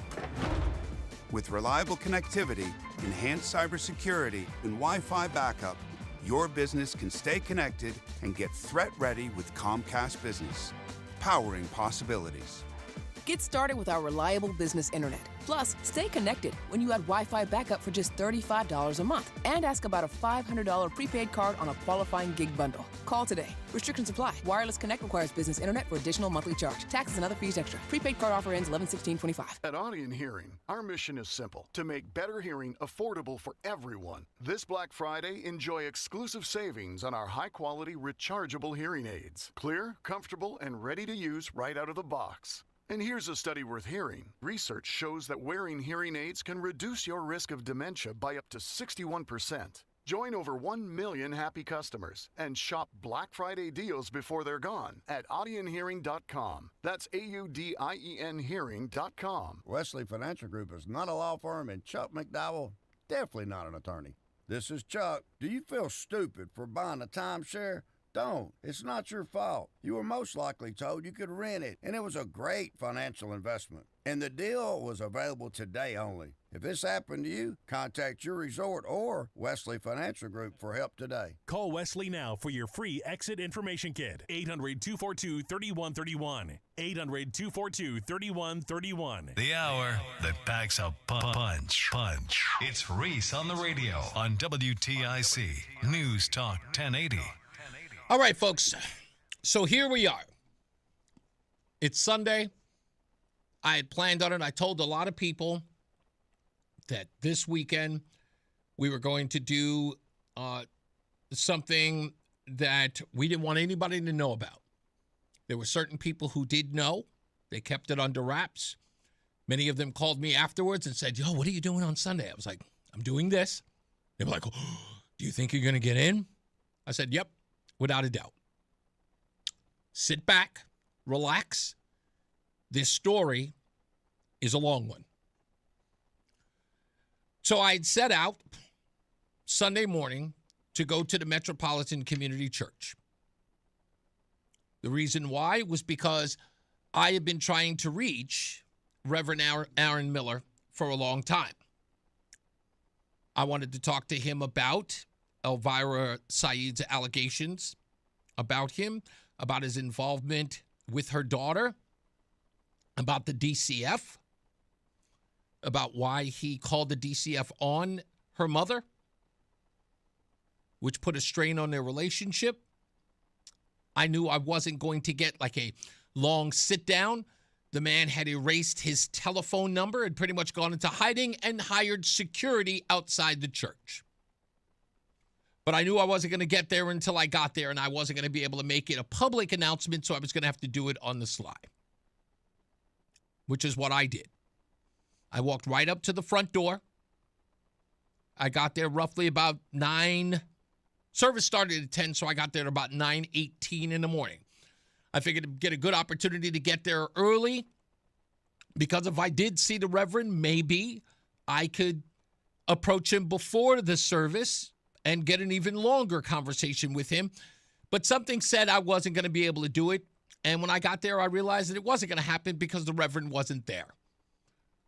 With reliable connectivity, enhanced cybersecurity, and Wi-Fi backup, your business can stay connected and get threat-ready with Comcast Business, powering possibilities. Get started with our reliable business internet. Plus, stay connected when you add Wi-Fi backup for just $35 a month. And ask about a $500 prepaid card on a qualifying gig bundle. Call today. Restrictions apply. Wireless Connect requires business internet for additional monthly charge. Taxes and other fees extra. Prepaid card offer ends 11/16/25. At Audion Hearing, our mission is simple: to make better hearing affordable for everyone. This Black Friday, enjoy exclusive savings on our high-quality rechargeable hearing aids. Clear, comfortable, and ready to use right out of the box. And here's a study worth hearing. Research shows that wearing hearing aids can reduce your risk of dementia by up to 61%. Join over 1 million happy customers and shop Black Friday deals before they're gone at audionhearing.com. That's AUDIEN hearing.com. Wesley Financial Group is not a law firm, and Chuck McDowell, definitely not an attorney. This is Chuck. Do you feel stupid for buying a timeshare? Don't. It's not your fault. You were most likely told you could rent it, and it was a great financial investment. And the deal was available today only. If this happened to you, contact your resort or Wesley Financial Group for help today. Call Wesley now for your free exit information kit. 800-242-3131. 800-242-3131. The hour that packs a punch. It's Reese on the Radio on WTIC News Talk 1080. All right, folks. So here we are. It's Sunday. I had planned on it. I told a lot of people that this weekend we were going to do something that we didn't want anybody to know about. There were certain people who did know. They kept it under wraps. Many of them called me afterwards and said, yo, what are you doing on Sunday? I was like, I'm doing this. They were like, oh, do you think you're going to get in? I said, yep, without a doubt. Sit back, relax. This story is a long one. So I had set out Sunday morning to go to the Metropolitan Community Church. The reason why was because I had been trying to reach Reverend Aaron Miller for a long time. I wanted to talk to him about Elvira Saeed's allegations about him, about his involvement with her daughter, about the DCF, about why he called the DCF on her mother, which put a strain on their relationship. I knew I wasn't going to get like a long sit down. The man had erased his telephone number, had pretty much gone into hiding, and hired security outside the church. But I knew I wasn't going to get there until I got there, and I wasn't going to be able to make it a public announcement, so I was going to have to do it on the sly, which is what I did. I walked right up to the front door. I got there roughly about 9. Service started at 10, so I got there at about 9:18 in the morning. I figured to get a good opportunity to get there early, because if I did see the Reverend, maybe I could approach him before the service and get an even longer conversation with him. But something said I wasn't going to be able to do it. And when I got there, I realized that it wasn't going to happen because the Reverend wasn't there.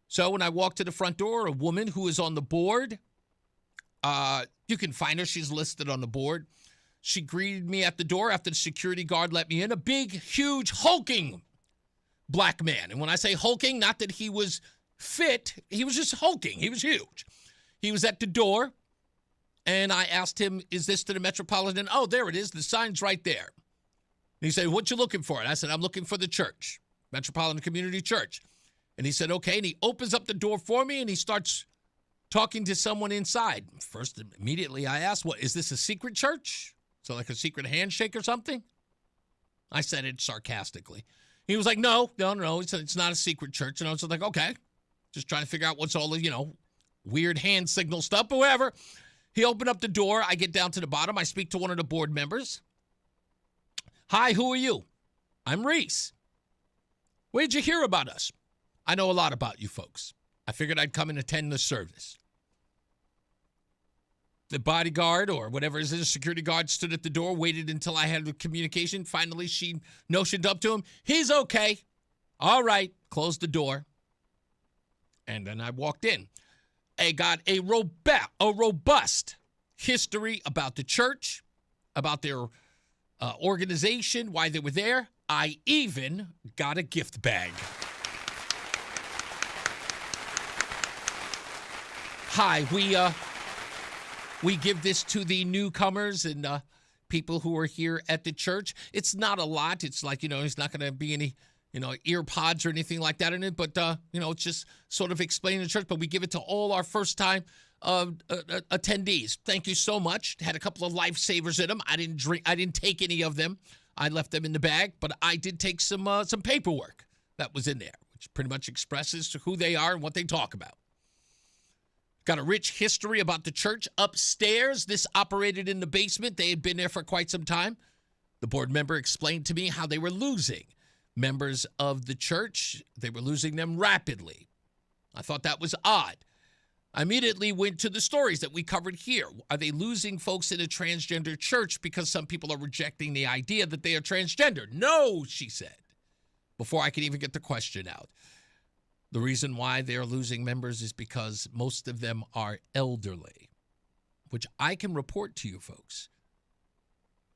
So when I walked to the front door, a woman who is on the board, you can find her. She's listed on the board. She greeted me at the door after the security guard let me in. A big, huge, hulking black man. And when I say hulking, not that he was fit. He was just hulking. He was huge. He was at the door. And I asked him, is this to the Metropolitan? Oh, there it is. The sign's right there. And he said, what you looking for? And I said, I'm looking for the church, Metropolitan Community Church. And he said, okay. And he opens up the door for me, and he starts talking to someone inside. First, immediately I asked, what, is this a secret church? So like a secret handshake or something? I said it sarcastically. He was like, no. He said, it's not a secret church. And I was like, okay. Just trying to figure out what's all the, weird hand signal stuff, but whatever. He opened up the door. I get down to the bottom. I speak to one of the board members. Hi, who are you? I'm Reese. Where'd you hear about us? I know a lot about you folks. I figured I'd come and attend the service. The bodyguard or whatever it is, the security guard stood at the door, waited until I had a communication. Finally, she notioned up to him. He's okay. All right. Closed the door. And then I walked in. I got a robust history about the church, about their organization, why they were there. I even got a gift bag. Hi, we give this to the newcomers and people who are here at the church. It's not a lot. It's like, it's not going to be any, ear pods or anything like that in it. But, it's just sort of explaining the church. But we give it to all our first-time attendees. Thank you so much. Had a couple of lifesavers in them. I didn't take any of them. I left them in the bag. But I did take some paperwork that was in there, which pretty much expresses who they are and what they talk about. Got a rich history about the church upstairs. This operated in the basement. They had been there for quite some time. The board member explained to me how they were losing members of the church. They were losing them rapidly. I thought that was odd. I immediately went to the stories that we covered here. Are they losing folks in a transgender church because some people are rejecting the idea that they are transgender? No, she said, before I could even get the question out. The reason why they are losing members is because most of them are elderly, which I can report to you folks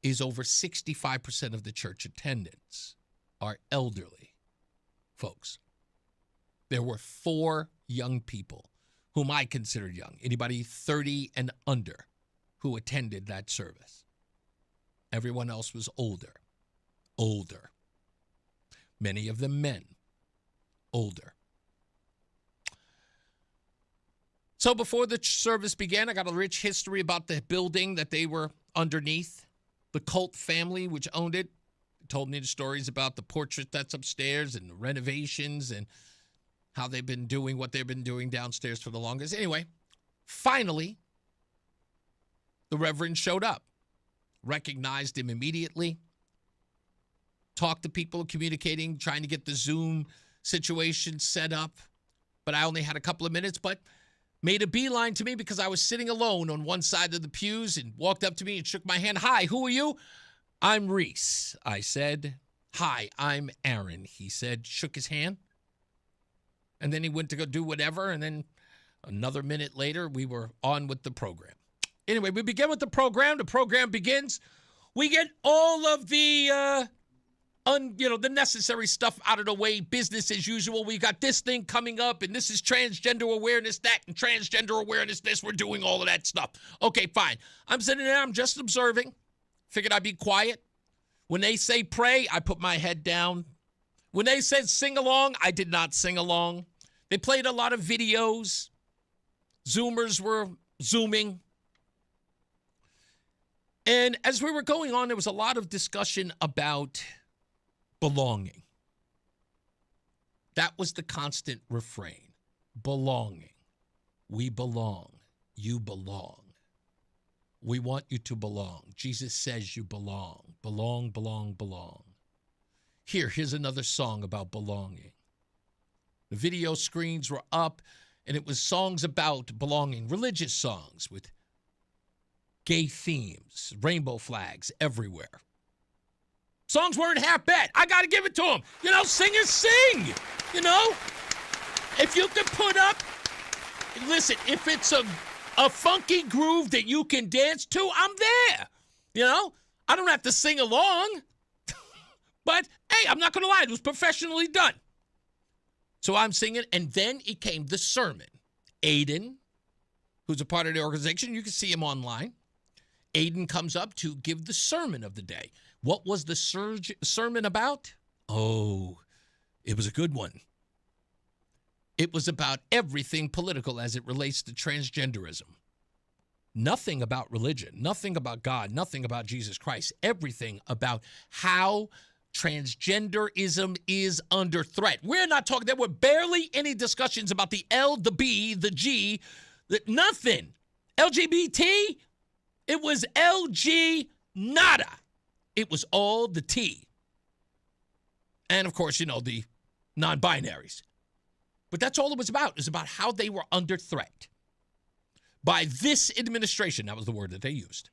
is over 65% of the church attendance are elderly folks. There were 4 young people whom I considered young, anybody 30 and under who attended that service. Everyone else was older. Many of them men, older. So before the service began, I got a rich history about the building that they were underneath. The cult family which owned it told me the stories about the portrait that's upstairs and the renovations and how they've been doing what they've been doing downstairs for the longest. Anyway, finally, the Reverend showed up, recognized him immediately, talked to people, communicating, trying to get the Zoom situation set up. But I only had a couple of minutes, but made a beeline to me because I was sitting alone on one side of the pews and walked up to me and shook my hand. Hi, who are you? I'm Reese, I said. Hi, I'm Aaron, he said, shook his hand. And then he went to go do whatever, and then another minute later, we were on with the program. Anyway, we begin with the program. The program begins. We get all of the, the necessary stuff out of the way, business as usual. We got this thing coming up, and this is transgender awareness, that, and transgender awareness, this. We're doing all of that stuff. Okay, fine. I'm sitting there. I'm just observing. Figured I'd be quiet. When they say pray, I put my head down. When they said sing along, I did not sing along. They played a lot of videos. Zoomers were Zooming. And as we were going on, there was a lot of discussion about belonging. That was the constant refrain. Belonging. We belong. You belong. We want you to belong. Jesus says you belong. Belong, belong, belong. Here's another song about belonging. The video screens were up, and it was songs about belonging, religious songs with gay themes, rainbow flags everywhere. Songs weren't half bad. I got to give it to them. Singers sing. If you can put up, listen, if it's a funky groove that you can dance to, I'm there. I don't have to sing along. But, hey, I'm not going to lie. It was professionally done. So I'm singing, and then it came the sermon. Aiden, who's a part of the organization, you can see him online. Aiden comes up to give the sermon of the day. What was the sermon about? Oh, it was a good one. It was about everything political as it relates to transgenderism. Nothing about religion, nothing about God, nothing about Jesus Christ. Everything about how transgenderism is under threat. We're not talking, there were barely any discussions about the L, the B, the G, nothing. LGBT, it was LG nada. It was all the T. And of course, the non-binaries. But that's all it was about. It was about how they were under threat by this administration. That was the word that they used.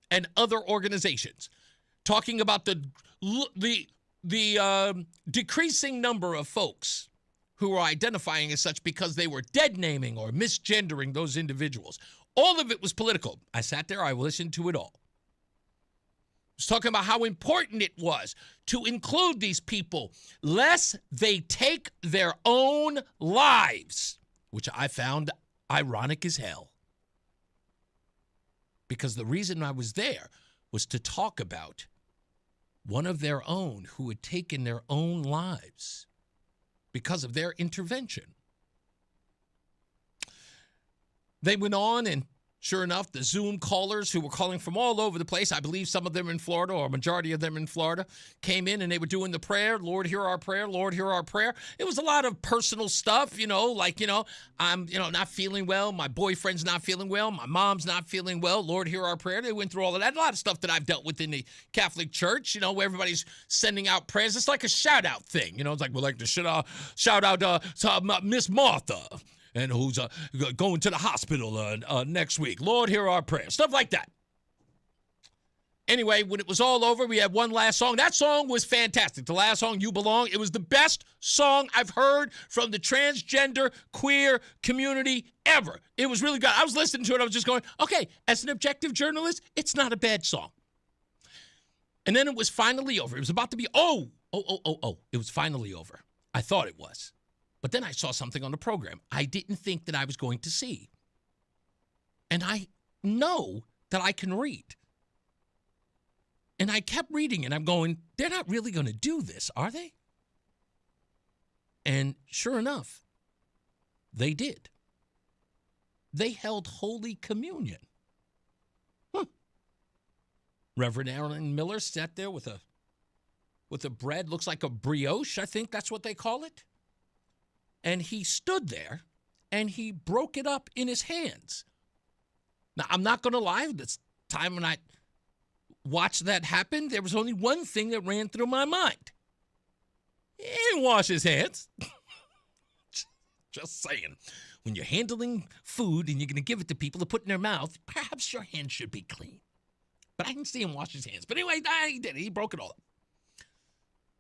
And other organizations. Talking about the decreasing number of folks who are identifying as such because they were dead naming or misgendering those individuals. All of it was political. I sat there, I listened to it all. I was talking about how important it was to include these people, lest they take their own lives, which I found ironic as hell. Because the reason I was there was to talk about one of their own who had taken their own lives because of their intervention. They went on and Sure enough, the Zoom callers who were calling from all over the place, I believe some of them in Florida or a majority of them in Florida, came in and they were doing the prayer, Lord, hear our prayer, Lord, hear our prayer. It was a lot of personal stuff, I'm, not feeling well. My boyfriend's not feeling well. My mom's not feeling well. Lord, hear our prayer. They went through all of that. A lot of stuff that I've dealt with in the Catholic Church, where everybody's sending out prayers. It's like a shout-out thing. It's like, we'd like to shout out to Miss Martha, and who's going to the hospital next week. Lord, hear our prayer. Stuff like that. Anyway, when it was all over, we had one last song. That song was fantastic. The last song, You Belong, it was the best song I've heard from the transgender queer community ever. It was really good. I was listening to it. I was just going, okay, as an objective journalist, it's not a bad song. And then it was finally over. It was about to be, it was finally over. I thought it was. But then I saw something on the program I didn't think that I was going to see. And I know that I can read. And I kept reading and I'm going, they're not really going to do this, are they? And sure enough, they did. They held Holy Communion. Reverend Aaron Miller sat there with a bread, looks like a brioche, I think that's what they call it. And he stood there, and he broke it up in his hands. Now, I'm not going to lie. This time when I watched that happen, there was only one thing that ran through my mind. He didn't wash his hands. Just saying. When you're handling food and you're going to give it to people to put in their mouth, perhaps your hands should be clean. But I didn't see him wash his hands. But anyway, he did it. He broke it all up.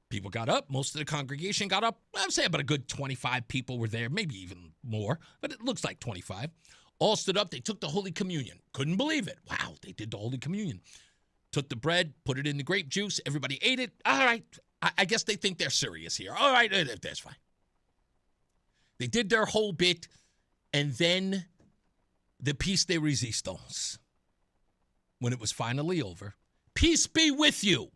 People got up. Most of the congregation got up. I would say about a good 25 people were there, maybe even more, but it looks like 25. All stood up. They took the Holy Communion. Couldn't believe it. Wow, they did the Holy Communion. Took the bread, put it in the grape juice. Everybody ate it. All right. I guess they think they're serious here. All right, that's fine. They did their whole bit, and then the piece de resistance. When it was finally over, peace be with you.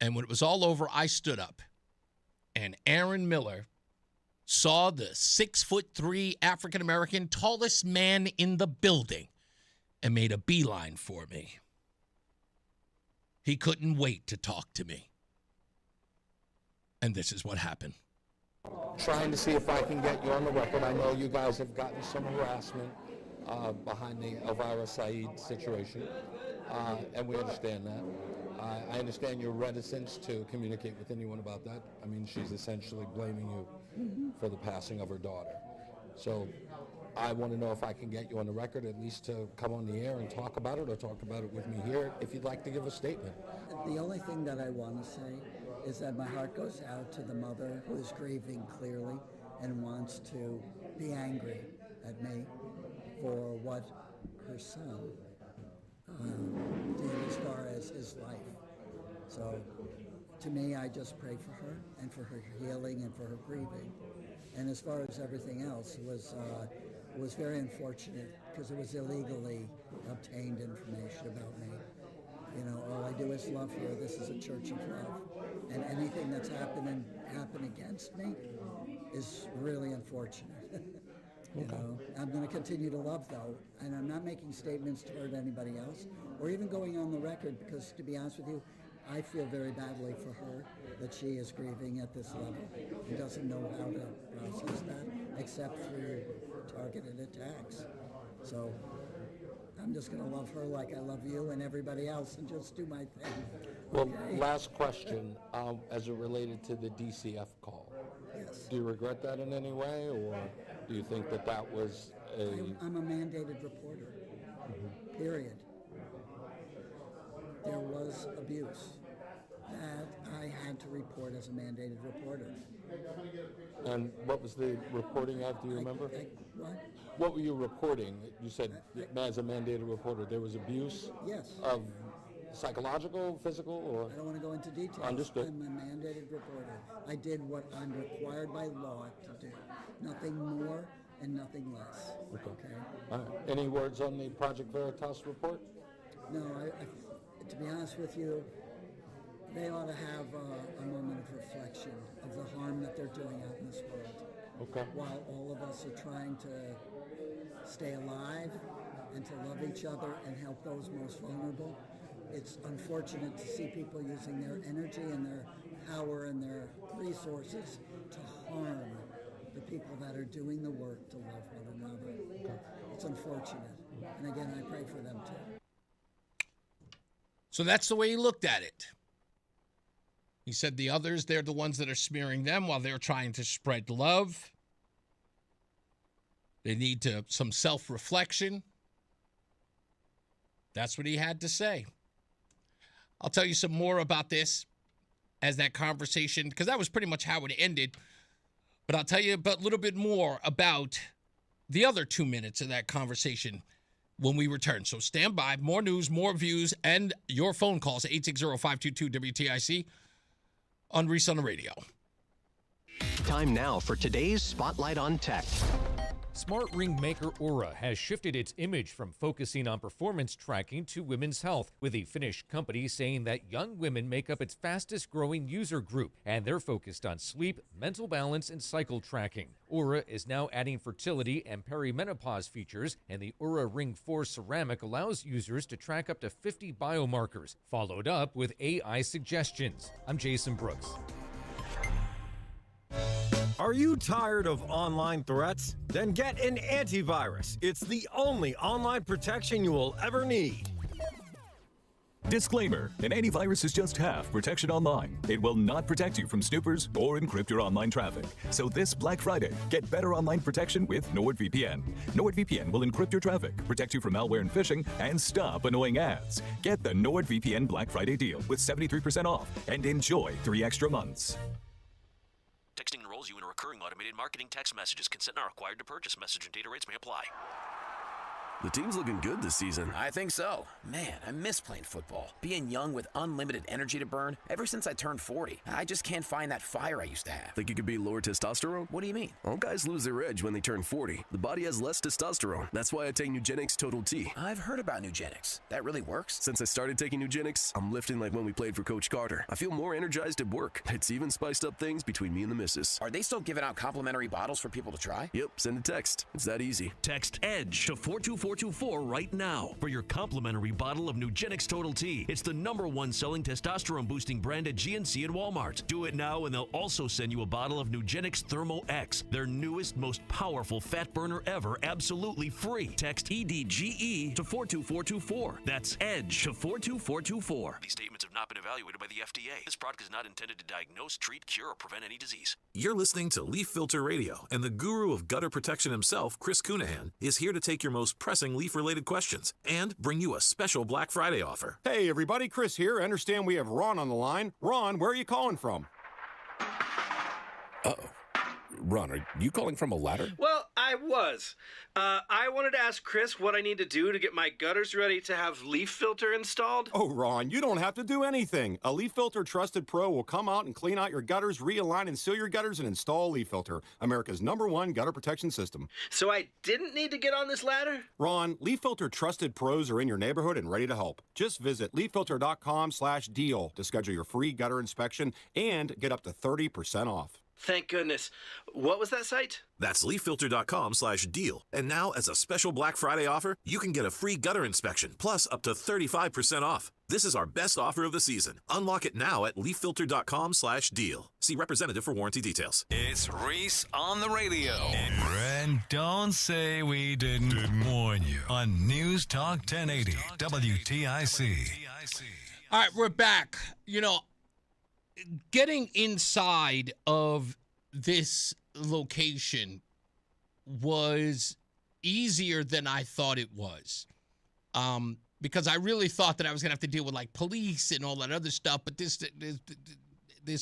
And when it was all over, I stood up, and Aaron Miller saw the 6'3" African-American, tallest man in the building, and made a beeline for me. He couldn't wait to talk to me. And this is what happened. Trying to see if I can get you on the record. I know you guys have gotten some harassment behind the Elvira Said situation, and we understand that. I understand your reticence to communicate with anyone about that. I mean, she's essentially blaming you for the passing of her daughter. So I want to know if I can get you on the record, at least to come on the air and talk about it, or talk about it with me here, if you'd like to give a statement. The only thing that I want to say is that my heart goes out to the mother who is grieving clearly and wants to be angry at me for what her son did as far as his life. So to me, I just pray for her and for her healing and for her grieving. And as far as everything else, it was very unfortunate because it was illegally obtained information about me. You know, all I do is love her. This is a church of love. And anything that's happened against me is really unfortunate. You know, I'm going to continue to love, though, and I'm not making statements to hurt anybody else or even going on the record because, to be honest with you, I feel very badly for her that she is grieving at this level and doesn't know how to process that except through targeted attacks. So I'm just going to love her like I love you and everybody else and just do my thing. Well, last question, as it related to the DCF call. Yes. Do you regret that in any way, or do you think that that was I'm a mandated reporter, period. There was abuse that I had to report as a mandated reporter. And what was the reporting of, do you remember? What? What were you reporting? You said as a mandated reporter, there was abuse? Yes. Of psychological, physical, or? I don't want to go into details. Understood. I'm a mandated reporter. I did what I'm required by law to do. Nothing more and nothing less. Okay. Any words on the Project Veritas report? No, to be honest with you, they ought to have a moment of reflection of the harm that they're doing out in this world. Okay. While all of us are trying to stay alive and to love each other and help those most vulnerable. It's unfortunate to see people using their energy and their power and their resources to harm the people that are doing the work to love one another. It's unfortunate. And again, I pray for them too. So that's the way he looked at it. He said the others, they're the ones that are smearing them while they're trying to spread love. They need some self-reflection. That's what he had to say. I'll tell you some more about this as that conversation, because that was pretty much how it ended. But I'll tell you a little bit more about the other 2 minutes of that conversation when we return. So stand by. More news, more views, and your phone calls at 860-522-WTIC on Reese on the Radio. Time now for today's Spotlight on Tech. Smart ring maker Oura has shifted its image from focusing on performance tracking to women's health, with the Finnish company saying that young women make up its fastest growing user group, and they're focused on sleep, mental balance, and cycle tracking. Oura is now adding fertility and perimenopause features, and the Oura Ring 4 ceramic allows users to track up to 50 biomarkers, followed up with AI suggestions. I'm Jason Brooks. Are you tired of online threats? Then get an antivirus. It's the only online protection you will ever need. Disclaimer, an antivirus is just half protection online. It will not protect you from snoopers or encrypt your online traffic. So this Black Friday, get better online protection with NordVPN. NordVPN will encrypt your traffic, protect you from malware and phishing, and stop annoying ads. Get the NordVPN Black Friday deal with 73% off and enjoy 3 extra months. Texting enrolls you in a recurring automated marketing text messages. Consent not required to purchase. Message and data rates may apply. The team's looking good this season. I think so. Man, I miss playing football. Being young with unlimited energy to burn. Ever since I turned 40, I just can't find that fire I used to have. Think you could beat lower testosterone? What do you mean? All guys lose their edge when they turn 40. The body has less testosterone. That's why I take Nugenix Total T. I've heard about Nugenix. That really works? Since I started taking Nugenix, I'm lifting like when we played for Coach Carter. I feel more energized at work. It's even spiced up things between me and the missus. Are they still giving out complimentary bottles for people to try? Yep, send a text. It's that easy. Text EDGE to 42424 right now for your complimentary bottle of Nugenix Total T. It's the #1 selling testosterone boosting brand at GNC and Walmart. Do it now and they'll also send you a bottle of Nugenix Thermo X, their newest, most powerful fat burner ever, absolutely free. Text EDGE to 42424. That's EDGE to 42424. These statements have not been evaluated by the FDA. This product is not intended to diagnose, treat, cure, or prevent any disease. You're listening to Leaf Filter Radio, and the guru of gutter protection himself, Chris Cunahan, is here to take your most pressing leaf-related questions and bring you a special Black Friday offer. Hey everybody, Chris here. I understand we have Ron on the line. Ron, where are you calling from? Uh-oh. Ron, are you calling from a ladder? Well, I was. I wanted to ask Chris what I need to do to get my gutters ready to have leaf filter installed. Oh, Ron, you don't have to do anything. A Leaf Filter Trusted Pro will come out and clean out your gutters, realign and seal your gutters, and install Leaf Filter, America's #1 gutter protection system. So I didn't need to get on this ladder? Ron, Leaf Filter Trusted Pros are in your neighborhood and ready to help. Just visit leaffilter.com/deal to schedule your free gutter inspection and get up to 30% off. Thank goodness. What was that site? That's leaffilter.com/deal. And now, as a special Black Friday offer, you can get a free gutter inspection, plus up to 35% off. This is our best offer of the season. Unlock it now at leaffilter.com/deal. See representative for warranty details. It's Reese on the Radio. And don't say we didn't warn you on NewsTalk 1080 WTIC. All right, we're back. You know, getting inside of this location was easier than I thought it was. Because I really thought that I was going to have to deal with, like, police and all that other stuff. But this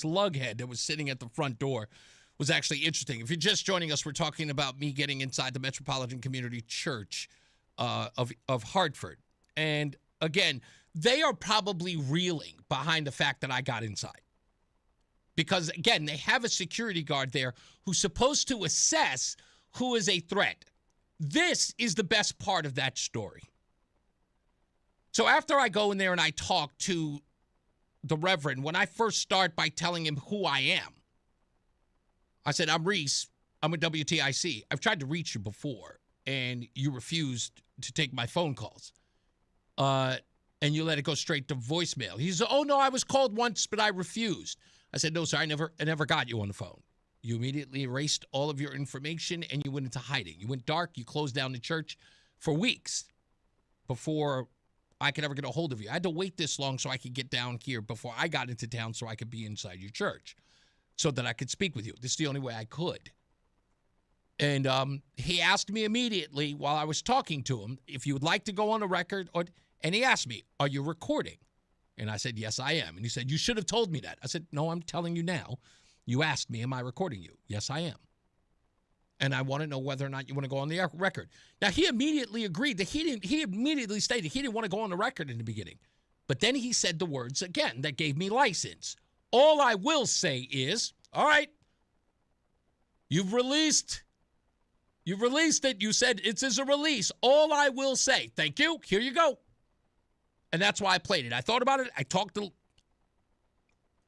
lughead that was sitting at the front door was actually interesting. If you're just joining us, we're talking about me getting inside the Metropolitan Community Church of Hartford. And, again, they are probably reeling behind the fact that I got inside. Because, again, they have a security guard there who's supposed to assess who is a threat. This is the best part of that story. So after I go in there and I talk to the Reverend, when I first start by telling him who I am, I said, I'm Reese. I'm with WTIC. I've tried to reach you before. and you refused to take my phone calls. And you let it go straight to voicemail. He said, oh, no, I was called once, but I refused. I said, no, sir, I never got you on the phone. You immediately erased all of your information, and you went into hiding. You went dark. You closed down the church for weeks before I could ever get a hold of you. I had to wait this long so I could get down here before I got into town so I could be inside your church so that I could speak with you. This is the only way I could. And he asked me immediately while I was talking to him if you would like to go on a record. And he asked me, are you recording? And I said, yes, I am. And he said, you should have told me that. I said, no, I'm telling you now. You asked me, am I recording you? Yes, I am. And I want to know whether or not you want to go on the record. Now, he immediately agreed that he immediately stated he didn't want to go on the record in the beginning. But then he said the words again that gave me license. All I will say is, all right, you've released it. You said it's as a release. All I will say, thank you. Here you go. And that's why I played it. I thought about it. I talked to.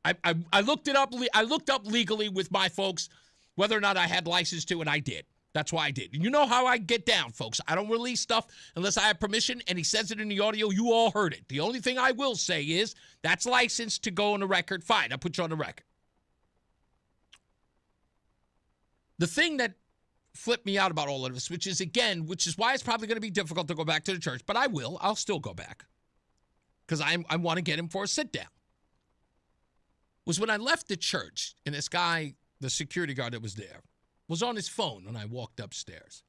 I looked it up. I looked up legally with my folks whether or not I had license to, and I did. That's why I did. You know how I get down, folks. I don't release stuff unless I have permission, and he says it in the audio. You all heard it. The only thing I will say is that's licensed to go on the record. Fine, I'll put you on the record. The thing that flipped me out about all of this, which is why it's probably going to be difficult to go back to the church, but I will. I'll still go back because I want to get him for a sit-down, was when I left the church, and this guy, the security guard that was there, was on his phone when I walked upstairs.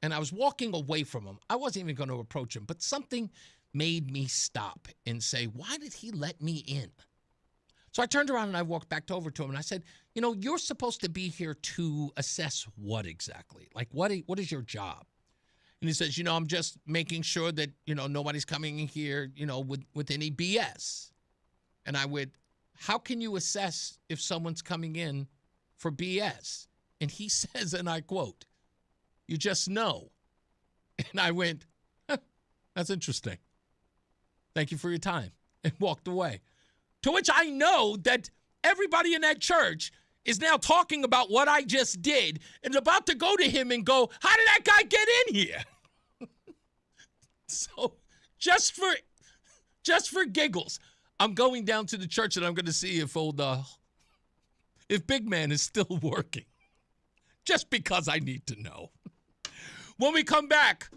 And I was walking away from him. I wasn't even going to approach him, but something made me stop and say, why did he let me in? So I turned around and I walked back over to him and I said, you're supposed to be here to assess what exactly? Like, what is your job? And he says, I'm just making sure that, nobody's coming in here, with any BS. And I went, how can you assess if someone's coming in for BS? And he says, and I quote, you just know. And I went, that's interesting. Thank you for your time. And walked away. To which I know that everybody in that church is now talking about what I just did and about to go to him and go, how did that guy get in here? So just for giggles, I'm going down to the church and I'm going to see if Big Man is still working. Just because I need to know. When we come back,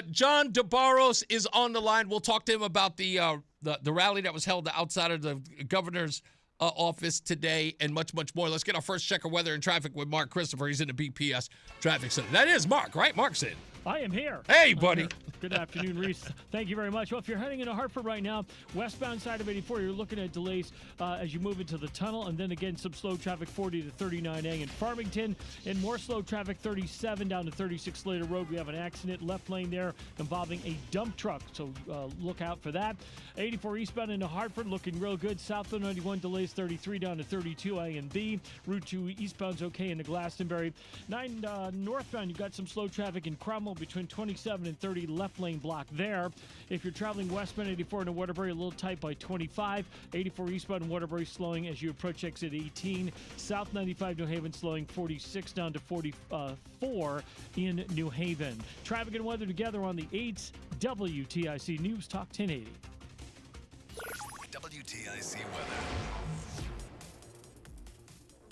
John DeBarros is on the line. We'll talk to him about the rally that was held outside of the governor's office today and much, much more. Let's get our first check of weather and traffic with Mark Christopher. He's in the BPS Traffic Center. That is Mark, right? Mark's in. I am here. Hey, buddy. Good afternoon, Reese. Thank you very much. Well, if you're heading into Hartford right now, westbound side of 84, you're looking at delays as you move into the tunnel, and then again some slow traffic 40 to 39A in Farmington, and more slow traffic 37 down to 36 Slater Road. We have an accident left lane there involving a dump truck, so look out for that. 84 eastbound into Hartford looking real good. South of 91 delays 33 down to 32A and B. Route 2 eastbound's okay into Glastonbury. 9 northbound, you've got some slow traffic in Cromwell between 27 and 30, left lane block there. If you're traveling westbound 84 into Waterbury, a little tight by 25. 84 eastbound in Waterbury slowing as you approach exit 18. South 95 New Haven slowing 46 down to 44 in New Haven. Traffic and weather together on the 8th WTIC News Talk 1080. WTIC weather.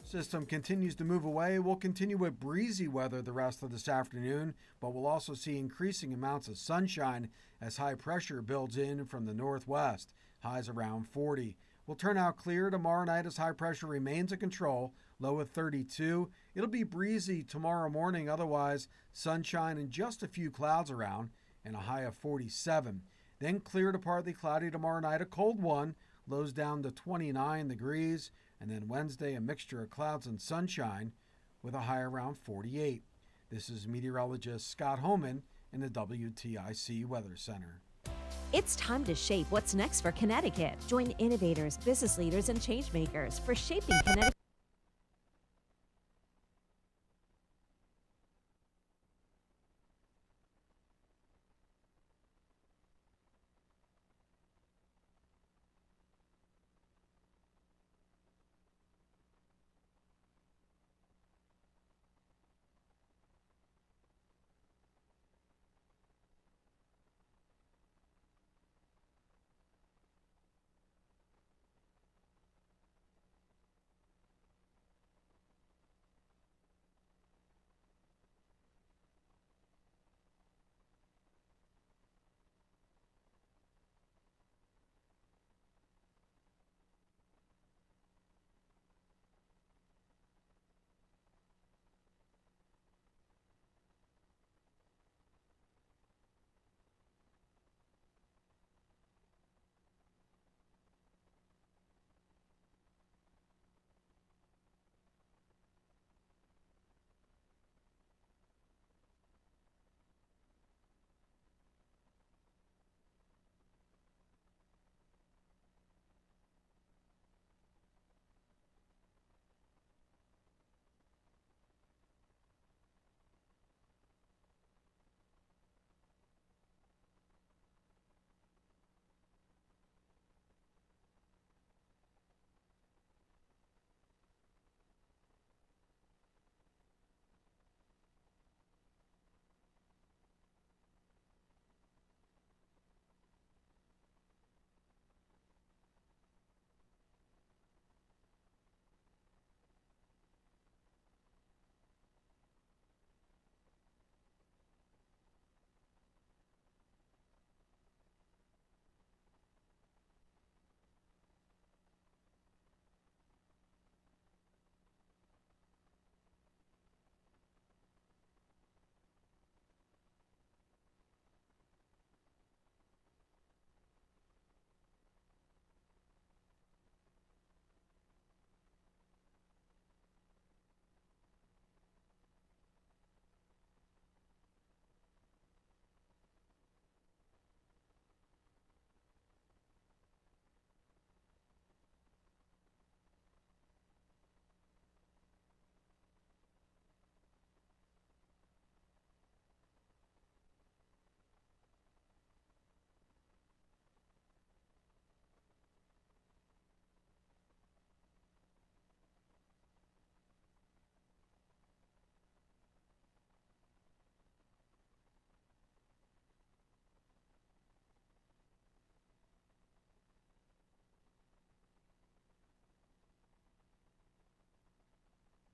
System continues to move away. We'll continue with breezy weather the rest of this afternoon, but we'll also see increasing amounts of sunshine as high pressure builds in from the northwest. Highs around 40. We'll turn out clear tomorrow night as high pressure remains in control, low of 32. It'll be breezy tomorrow morning, otherwise sunshine and just a few clouds around, and a high of 47. Then clear to partly cloudy tomorrow night, a cold one, lows down to 29 degrees. And then Wednesday, a mixture of clouds and sunshine with a high around 48. This is meteorologist Scott Homan in the WTIC Weather Center. It's time to shape what's next for Connecticut. Join innovators, business leaders, and change makers for shaping Connecticut.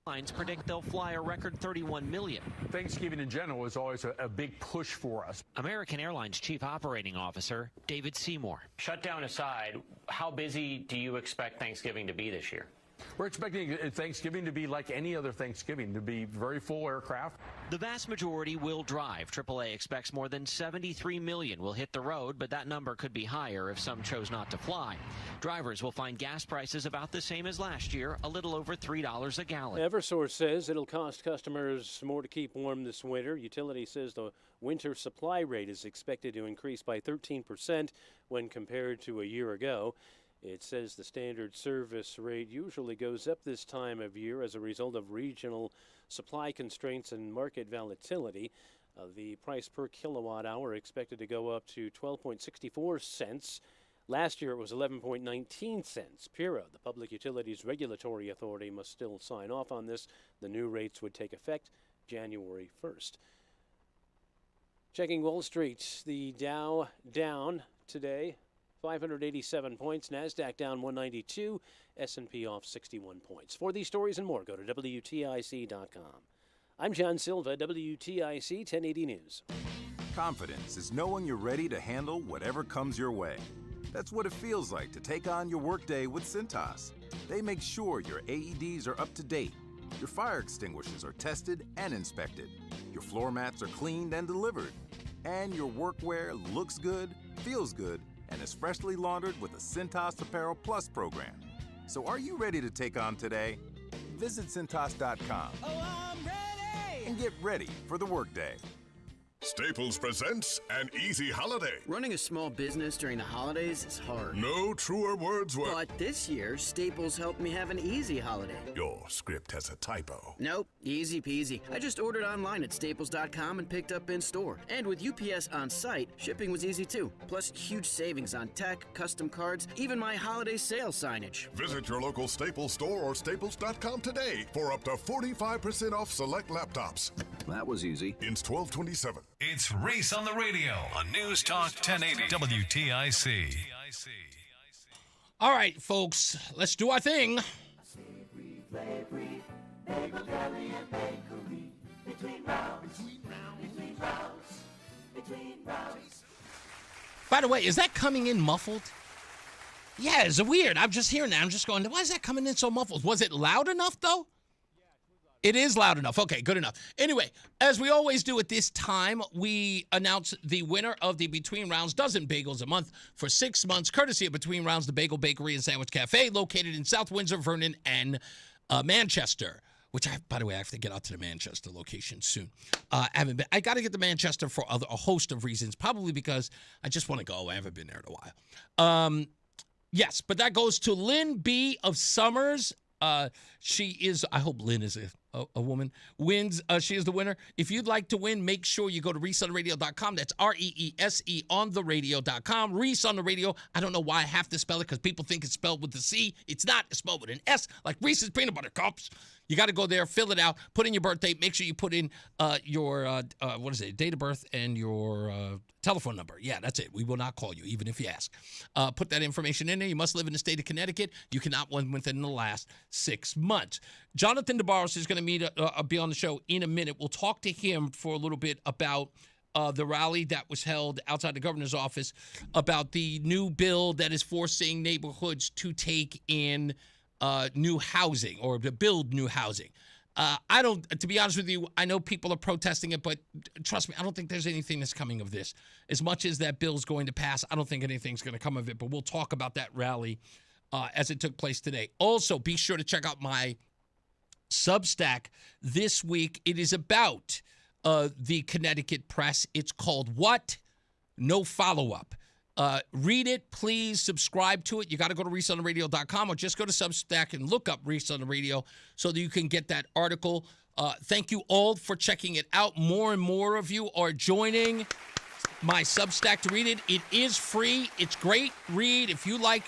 Airlines predict they'll fly a record 31 million. Thanksgiving in general is always a big push for us. American Airlines Chief Operating Officer David Seymour. Shutdown aside, how busy do you expect Thanksgiving to be this year? We're expecting Thanksgiving to be like any other Thanksgiving, to be very full aircraft. The vast majority will drive. AAA expects more than 73 million will hit the road, but that number could be higher if some chose not to fly. Drivers will find gas prices about the same as last year, a little over $3 a gallon. Eversource says it'll cost customers more to keep warm this winter. Utility says the winter supply rate is expected to increase by 13% when compared to a year ago. It says the standard service rate usually goes up this time of year as a result of regional supply constraints and market volatility. The price per kilowatt hour expected to go up to 12.64 cents. Last year it was 11.19 cents. PURA, the Public Utilities Regulatory Authority, must still sign off on this. The new rates would take effect January 1st. Checking Wall Street, the Dow down today. 587 points, NASDAQ down 192, S&P off 61 points. For these stories and more, go to WTIC.com. I'm John Silva, WTIC 1080 News. Confidence is knowing you're ready to handle whatever comes your way. That's what it feels like to take on your workday with Cintas. They make sure your AEDs are up to date, your fire extinguishers are tested and inspected, your floor mats are cleaned and delivered, and your workwear looks good, feels good, and is freshly laundered with a Cintas Apparel Plus program. So are you ready to take on today? Visit Cintas.com and get ready for the workday. Staples presents An Easy Holiday. Running a small business during the holidays is hard. No truer words were... But this year, Staples helped me have an easy holiday. Your script has a typo. Nope, easy peasy. I just ordered online at staples.com and picked up in store. And with UPS on site, shipping was easy too. Plus, huge savings on tech, custom cards, even my holiday sale signage. Visit your local Staples store or staples.com today for up to 45% off select laptops. That was easy. Ends 12/27. It's Reese on the Radio on NewsTalk 1080 WTIC. All right, folks, let's do our thing. By the way, is that coming in muffled? Yeah, it's weird. I'm just hearing that. I'm just going, why is that coming in so muffled? Was it loud enough, though? It is loud enough. Okay, good enough. Anyway, as we always do at this time, we announce the winner of the Between Rounds dozen bagels a month for 6 months, courtesy of Between Rounds, the Bagel Bakery and Sandwich Cafe, located in South Windsor, Vernon, and Manchester. Which, by the way, I have to get out to the Manchester location soon. I haven't been. I got to get to Manchester for a host of reasons, probably because I just want to go. I haven't been there in a while. Yes, but that goes to Lynn B. of Summers. She is, I hope Lynn is a woman, wins. She is the winner. If you'd like to win, make sure you go to ReeseOnTheRadio.com. That's REESE on the radio.com. Reese on the Radio. I don't know why I have to spell it because people think it's spelled with a C. It's not. It's spelled with an S, like Reese's Peanut Butter Cups. You got to go there, fill it out, put in your birthday. Make sure you put in your, date of birth and your telephone number. Yeah, that's it. We will not call you, even if you ask. Put that information in there. You must live in the state of Connecticut. You cannot win within the last 6 months. Jonathan DeBarros is going to be on the show in a minute. We'll talk to him for a little bit about the rally that was held outside the governor's office about the new bill that is forcing neighborhoods to take in new housing or to build new housing. To be honest with you, I know people are protesting it, but trust me, I don't think there's anything that's coming of this. As much as that bill's going to pass, I don't think anything's going to come of it, but we'll talk about that rally as it took place today. Also, be sure to check out my Substack this week. It is about the Connecticut press. It's called What? No Follow-Up. Read it, please. Subscribe to it. You got to go to ReeseOnTheRadio.com or just go to Substack and look up Reese on the Radio so that you can get that article. Thank you all for checking it out. More and more of you are joining my Substack to read it. It is free. It's great read. If you like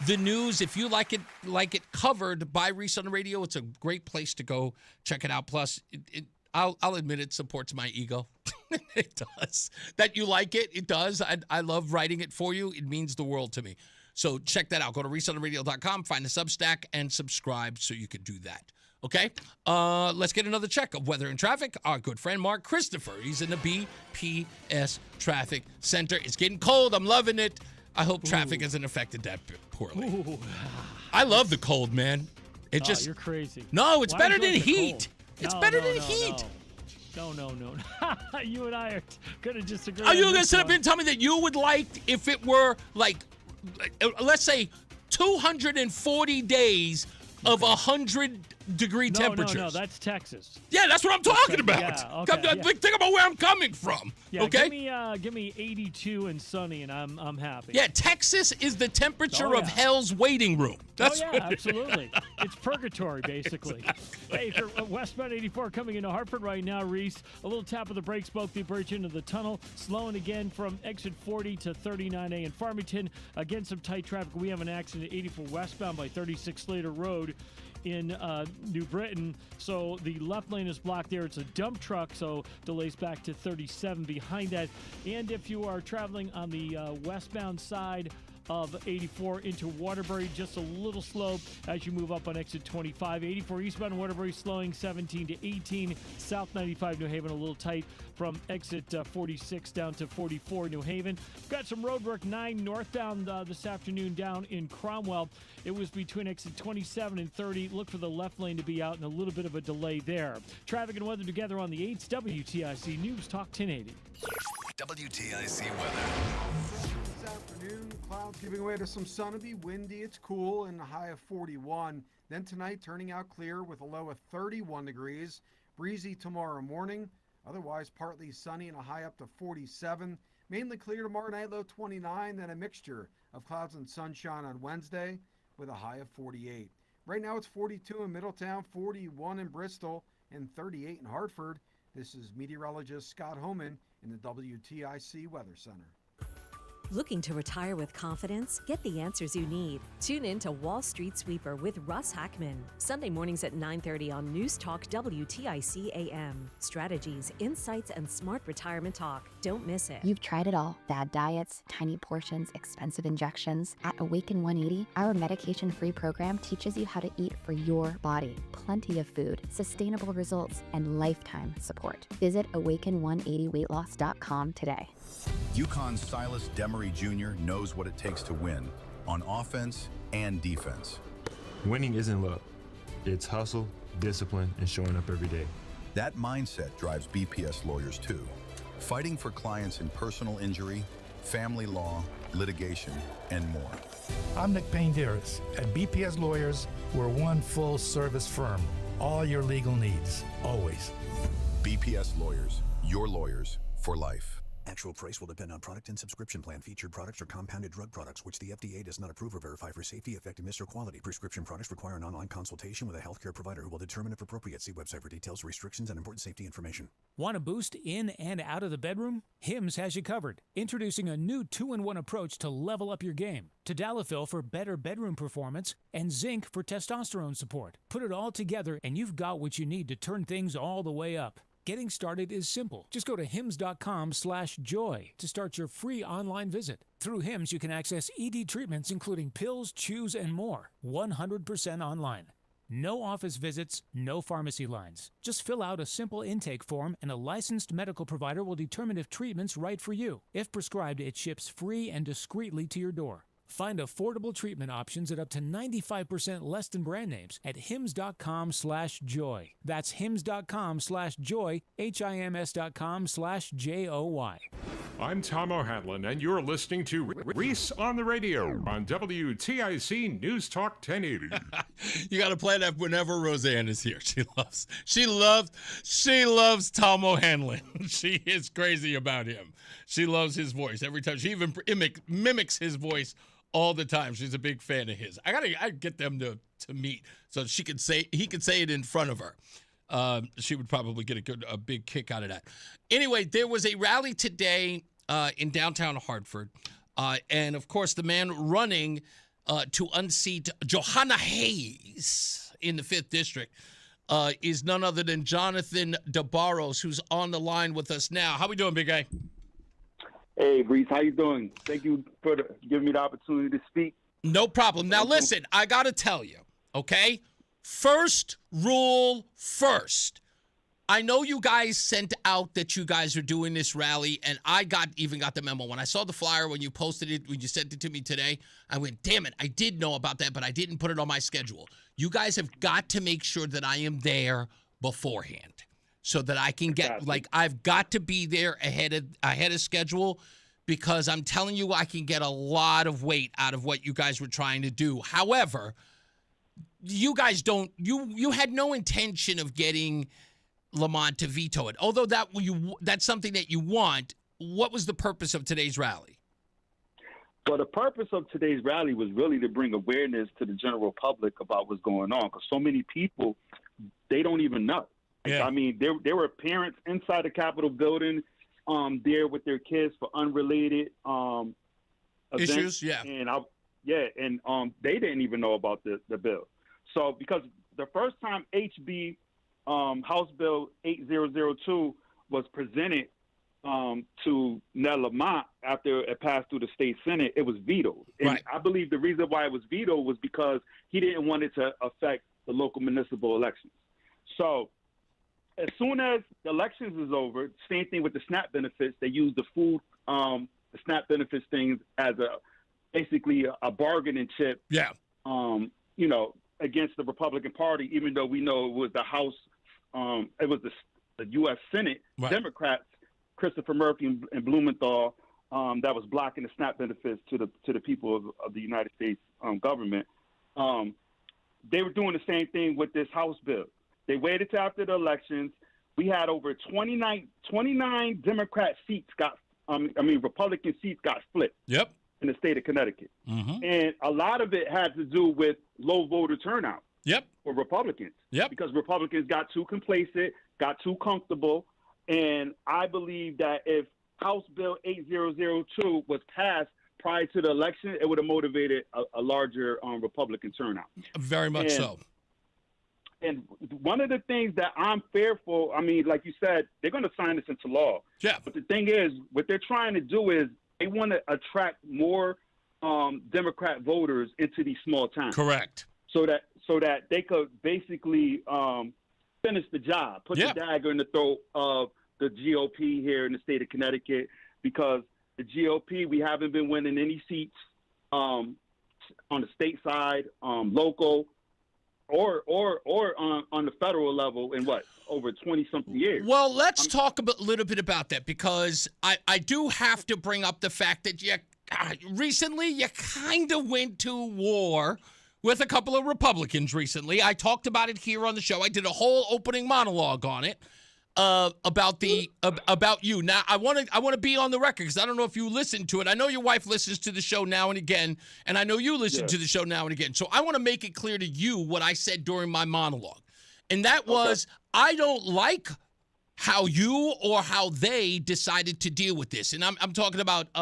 the news, if you like it covered by Reese on the Radio, it's a great place to go check it out. Plus, I'll admit it supports my ego. It does. That you like it, it does. I love writing it for you. It means the world to me. So check that out. Go to ReeseOnTheRadio.com, find the Substack, and subscribe so you can do that. Okay, let's get another check of weather and traffic. Our good friend Mark Christopher, he's in the BPS Traffic Center. It's getting cold. I'm loving it. I hope traffic isn't affected that poorly. Ooh. I love the cold, man. It just you're crazy. No, it's Why better do you than like the heat. cold? It's No, better no, than no, heat. No. You and I are going to disagree. Are you on going to this sit up one. and tell me that you would like if it were like let's say 240 days of 100-degree temperatures? No, that's Texas. Yeah, that's what I'm talking about. Yeah, okay, yeah. Think about where I'm coming from. Yeah, okay? give me 82 and sunny, and I'm happy. Yeah, Texas is the temperature of yeah. hell's waiting room. That's oh, yeah, absolutely. It's purgatory, basically. Exactly. Hey, for westbound 84 coming into Hartford right now, Reese, a little tap of the brakes, both the bridge into the tunnel, slowing again from exit 40 to 39A in Farmington. Again, some tight traffic. We have an accident at 84 westbound by 36 Slater Road in New Britain. So the left lane is blocked there. It's a dump truck, so delays back to 37 behind that. And if you are traveling on the westbound side of 84 into Waterbury, just a little slow as you move up on exit 25. 84 eastbound Waterbury slowing 17 to 18. South 95 New Haven a little tight from exit 46 down to 44 New Haven. We've got some road work 9 northbound this afternoon down in Cromwell. It was between exit 27 and 30. Look for the left lane to be out and a little bit of a delay there. Traffic and weather together on the 8th. WTIC News Talk 1080. WTIC weather. This afternoon, clouds giving way to some sun. It'll be windy, it's cool, and a high of 41. Then tonight, turning out clear with a low of 31 degrees. Breezy tomorrow morning. Otherwise, partly sunny and a high up to 47. Mainly clear tomorrow night, low 29. Then a mixture of clouds and sunshine on Wednesday with a high of 48. Right now, it's 42 in Middletown, 41 in Bristol, and 38 in Hartford. This is meteorologist Scott Homan in the WTIC Weather Center. Looking to retire with confidence? Get the answers you need. Tune in to Wall Street Sweeper with Russ Hackman. Sunday mornings at 9:30 on NewsTalk WTIC AM. Strategies, insights, and smart retirement talk. Don't miss it. You've tried it all. Bad diets, tiny portions, expensive injections. At Awaken 180, our medication-free program teaches you how to eat for your body. Plenty of food, sustainable results, and lifetime support. Visit awaken180weightloss.com today. UConn's Silas Demery Jr. knows what it takes to win on offense and defense. Winning isn't luck. It's hustle, discipline, and showing up every day. That mindset drives BPS lawyers too, fighting for clients in personal injury, family law, litigation, and more. I'm Nick Payne-Deris. At BPS Lawyers, we're one full-service firm. All your legal needs, always. BPS Lawyers, your lawyers for life. Actual price will depend on product and subscription plan. Featured products are compounded drug products, which the FDA does not approve or verify for safety, effectiveness, or quality. Prescription products require an online consultation with a healthcare provider who will determine if appropriate. See website for details, restrictions, and important safety information. Want a boost in and out of the bedroom? Hims has you covered. Introducing a new 2-in-1 approach to level up your game. Tadalafil for better bedroom performance and zinc for testosterone support. Put it all together and you've got what you need to turn things all the way up. Getting started is simple. Just go to hims.com/joy to start your free online visit. Through Hims, you can access ED treatments including pills, chews, and more. 100% online. No office visits, no pharmacy lines. Just fill out a simple intake form and a licensed medical provider will determine if treatment's right for you. If prescribed, it ships free and discreetly to your door. Find affordable treatment options at up to 95% less than brand names at hims.com/joy. That's hims.com/joy, hims.com/joy. I'm Tom O'Hanlon, and you're listening to Reese on the Radio on WTIC News Talk 1080. You got to play that whenever Roseanne is here. She loves Tom O'Hanlon. She is crazy about him. She loves his voice every time. She even mimics his voice all the time. She's a big fan of his. I get them to meet so he could say it in front of her. She would probably get a big kick out of that. Anyway, there was a rally today in downtown Hartford, and of course the man running to unseat Johanna Hayes in the 5th District is none other than Jonathan DeBarros, who's on the line with us now. How we doing, big guy? Hey, Reese, how you doing? Thank you for giving me the opportunity to speak. No problem. Now, listen, I got to tell you, okay? First rule first. I know you guys sent out that you guys are doing this rally, and I even got the memo. When I saw the flyer, when you posted it, when you sent it to me today, I went, damn it, I did know about that, but I didn't put it on my schedule. You guys have got to make sure that I am there beforehand so that I can get, I've got to be there ahead of schedule, because I'm telling you, I can get a lot of weight out of what you guys were trying to do. However, you guys you had no intention of getting Lamont to veto it. Although that's something that you want. What was the purpose of today's rally? Well, the purpose of today's rally was really to bring awareness to the general public about what's going on, because so many people, they don't even know. Yeah. I mean, there were parents inside the Capitol building there with their kids for unrelated issues. events. Yeah. And they didn't even know about the bill. So because the first time HB House Bill 8002 was presented to Nell Lamont after it passed through the state Senate, it was vetoed. And right. I believe the reason why it was vetoed was because he didn't want it to affect the local municipal elections. So as soon as the elections is over, same thing with the SNAP benefits. They use the food, the SNAP benefits things as basically a bargaining chip. Yeah. Against the Republican Party, even though we know it was the House, it was the U.S. Senate right. Democrats, Christopher Murphy and Blumenthal, that was blocking the SNAP benefits to the people of the United States government. They were doing the same thing with this House bill. They waited till after the elections. We had over 29 Democrat seats Republican seats got split. Yep. In the state of Connecticut. Mm-hmm. And a lot of it had to do with low voter turnout. Yep. For Republicans. Yep. Because Republicans got too complacent, got too comfortable. And I believe that if House Bill 8002 was passed prior to the election, it would have motivated a larger Republican turnout. Very much so. And one of the things that I'm fearful, like you said, they're going to sign this into law. Yeah. But the thing is, what they're trying to do is they want to attract more Democrat voters into these small towns. Correct. So that they could basically finish the job, put the dagger in the throat of the GOP here in the state of Connecticut, because the GOP, we haven't been winning any seats on the state side, local, or on the federal level in over 20-something years. Well, let's talk a little bit about that, because I do have to bring up the fact that recently you kind of went to war with a couple of Republicans recently. I talked about it here on the show. I did a whole opening monologue on it about you. Now, I want to be on the record, because I don't know if you listened to it. I know your wife listens to the show now and again, and I know you listen to the show now and again. So I want to make it clear to you what I said during my monologue. And that was, I don't like how you or how they decided to deal with this. And I'm talking about,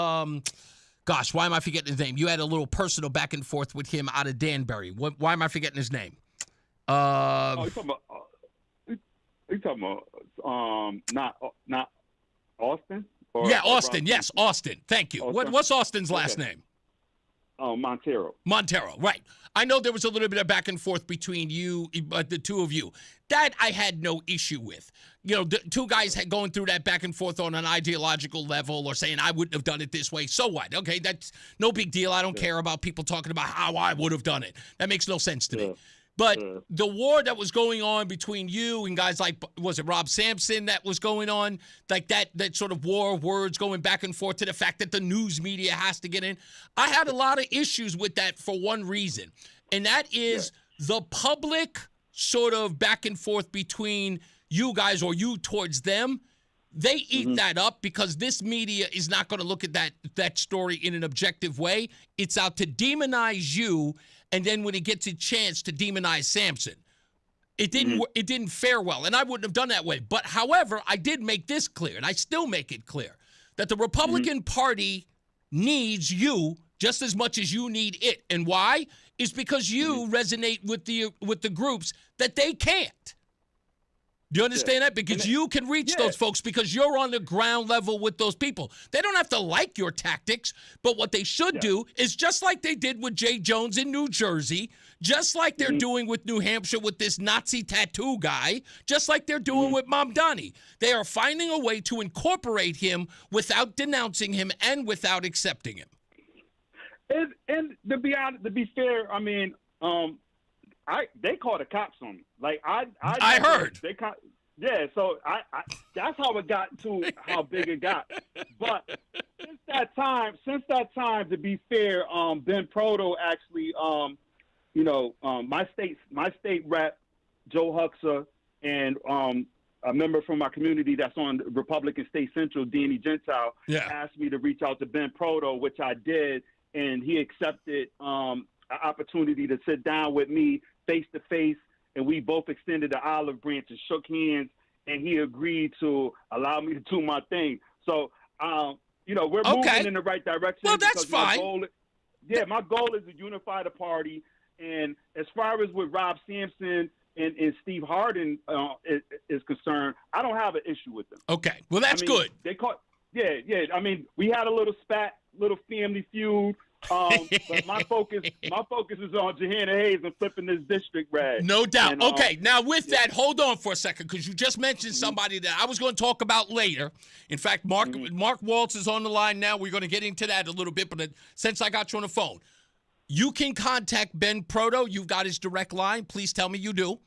gosh, why am I forgetting his name? You had a little personal back and forth with him out of Danbury. Why am I forgetting his name? You're talking about not Austin? Austin. Yes, Austin. Thank you. What's Austin's last name? Montero. Montero, right. I know there was a little bit of back and forth between you, the two of you. That I had no issue with. The two guys going through that back and forth on an ideological level, or saying I wouldn't have done it this way. So what? Okay, that's no big deal. I don't care about people talking about how I would have done it. That makes no sense to me. But the war that was going on between you and guys like, was it Rob Sampson that was going on? Like that sort of war of words going back and forth, to the fact that the news media has to get in. I had a lot of issues with that for one reason, and that is the public sort of back and forth between you guys, or you towards them. They eat that up, because this media is not going to look at that story in an objective way. It's out to demonize you, and then when it gets a chance to demonize Sampson. It didn't fare well, and I wouldn't have done that way. But however, I did make this clear, and I still make it clear, that the Republican Party needs you just as much as you need it. And why? Is because you resonate with the groups that they can't. Do you understand that? Because you can reach those folks because you're on the ground level with those people. They don't have to like your tactics, but what they should do is just like they did with Jay Jones in New Jersey, just like they're doing with New Hampshire with this Nazi tattoo guy, just like they're doing with Mamdani. They are finding a way to incorporate him without denouncing him and without accepting him. And to be honest, to be fair, I mean, they called the cops on me. Like I heard. They caught. Yeah, so I that's how it got to how big it got. But since that time, to be fair, Ben Proto actually, my state rep, Joe Huxer, and a member from my community that's on Republican State Central, Danny Gentile, asked me to reach out to Ben Proto, which I did, and he accepted an opportunity to sit down with me face to face. And we both extended the olive branch and shook hands, and he agreed to allow me to do my thing. So, we're moving in the right direction. Well, that's fine. My goal is to unify the party. And as far as with Rob Sampson and Steve Harden is concerned, I don't have an issue with them. Okay, well, that's good. They caught, I mean, we had a little spat, little family feud. But my focus is on Johanna Hayes and flipping this district rag. No doubt. And, okay, now with that, hold on for a second, because you just mentioned somebody that I was going to talk about later. In fact, Mark Waltz is on the line now. We're going to get into that a little bit, but since I got you on the phone, you can contact Ben Proto. You've got his direct line. Please tell me you do.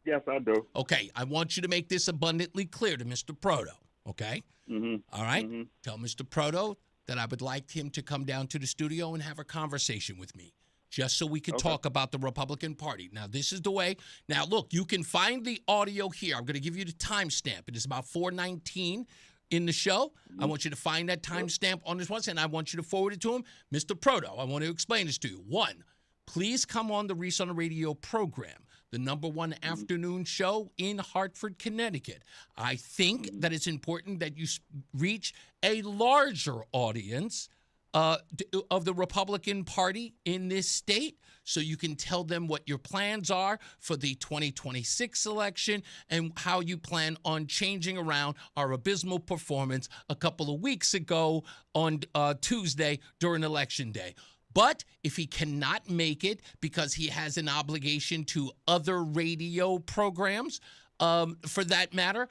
Yes, I do. Okay, I want you to make this abundantly clear to Mr. Proto, okay? All right? Tell Mr. Proto that I would like him to come down to the studio and have a conversation with me, just so we could talk about the Republican Party. Now, this is the way. Now, look, you can find the audio here. I'm going to give you the timestamp. It is about 4:19 in the show. I want you to find that timestamp on this one, and I want you to forward it to him. Mr. Proto, I want to explain this to you. One, please come on the Reese on the Radio program, the #1 afternoon show in Hartford, Connecticut. I think that it's important that you reach a larger audience of the Republican Party in this state, so you can tell them what your plans are for the 2026 election and how you plan on changing around our abysmal performance a couple of weeks ago on Tuesday during Election Day. But if he cannot make it because he has an obligation to other radio programs, for that matter,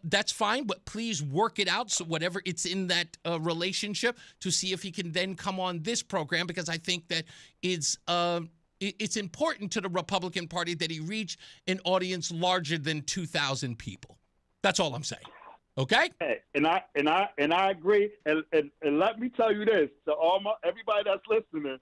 that's fine. But please work it out, so whatever it's in that relationship, to see if he can then come on this program, because I think that it's important to the Republican Party that he reach an audience larger than 2,000 people. That's all I'm saying. Okay. Hey, and I agree. And let me tell you this to everybody that's listening.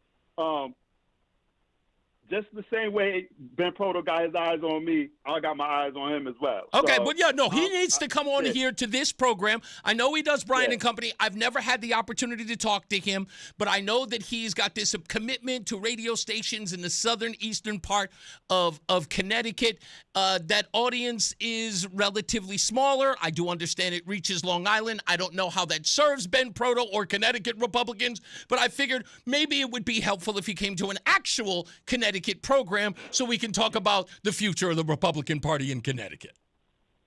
Just the same way Ben Proto got his eyes on me, I got my eyes on him as well. Okay, but he needs to come on here to this program. I know he does Bryan and Company. I've never had the opportunity to talk to him, but I know that he's got this commitment to radio stations in the southern eastern part of Connecticut. That audience is relatively smaller. I do understand it reaches Long Island. I don't know how that serves Ben Proto or Connecticut Republicans, but I figured maybe it would be helpful if he came to an actual Connecticut program so we can talk about the future of the Republican Party in Connecticut.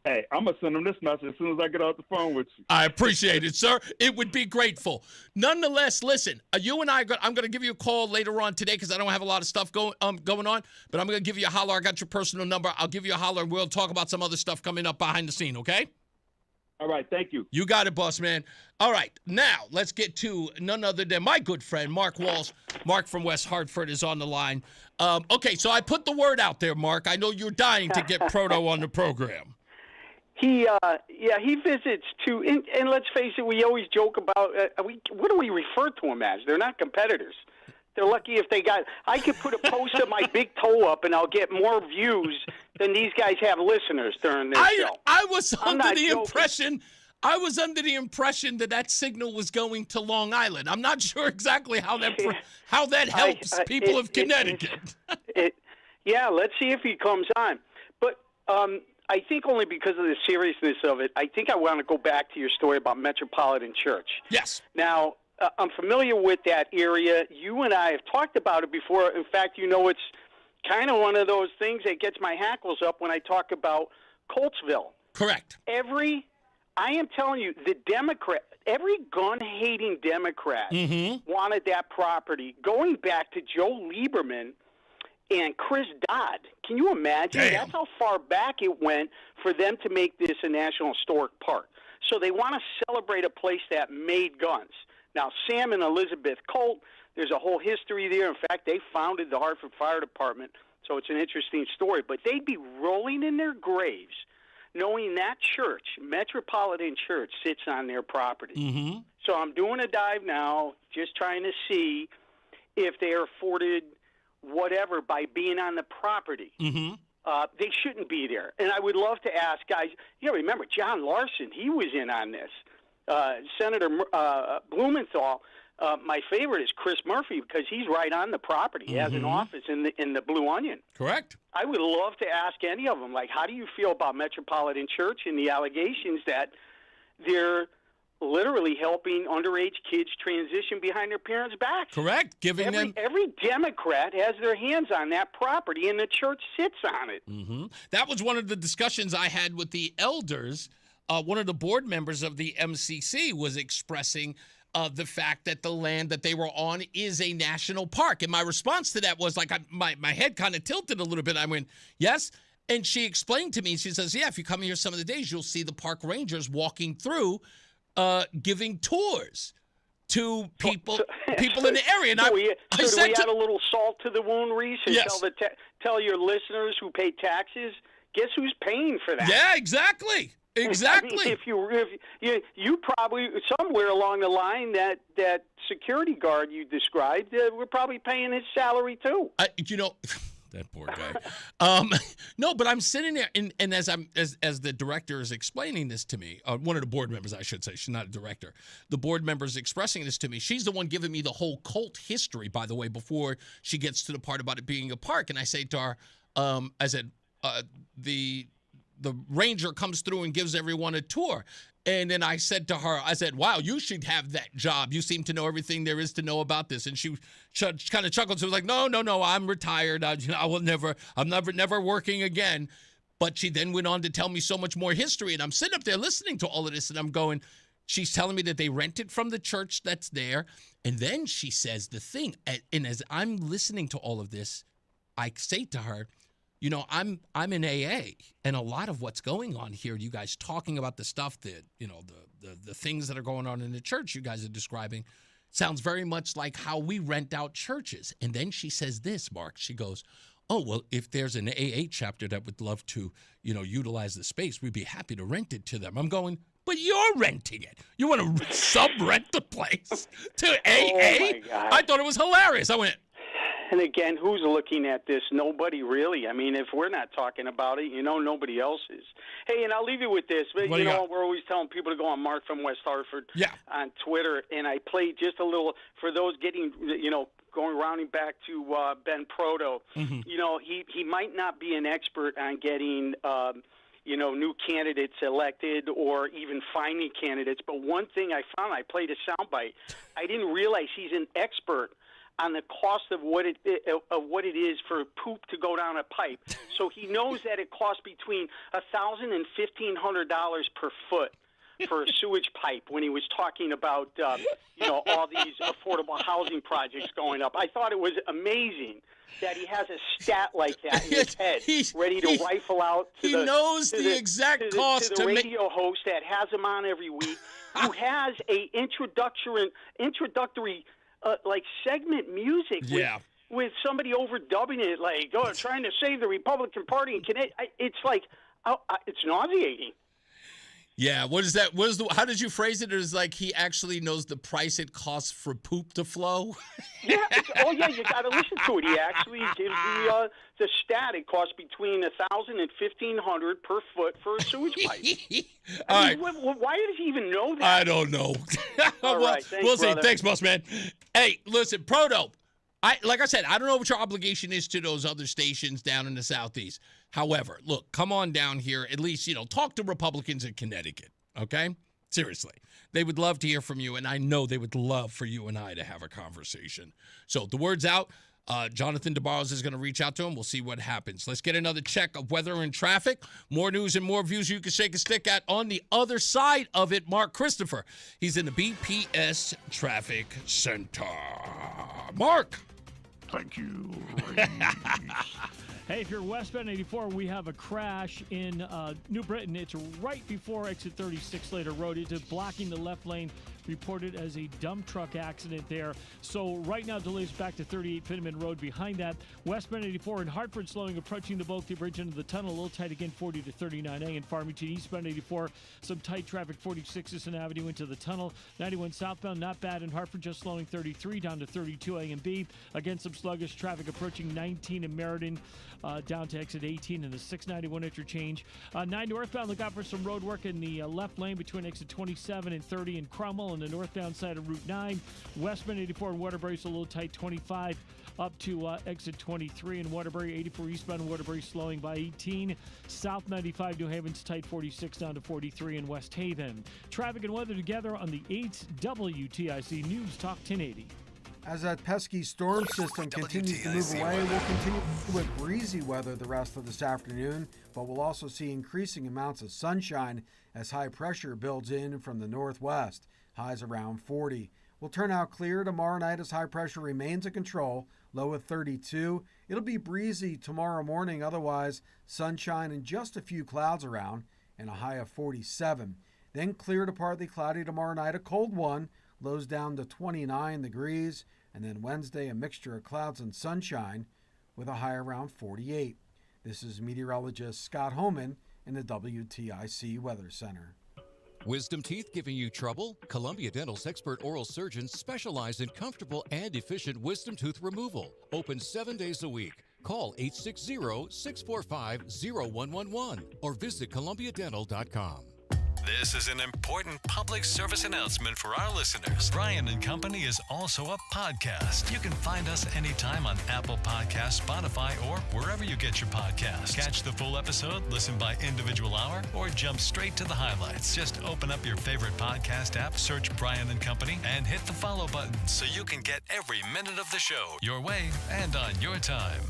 Hey, I'm going to send him this message as soon as I get off the phone with you. I appreciate it, sir. It would be grateful. Nonetheless, listen, you and I'm going to give you a call later on today because I don't have a lot of stuff going on, but I'm going to give you a holler. I got your personal number. I'll give you a holler, and we'll talk about some other stuff coming up behind the scene, okay? All right, thank you. You got it, boss man. All right, now let's get to none other than my good friend, Mark Walsh. Mark from West Hartford is on the line. Okay, so I put the word out there, Mark. I know you're dying to get Proto on the program. He visits too, and let's face it, we always joke about, what do we refer to them as? They're not competitors. They're lucky if they got, I could put a post of my big toe up and I'll get more views than these guys have listeners during their show. I was under the impression that signal was going to Long Island. I'm not sure exactly how that helps people of Connecticut. Yeah, let's see if he comes on. But I think only because of the seriousness of it, I think I want to go back to your story about Metropolitan Church. Yes. Now, I'm familiar with that area. You and I have talked about it before. In fact, it's kind of one of those things that gets my hackles up when I talk about Coltsville. Correct. I am telling you, every gun-hating Democrat wanted that property, going back to Joe Lieberman and Chris Dodd. Can you imagine? Damn. That's how far back it went for them to make this a National Historic Park. So they want to celebrate a place that made guns. Now, Sam and Elizabeth Colt, there's a whole history there. In fact, they founded the Hartford Fire Department, so it's an interesting story. But they'd be rolling in their graves knowing that church, Metropolitan Church, sits on their property. So I'm doing a dive now, just trying to see if they are afforded whatever by being on the property. They shouldn't be there. And I would love to ask guys, remember John Larson, he was in on this. Senator Blumenthal, my favorite is Chris Murphy because he's right on the property. He has an office in the Blue Onion. Correct. I would love to ask any of them, like, how do you feel about Metropolitan Church and the allegations that they're literally helping underage kids transition behind their parents' backs? Correct. Every Democrat has their hands on that property, and the church sits on it. That was one of the discussions I had with the elders. One of the board members of the MCC was expressing the fact that the land that they were on is a national park. And my response to that was like, my head kind of tilted a little bit. I went, yes. And she explained to me, she says, yeah, if you come here some of the days, you'll see the park rangers walking through, giving tours to people in the area. And do we add a to little salt to the wound, Reese, and Yes. tell your listeners who pay taxes, guess who's paying for that? Yeah, exactly. Exactly. I mean, if you probably somewhere along the line that security guard you described, we're probably paying his salary too. That poor guy. No, but I'm sitting there, and as the director is explaining this to me, one of the board members, I should say, she's not a director. The board member is expressing this to me. She's the one giving me the whole cult history, by the way, before she gets to the part about it being a park. And I say to her, I said, the ranger comes through and gives everyone a tour. And then I said to her, wow, you should have that job. You seem to know everything there is to know about this. And she kind of chuckled. She was like, no, I'm retired. I'm never working again. But she then went on to tell me so much more history. And I'm sitting up there listening to all of this, and I'm going, she's telling me that they rented from the church that's there. And then she says the thing. And as I'm listening to all of this, I say to her, I'm in AA, and a lot of what's going on here, you guys talking about the stuff that, the things that are going on in the church you guys are describing, sounds very much like how we rent out churches. And then she says this, Mark, she goes, oh, well, if there's an AA chapter that would love to, utilize the space, we'd be happy to rent it to them. I'm going, but you're renting it. You want to sub-rent the place to AA? Oh my God. I thought it was hilarious. I went, and again, who's looking at this? Nobody really. I mean, if we're not talking about it, nobody else is. Hey, and I'll leave you with this. But, we're always telling people to go on Mark from West Hartford on Twitter. And I played just a little, for those getting, going rounding back to Ben Proto. He might not be an expert on getting new candidates elected or even finding candidates. But one thing I found, I played a soundbite. I didn't realize he's an expert on the cost of what it is for poop to go down a pipe. So he knows that it costs between $1,000 and $1,500 per foot for a sewage pipe when he was talking about all these affordable housing projects going up. I thought it was amazing that he has a stat like that in his head, ready to rifle out to the exact cost to the radio host that has him on every week, who has a introductory segment music with somebody overdubbing it, like, trying to save the Republican Party. It's like, it's nauseating. Yeah, what is that? How did you phrase it? It was like he actually knows the price it costs for poop to flow. You got to listen to it. He actually gives the stat. It costs between $1,000 and $1,500 per foot for a sewage pipe. Why does he even know that? I don't know. All right, thanks, we'll see. brother. Thanks, boss man. Hey, listen, Proto. Like I said, I don't know what your obligation is to those other stations down in the Southeast. However, look, come on down here. At least, talk to Republicans in Connecticut, okay? Seriously. They would love to hear from you, and I know they would love for you and I to have a conversation. So the word's out. Jonathan DeBarros is going to reach out to him. We'll see what happens. Let's get another check of weather and traffic. More news and more views you can shake a stick at. On the other side of it, Mark Christopher. He's in the BPS Traffic Center. Mark. Thank you. Hey, if you're westbound 84, we have a crash in New Britain. It's right before exit 36 Slater Road. It's blocking the left lane, reported as a dump truck accident there. So right now, delays back to 38 Finneman Road. Behind that, westbound 84 in Hartford slowing, approaching the Bulkley Bridge into the tunnel. A little tight again, 40 to 39A. In Farmington, eastbound 84, some tight traffic, 46 Sisson Avenue into the tunnel. 91 southbound, not bad in Hartford, just slowing 33 down to 32A and B. Again, some sluggish traffic approaching 19 in Meriden. Down to exit 18 in the 691 interchange. 9 northbound, look out for some road work in the left lane between exit 27 and 30 in Cromwell on the northbound side of Route 9. Westbound 84 in Waterbury is a little tight, 25 up to exit 23 in Waterbury. 84 eastbound in Waterbury slowing by 18. South 95 New Haven's tight, 46 down to 43 in West Haven. Traffic and weather together on the 8 WTIC News Talk 1080. As that pesky storm system continues to move away, we'll continue with breezy weather the rest of this afternoon, but we'll also see increasing amounts of sunshine as high pressure builds in from the northwest, highs around 40. We'll turn out clear tomorrow night as high pressure remains in control, low of 32. It'll be breezy tomorrow morning, otherwise sunshine and just a few clouds around, and a high of 47. Then clear to partly cloudy tomorrow night, a cold one, lows down to 29 degrees, and then Wednesday, a mixture of clouds and sunshine with a high around 48. This is meteorologist Scott Homan in the WTIC Weather Center. Wisdom teeth giving you trouble? Columbia Dental's expert oral surgeons specialize in comfortable and efficient wisdom tooth removal. Open 7 days a week. Call 860-645-0111 or visit columbiadental.com. This is an important public service announcement for our listeners. Brian and Company is also a podcast. You can find us anytime on Apple Podcasts, Spotify, or wherever you get your podcasts. Catch the full episode, listen by individual hour, or jump straight to the highlights. Just open up your favorite podcast app, search Brian and Company, and hit the follow button so you can get every minute of the show your way and on your time.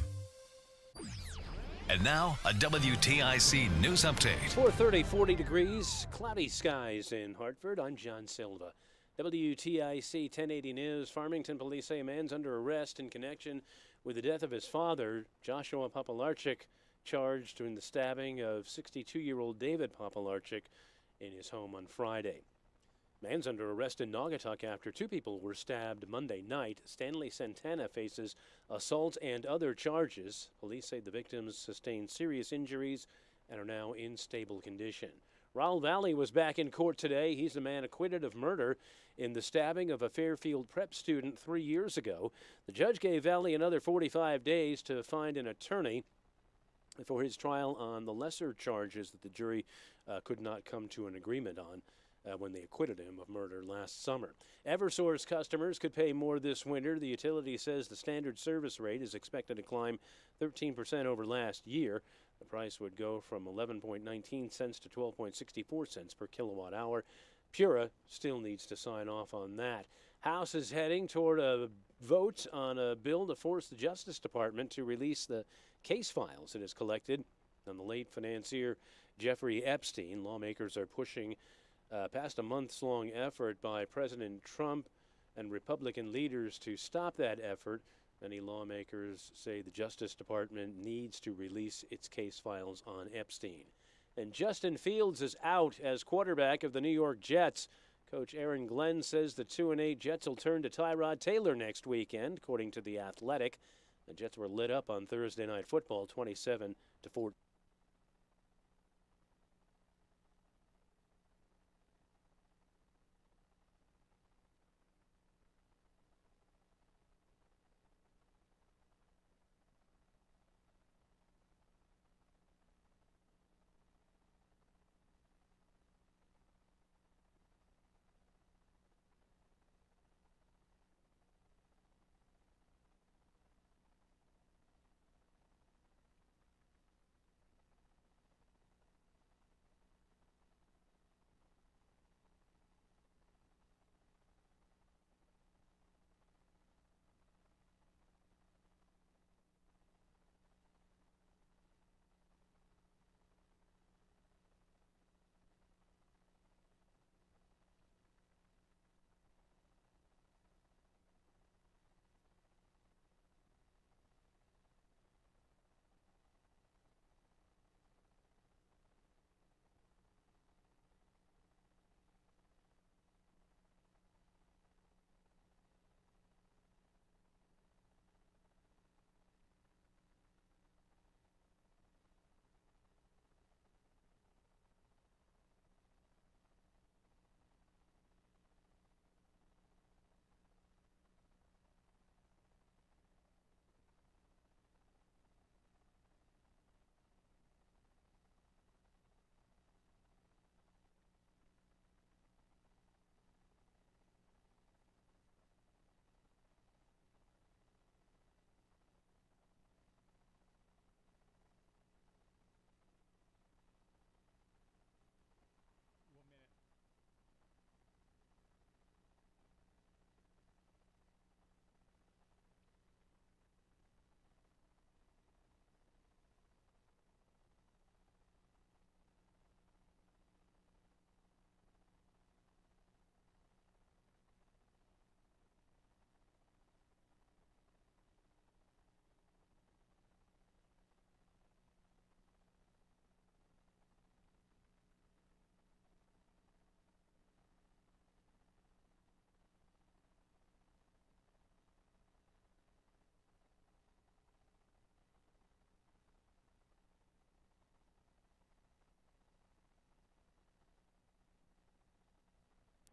And now, a WTIC news update. 4:30, 40 degrees, cloudy skies in Hartford. I'm John Silva. WTIC 1080 News. Farmington police say a man's under arrest in connection with the death of his father, Joshua Popolarczyk, charged in the stabbing of 62-year-old David Popolarczyk in his home on Friday. Man's under arrest in Naugatuck after 2 people were stabbed Monday night. Stanley Santana faces assault and other charges. Police say the victims sustained serious injuries and are now in stable condition. Raul Valley was back in court today. He's the man acquitted of murder in the stabbing of a Fairfield prep student 3 years ago. The judge gave Valley another 45 days to find an attorney for his trial on the lesser charges that the jury could not come to an agreement on when they acquitted him of murder last summer. Eversource customers could pay more this winter. The utility says the standard service rate is expected to climb 13% over last year. The price would go from 11.19 cents to 12.64 cents per kilowatt hour. Pura still needs to sign off on that. House is heading toward a vote on a bill to force the Justice Department to release the case files it has collected on the late financier Jeffrey Epstein. Lawmakers are pushing past a months-long effort by President Trump and Republican leaders to stop that effort. Many lawmakers say the Justice Department needs to release its case files on Epstein. And Justin Fields is out as quarterback of the New York Jets. Coach Aaron Glenn says the 2-8 Jets will turn to Tyrod Taylor next weekend, according to The Athletic. The Jets were lit up on Thursday Night Football, 27-14.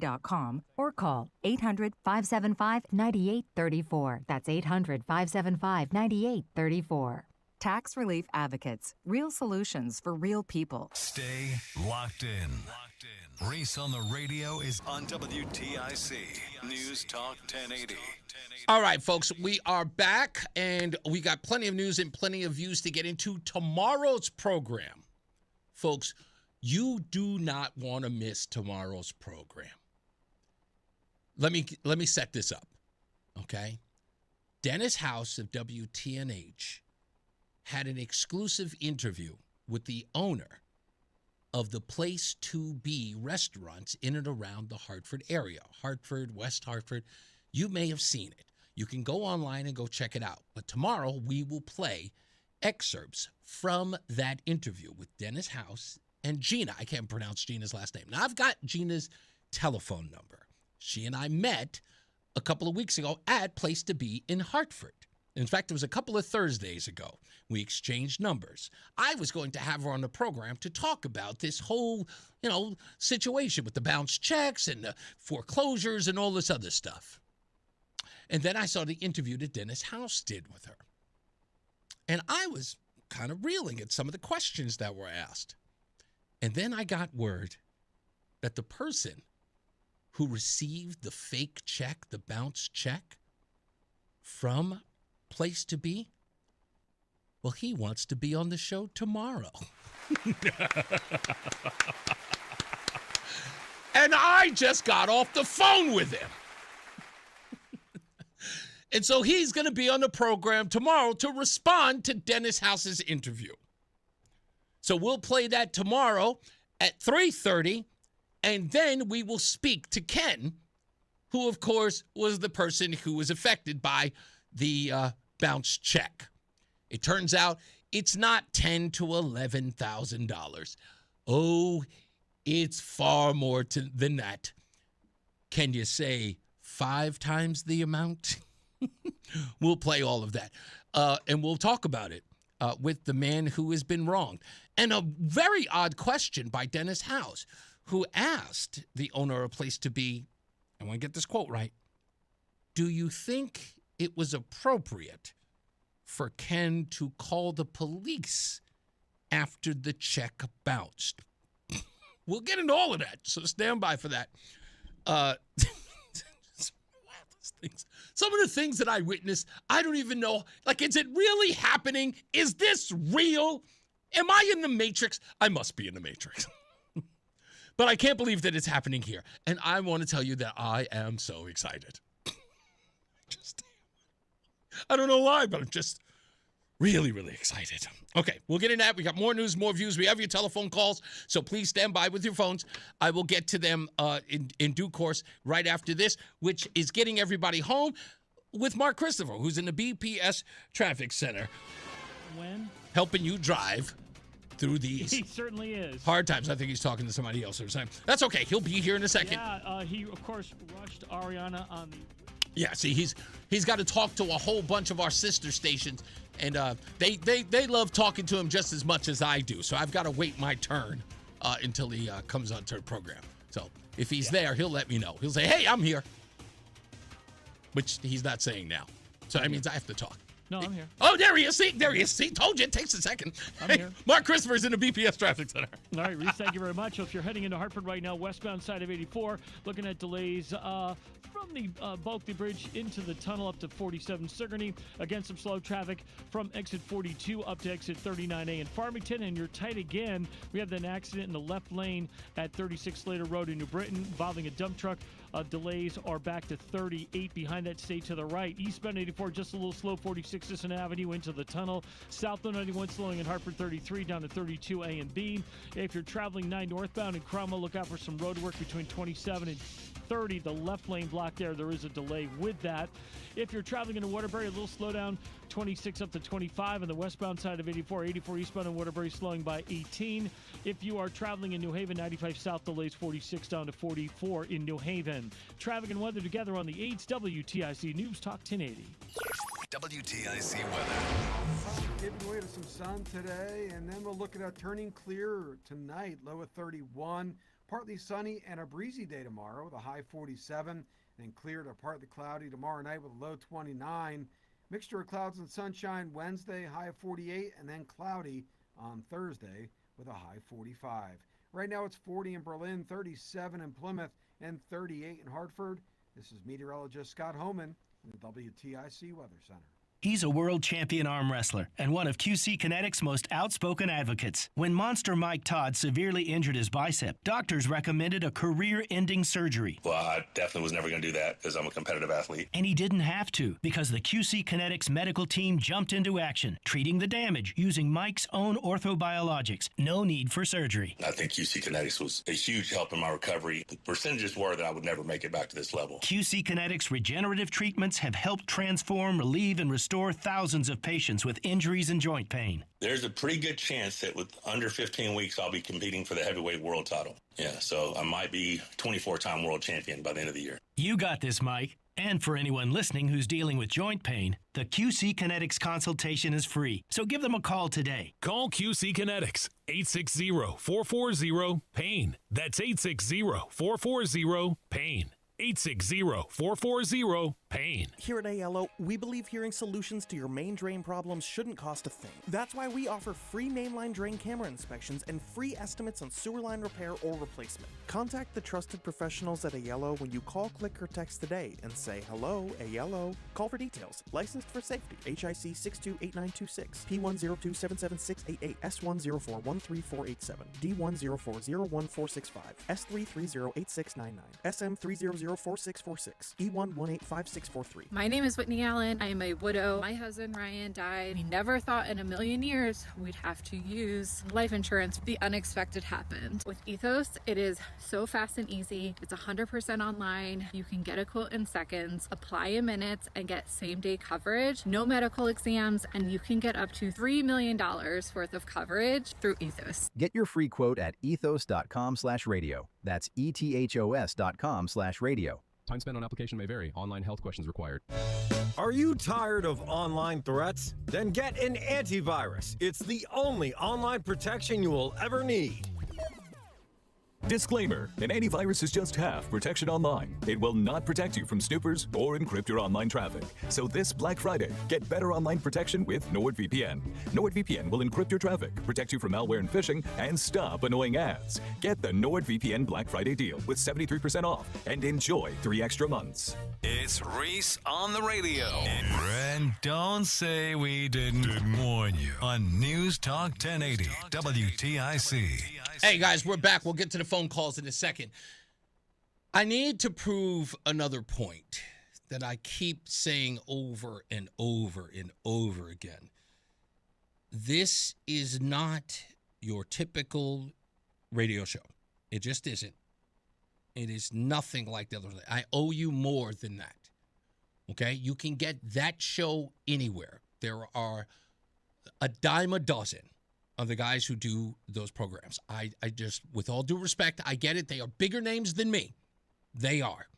NewsTalk.com or call 800-575-9834. That's 800-575-9834. Tax Relief Advocates. Real solutions for real people. Stay locked in. Reese on the Radio is on WTIC News Talk 1080. All right, folks, we are back, and we got plenty of news and plenty of views to get into tomorrow's program. Folks, you do not want to miss tomorrow's program. Let me set this up, okay? Dennis House of WTNH had an exclusive interview with the owner of the Place to Be restaurants in and around the Hartford area. Hartford, West Hartford. You may have seen it. You can go online and go check it out. But tomorrow we will play excerpts from that interview with Dennis House and Gina. I can't pronounce Gina's last name. Now, I've got Gina's telephone number. She and I met a couple of weeks ago at Place to Be in Hartford. In fact, it was a couple of Thursdays ago. We exchanged numbers. I was going to have her on the program to talk about this whole, situation with the bounce checks and the foreclosures and all this other stuff. And then I saw the interview that Dennis House did with her. And I was kind of reeling at some of the questions that were asked. And then I got word that the person who received the fake check, the bounce check from Place to Be, well, he wants to be on the show tomorrow. And I just got off the phone with him. And so he's going to be on the program tomorrow to respond to Dennis House's interview. So we'll play that tomorrow at 3:30, and then we will speak to Ken, who, of course, was the person who was affected by the bounce check. It turns out it's not $10,000 to $11,000. Oh, it's far more than that. Can you say 5 times the amount? We'll play all of that. And we'll talk about it with the man who has been wronged. And a very odd question by Dennis House, who asked the owner of Place to Be, I want to get this quote right, do you think it was appropriate for Ken to call the police after the check bounced? We'll get into all of that, so stand by for that. Some of the things that I witnessed, I don't even know. Like, is it really happening? Is this real? Am I in the Matrix? I must be in the Matrix. But I can't believe that it's happening here. And I want to tell you that I am so excited. I don't know why, but I'm just really, really excited. Okay, we'll get into that. We got more news, more views. We have your telephone calls, so please stand by with your phones. I will get to them in due course right after this, which is getting everybody home with Mark Christopher, who's in the BPS Traffic Center. When? Helping you drive through these He certainly is. hard times. I think he's talking to somebody else or something. That's okay. He'll be here in a second. Yeah, he, of course, rushed Ariana on the... Yeah, see, he's got to talk to a whole bunch of our sister stations, and they love talking to him just as much as I do. So I've got to wait my turn until he comes onto the program. So if he's there, he'll let me know. He'll say, "Hey, I'm here," which he's not saying now. So that means I have to talk. No, I'm here. Oh, there he is. See, there he is. See, told you it takes a second. I'm here. Mark Christopher's in the BPS Traffic Center. All right, Reese, thank you very much. So if you're heading into Hartford right now, westbound side of 84, looking at delays from the Bulkley Bridge into the tunnel up to 47 Sigourney. Again, some slow traffic from exit 42 up to exit 39A in Farmington. And you're tight again. We have an accident in the left lane at 36 Slater Road in New Britain involving a dump truck. Delays are back to 38 behind that. Stay to the right. Eastbound 84 just a little slow, 46 Sisson Avenue into the tunnel. Southbound 91 slowing in Hartford 33 down to 32A and B. If you're traveling 9 northbound in Cromwell, look out for some road work between 27 and 30. The left lane block there is a delay with that. If you're traveling into Waterbury, a little slowdown, 26 up to 25 on the westbound side of 84. 84 eastbound in Waterbury slowing by 18. If you are traveling in New Haven, 95 south delays 46 down to 44 in New Haven. Traffic and weather together on the 8's WTIC News Talk 1080. WTIC weather. Giving way to some sun today, and then we'll look at turning clear tonight. Low of 31. Partly sunny and a breezy day tomorrow with a high 47, and clear to partly cloudy tomorrow night with a low 29. Mixture of clouds and sunshine Wednesday, high of 48, and then cloudy on Thursday with a high 45. Right now it's 40 in Berlin, 37 in Plymouth, and 38 in Hartford. This is meteorologist Scott Homan in the WTIC Weather Center. He's a world champion arm wrestler and one of QC Kinetics' most outspoken advocates. When Monster Mike Todd severely injured his bicep, doctors recommended a career-ending surgery. Well, I definitely was never going to do that because I'm a competitive athlete. And he didn't have to because the QC Kinetics medical team jumped into action, treating the damage using Mike's own orthobiologics. No need for surgery. I think QC Kinetics was a huge help in my recovery. The percentages were that I would never make it back to this level. QC Kinetics regenerative treatments have helped transform, relieve, and restore thousands of patients with injuries and joint pain. There's a pretty good chance that with under 15 weeks, I'll be competing for the heavyweight world title. Yeah, so I might be 24-time world champion by the end of the year. You got this, Mike. And for anyone listening who's dealing with joint pain, the QC Kinetics consultation is free. So give them a call today. Call QC Kinetics, 860-440-PAIN. That's 860-440-PAIN. 860-440-PAIN. Here at ALO, we believe hearing solutions to your main drain problems shouldn't cost a thing. That's why we offer free mainline drain camera inspections and free estimates on sewer line repair or replacement. Contact the trusted professionals at ALO when you call, click, or text today and say, "Hello, ALO." Call for details. Licensed for safety. HIC 628926, P10277688, S10413487, D10401465, S3308699, SM3004646, E1185643. My name is Whitney Allen. I am a widow. My husband Ryan died. We never thought in a million years we'd have to use life insurance. The unexpected happened. With Ethos, it is so fast and easy. It's 100% online. You can get a quote in seconds, apply in minutes, and get same-day coverage. No medical exams, and you can get up to $3 million worth of coverage through Ethos. Get your free quote at ethos.com/radio. That's ethos.com/radio. Time spent on application may vary. Online health questions required. Are you tired of online threats? Then get an antivirus. It's the only online protection you will ever need. Disclaimer, an antivirus is just half protection online. It will not protect you from snoopers or encrypt your online traffic. So this Black Friday, get better online protection with NordVPN. NordVPN will encrypt your traffic, protect you from malware and phishing, and stop annoying ads. Get the NordVPN Black Friday deal with 73% off and enjoy 3 extra months. It's Reese on the radio. And don't say we didn't warn you on NewsTalk 1080 WTIC. Hey, guys, we're back. We'll get to the phone calls in a second. I need to prove another point that I keep saying over and over and over again. This is not your typical radio show. It just isn't. It is nothing like the other. I owe you more than that. Okay? You can get that show anywhere. There are a dime a dozen of the guys who do those programs. I just, with all due respect, I get it. They are bigger names than me. They are.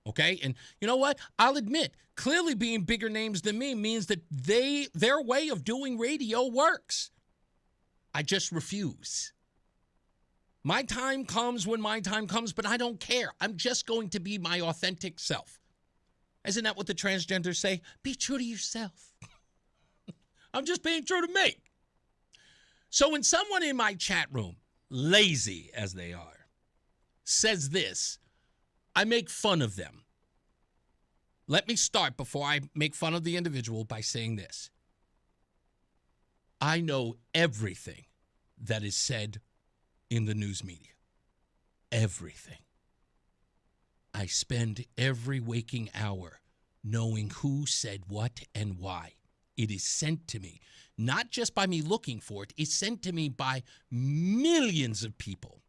Okay? And you know what? I'll admit, clearly being bigger names than me means that their way of doing radio works. I just refuse. My time comes when my time comes, but I don't care. I'm just going to be my authentic self. Isn't that what the transgenders say? Be true to yourself. I'm just being true to me. So when someone in my chat room, lazy as they are, says this, I make fun of them. Let me start before I make fun of the individual by saying this. I know everything that is said in the news media. Everything. I spend every waking hour knowing who said what and why. It is sent to me, not just by me looking for it. It's sent to me by millions of people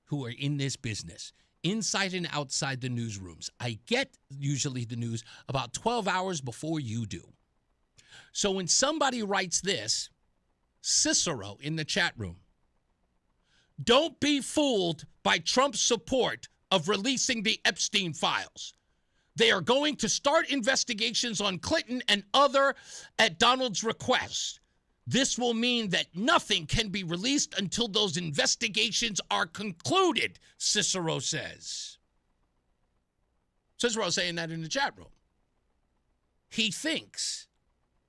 who are in this business, inside and outside the newsrooms. I get usually the news about 12 hours before you do. So when somebody writes this, Cicero in the chat room, don't be fooled by Trump's support of releasing the Epstein files. They are going to start investigations on Clinton and other at Donald's request. This will mean that nothing can be released until those investigations are concluded, Cicero says. Cicero saying that in the chat room. He thinks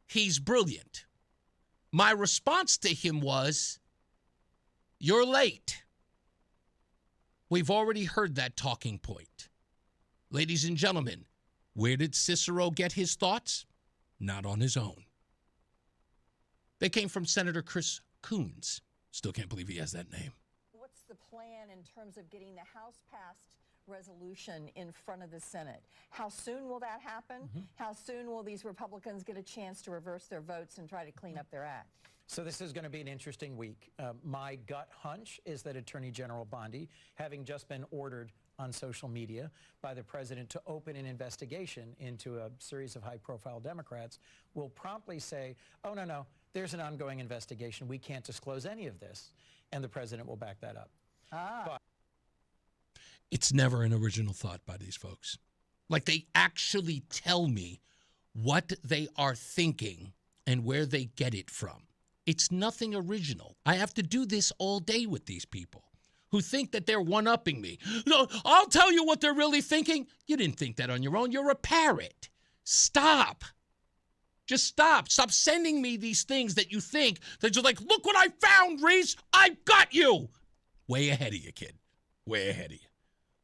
he's brilliant. My response to him was, you're late. We've already heard that talking point. Ladies and gentlemen, where did Cicero get his thoughts? Not on his own. They came from Senator Chris Coons. Still can't believe he has that name. What's the plan in terms of getting the House-passed resolution in front of the Senate? How soon will that happen? How soon will these Republicans get a chance to reverse their votes and try to clean up their act? So this is going to be an interesting week. My gut hunch is that Attorney General Bondi, having just been ordered on social media by the president to open an investigation into a series of high-profile Democrats, will promptly say, oh, no, there's an ongoing investigation. We can't disclose any of this. And the president will back that up. But it's never an original thought by these folks. Like, they actually tell me what they are thinking and where they get it from. It's nothing original. I have to do this all day with these people who think that they're one-upping me. No, I'll tell you what they're really thinking. You didn't think that on your own. You're a parrot. Stop. Just stop. Stop sending me these things that you think that you're like, look what I found, Reese. I got you. Way ahead of you, kid. Way ahead of you.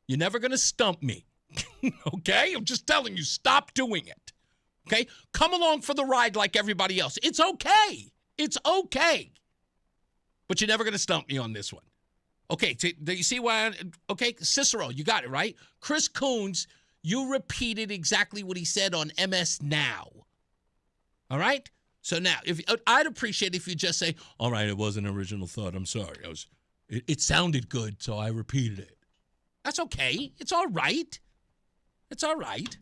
You're never going to stump me. Okay? I'm just telling you, stop doing it. Okay? Come along for the ride like everybody else. It's okay. It's okay. But you're never going to stump me on this one. Okay, do you see why? Okay, Cicero, you got it, right? Chris Coons, you repeated exactly what he said on MS Now. All right? So now, I'd appreciate if you just say, all right, it was an original thought. I'm sorry. It sounded good, so I repeated it. That's okay. It's all right. It's all right.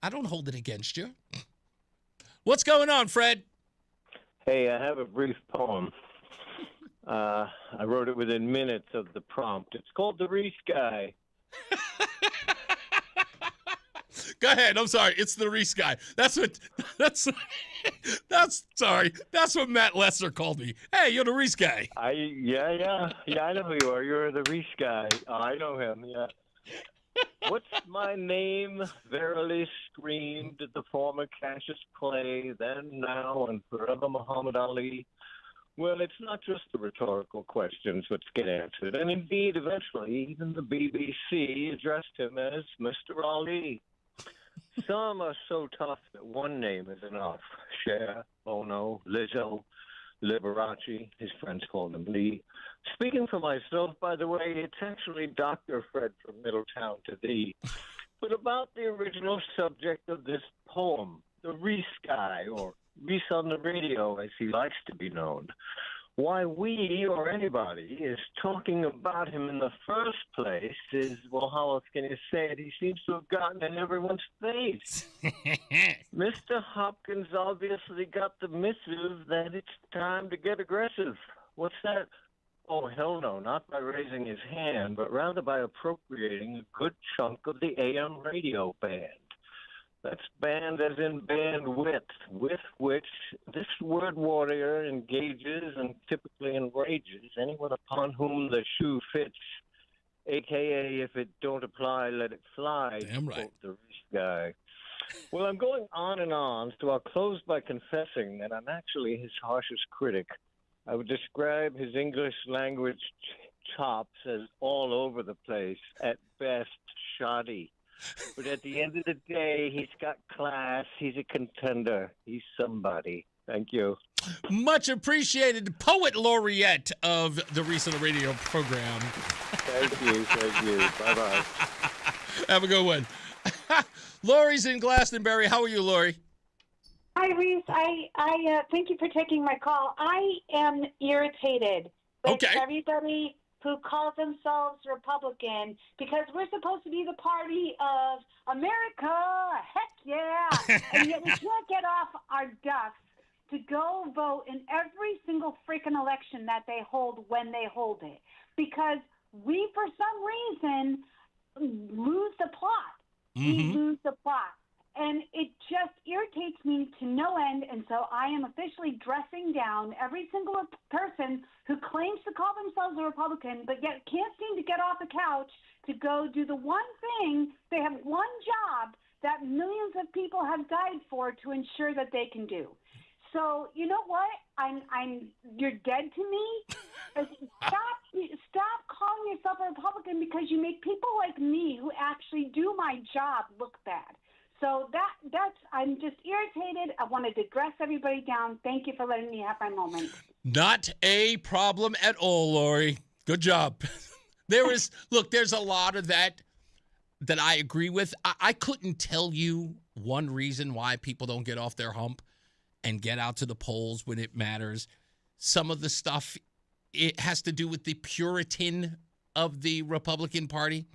I don't hold it against you. What's going on, Fred? Hey, I have a brief poem. I wrote it within minutes of the prompt. It's called The Reese Guy. Go ahead. I'm sorry. It's the Reese Guy. That's what Matt Lesser called me. Hey, you're the Reese Guy. Yeah, I know who you are. You're the Reese Guy. I know him, yeah. What's my name? Verily screamed the former Cassius Clay, then, now, and forever Muhammad Ali. Well, it's not just the rhetorical questions which get answered, and indeed, eventually, even the BBC addressed him as Mr. Ali. Some are so tough that one name is enough. Cher, Bono, Lizzo, Liberace, his friends call him Lee. Speaking for myself, by the way, it's actually Dr. Fred from Middletown to thee. But about the original subject of this poem, the Reese Guy, or Reese on the Radio, as he likes to be known. Why we, or anybody, is talking about him in the first place is, well, how else can you say it? He seems to have gotten in everyone's face. Mr. Hopkins obviously got the missive that it's time to get aggressive. What's that? Oh, hell no, not by raising his hand, but rather by appropriating a good chunk of the AM radio band. That's band as in bandwidth, with which this word warrior engages and typically enrages anyone upon whom the shoe fits, a.k.a. if it don't apply, let it fly. Damn right. Quote the Reese Guy. Well, I'm going on and on, so I'll close by confessing that I'm actually his harshest critic. I would describe his English language chops as all over the place, at best shoddy. But at the end of the day, he's got class. He's a contender. He's somebody. Thank you. Much appreciated. Poet laureate of the Reese on the Radio program. Thank you. Bye-bye. Have a good one. Lori's in Glastonbury. How are you, Lori? Hi, Reese. I thank you for taking my call. I am irritated with everybody who calls themselves Republican because we're supposed to be the party of America. Heck yeah. And yet we can't get off our ducks to go vote in every single freaking election that they hold when they hold it. Because we, for some reason, lose the plot. We lose the plot. And it just irritates me to no end. And so I am officially dressing down every single person who claims to call themselves a Republican, but yet can't seem to get off the couch to go do the one thing. They have one job that millions of people have died for to ensure that they can do. So you know what? You're dead to me. Stop calling yourself a Republican, because you make people like me who actually do my job look bad. So I'm just irritated. I wanted to dress everybody down. Thank you for letting me have my moment. Not a problem at all, Lori. Good job. There's a lot of that I agree with. I couldn't tell you one reason why people don't get off their hump and get out to the polls when it matters. Some of the stuff, it has to do with the Puritan of the Republican Party.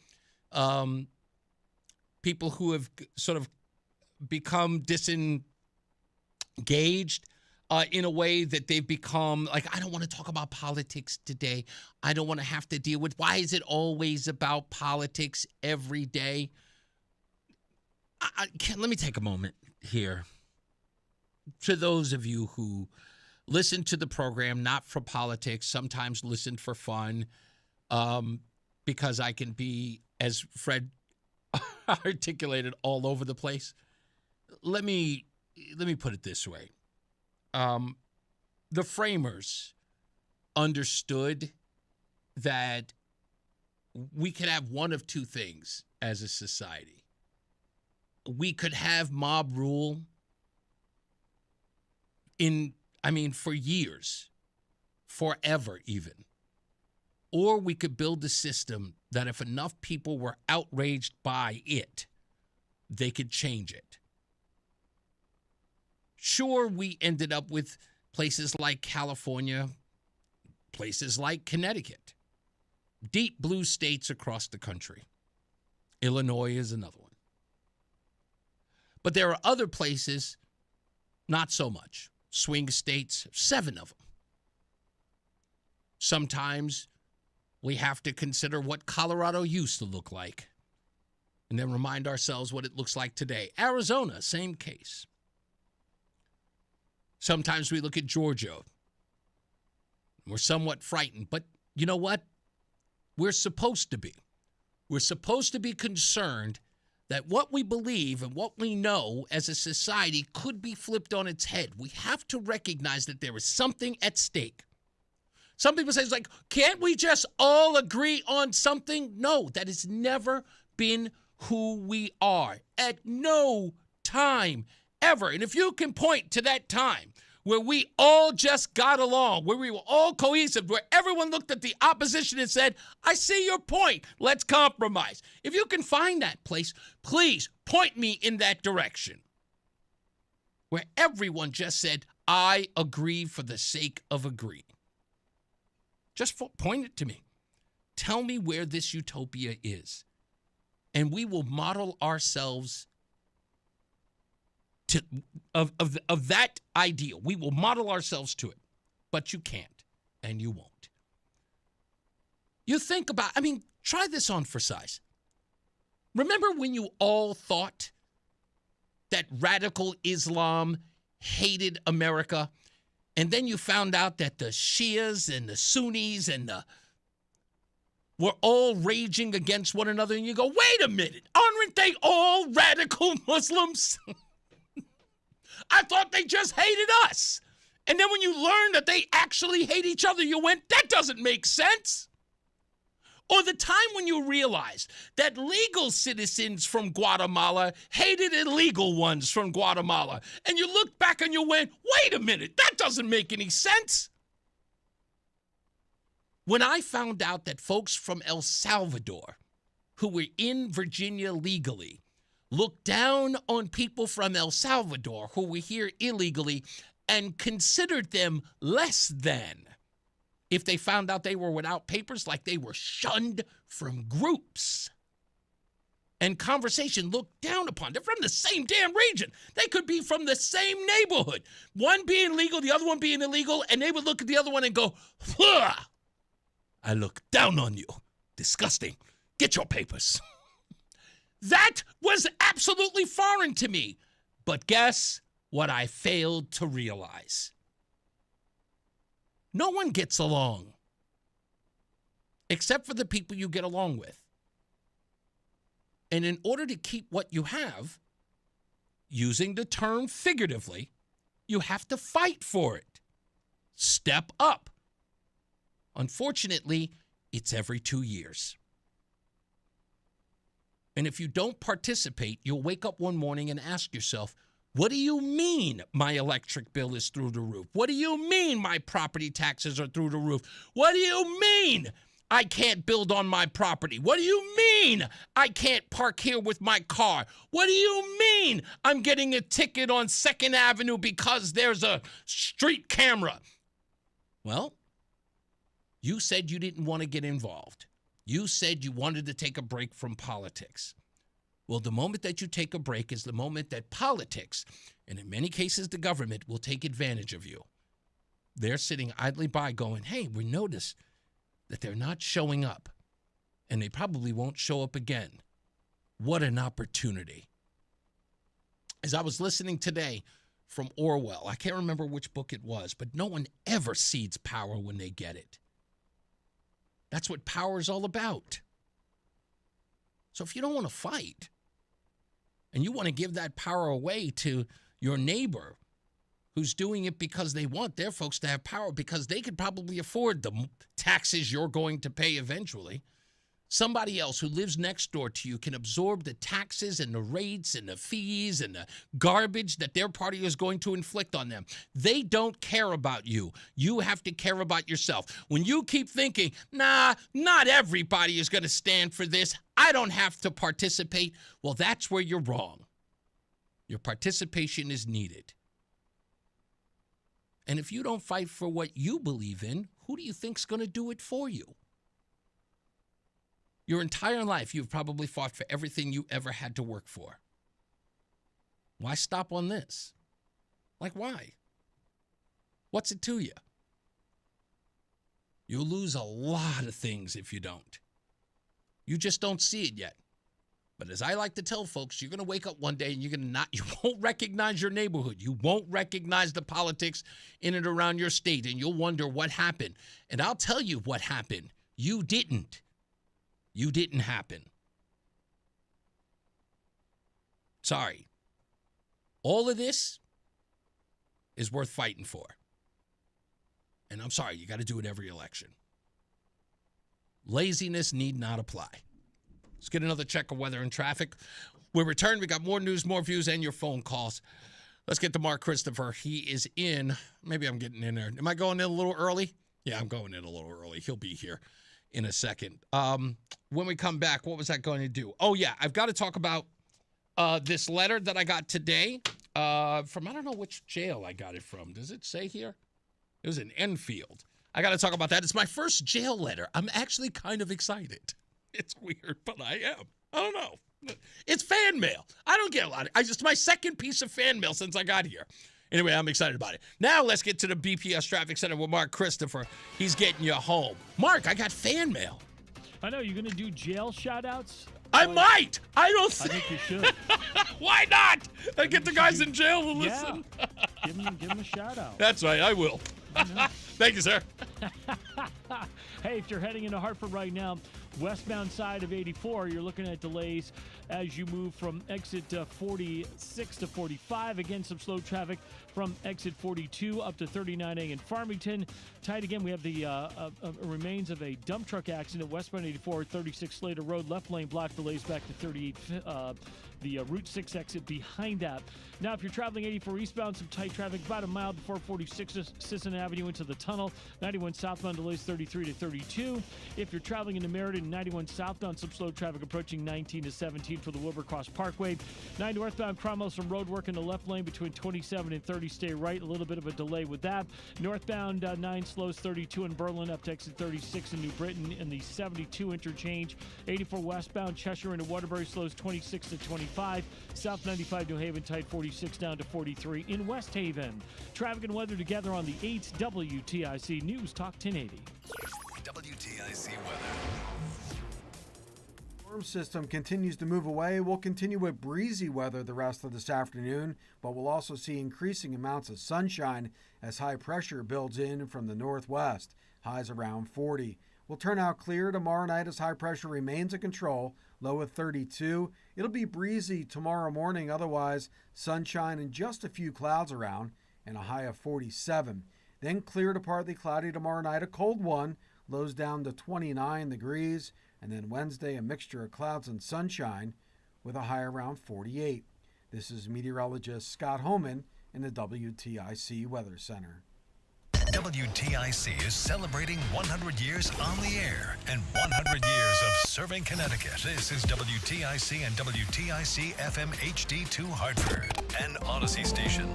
People who have sort of become disengaged in a way that they've become like, I don't want to talk about politics today. I don't want to have to deal with, why is it always about politics every day? Let me take a moment here. To those of you who listen to the program, not for politics, sometimes listen for fun, because I can be, as Fred articulated, all over the place. Let me put it this way. The framers understood that we could have one of two things as a society. We could have mob rule for years, forever even. Or we could build a system that if enough people were outraged by it, they could change it. Sure, we ended up with places like California, places like Connecticut, deep blue states across the country. Illinois is another one. But there are other places, not so much. Swing states, 7 of them. Sometimes we have to consider what Colorado used to look like and then remind ourselves what it looks like today. Arizona, same case. Sometimes we look at Georgia. We're somewhat frightened, but you know what? We're supposed to be. We're supposed to be concerned that what we believe and what we know as a society could be flipped on its head. We have to recognize that there is something at stake. Some people say, it's like, can't we just all agree on something? No, that has never been who we are at no time ever. And if you can point to that time where we all just got along, where we were all cohesive, where everyone looked at the opposition and said, I see your point, let's compromise. If you can find that place, please point me in that direction. Where everyone just said, I agree for the sake of agreeing. Just point it to me. Tell me where this utopia is. And we will model ourselves of that ideal. We will model ourselves to it. But you can't, and you won't. You think about, try this on for size. Remember when you all thought that radical Islam hated America, and then you found out that the Shias and the Sunnis were all raging against one another, and you go, wait a minute, aren't they all radical Muslims? I thought they just hated us. And then when you learned that they actually hate each other, you went, that doesn't make sense. Or the time when you realized that legal citizens from Guatemala hated illegal ones from Guatemala. And you looked back and you went, wait a minute, that doesn't make any sense. When I found out that folks from El Salvador who were in Virginia legally looked down on people from El Salvador who were here illegally and considered them less than if they found out they were without papers, like they were shunned from groups. And conversation looked down upon. They're from the same damn region. They could be from the same neighborhood. One being legal, the other one being illegal, and they would look at the other one and go, "Huh, I look down on you. Disgusting. Get your papers." That was absolutely foreign to me. But guess what I failed to realize? No one gets along, except for the people you get along with. And in order to keep what you have, using the term figuratively, you have to fight for it. Step up. Unfortunately, it's every 2 years. And if you don't participate, you'll wake up one morning and ask yourself, what do you mean my electric bill is through the roof? What do you mean my property taxes are through the roof? What do you mean I can't build on my property? What do you mean I can't park here with my car? What do you mean I'm getting a ticket on 2nd Avenue because there's a street camera? Well, you said you didn't want to get involved. You said you wanted to take a break from politics. Well, the moment that you take a break is the moment that politics, and in many cases the government, will take advantage of you. They're sitting idly by going, hey, we notice that they're not showing up, and they probably won't show up again. What an opportunity. As I was listening today from Orwell, I can't remember which book it was, but no one ever cedes power when they get it. That's what power is all about. So if you don't want to fight, and you want to give that power away to your neighbor who's doing it because they want their folks to have power because they could probably afford the taxes you're going to pay eventually. Somebody else who lives next door to you can absorb the taxes and the rates and the fees and the garbage that their party is going to inflict on them. They don't care about you. You have to care about yourself. When you keep thinking, nah, not everybody is going to stand for this, I don't have to participate, well, that's where you're wrong. Your participation is needed. And if you don't fight for what you believe in, who do you think's going to do it for you? Your entire life, you've probably fought for everything you ever had to work for. Why stop on this? Like, why? What's it to you? You'll lose a lot of things if you don't. You just don't see it yet. But as I like to tell folks, you're going to wake up one day and you won't recognize your neighborhood. You won't recognize the politics in and around your state, and you'll wonder what happened. And I'll tell you what happened. You didn't. You didn't happen. Sorry. All of this is worth fighting for. And I'm sorry, you got to do it every election. Laziness need not apply. Let's get another check of weather and traffic. We return. We got more news, more views, and your phone calls. Let's get to Mark Christopher. He is in. Maybe I'm getting in there. Am I going in a little early? Yeah, I'm going in a little early. He'll be here in a second. When we come back, what was that going to do? Oh, yeah, I've got to talk about this letter that I got today from, I don't know which jail I got it from. Does it say here? It was in Enfield. I got to talk about that. It's my first jail letter. I'm actually kind of excited. It's weird, but I am. I don't know. It's fan mail. I don't get a lot. It's my second piece of fan mail since I got here. Anyway, I'm excited about it. Now let's get to the BPS Traffic Center with Mark Christopher. He's getting you home. Mark, I got fan mail. I know. You're going to do jail shout-outs? I might. I think you should. Why not? I get the guys in jail to listen. Yeah. Give them a shout-out. That's right. I will. Thank you, sir. Hey, if you're heading into Hartford right now, westbound side of 84, you're looking at delays as you move from exit 46 to 45. Again, some slow traffic from exit 42 up to 39A in Farmington. Tight again, we have the remains of a dump truck accident westbound 84, 36 Slater Road. Left lane block delays back to 38, the Route 6 exit behind that. Now, if you're traveling 84 eastbound, some tight traffic about a mile before 46 Sisson Avenue into the tunnel. 91 southbound delays 33 to 32. If you're traveling into Meriden, 91 southbound, some slow traffic approaching 19 to 17 for the Wilbercross Parkway. 9 northbound Cromwell, some road work in the left lane between 27 and 30. Stay right. A little bit of a delay with that. Northbound 9 slows 32 in Berlin up to exit 36 in New Britain in the 72 interchange. 84 westbound Cheshire into Waterbury slows 26 to 25. South 95 New Haven tight 46 down to 43 in West Haven. Traffic and weather together on the 8th WTIC News Talk 1080. WTIC weather. Storm system continues to move away. We'll continue with breezy weather the rest of this afternoon, but we'll also see increasing amounts of sunshine as high pressure builds in from the northwest. Highs around 40. We'll turn out clear tomorrow night as high pressure remains in control, low at 32. It'll be breezy tomorrow morning, otherwise sunshine and just a few clouds around, and a high of 47. Then clear to partly cloudy tomorrow night, a cold one, lows down to 29 degrees, and then Wednesday a mixture of clouds and sunshine with a high around 48. This is meteorologist Scott Homan in the WTIC Weather Center. WTIC is celebrating 100 years on the air and 100 years of serving Connecticut. This is WTIC and WTIC FM HD2 Hartford, an Odyssey station.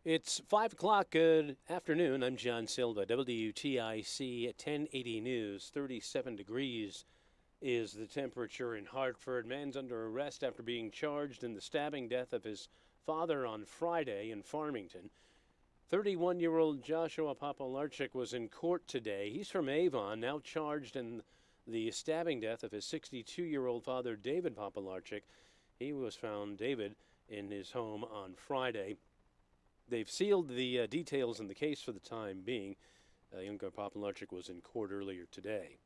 It's 5 o'clock. Good afternoon. I'm John Silva, WTIC at 1080 News. 37 degrees is the temperature in Hartford. Man's under arrest after being charged in the stabbing death of his father on Friday in Farmington. 31-year-old Joshua Papalarczyk was in court today. He's from Avon, now charged in the stabbing death of his 62-year-old father, David Papalarczyk. He was found, David, in his home on Friday. They've sealed the details in the case for the time being. Younger Papalarczyk was in court earlier today.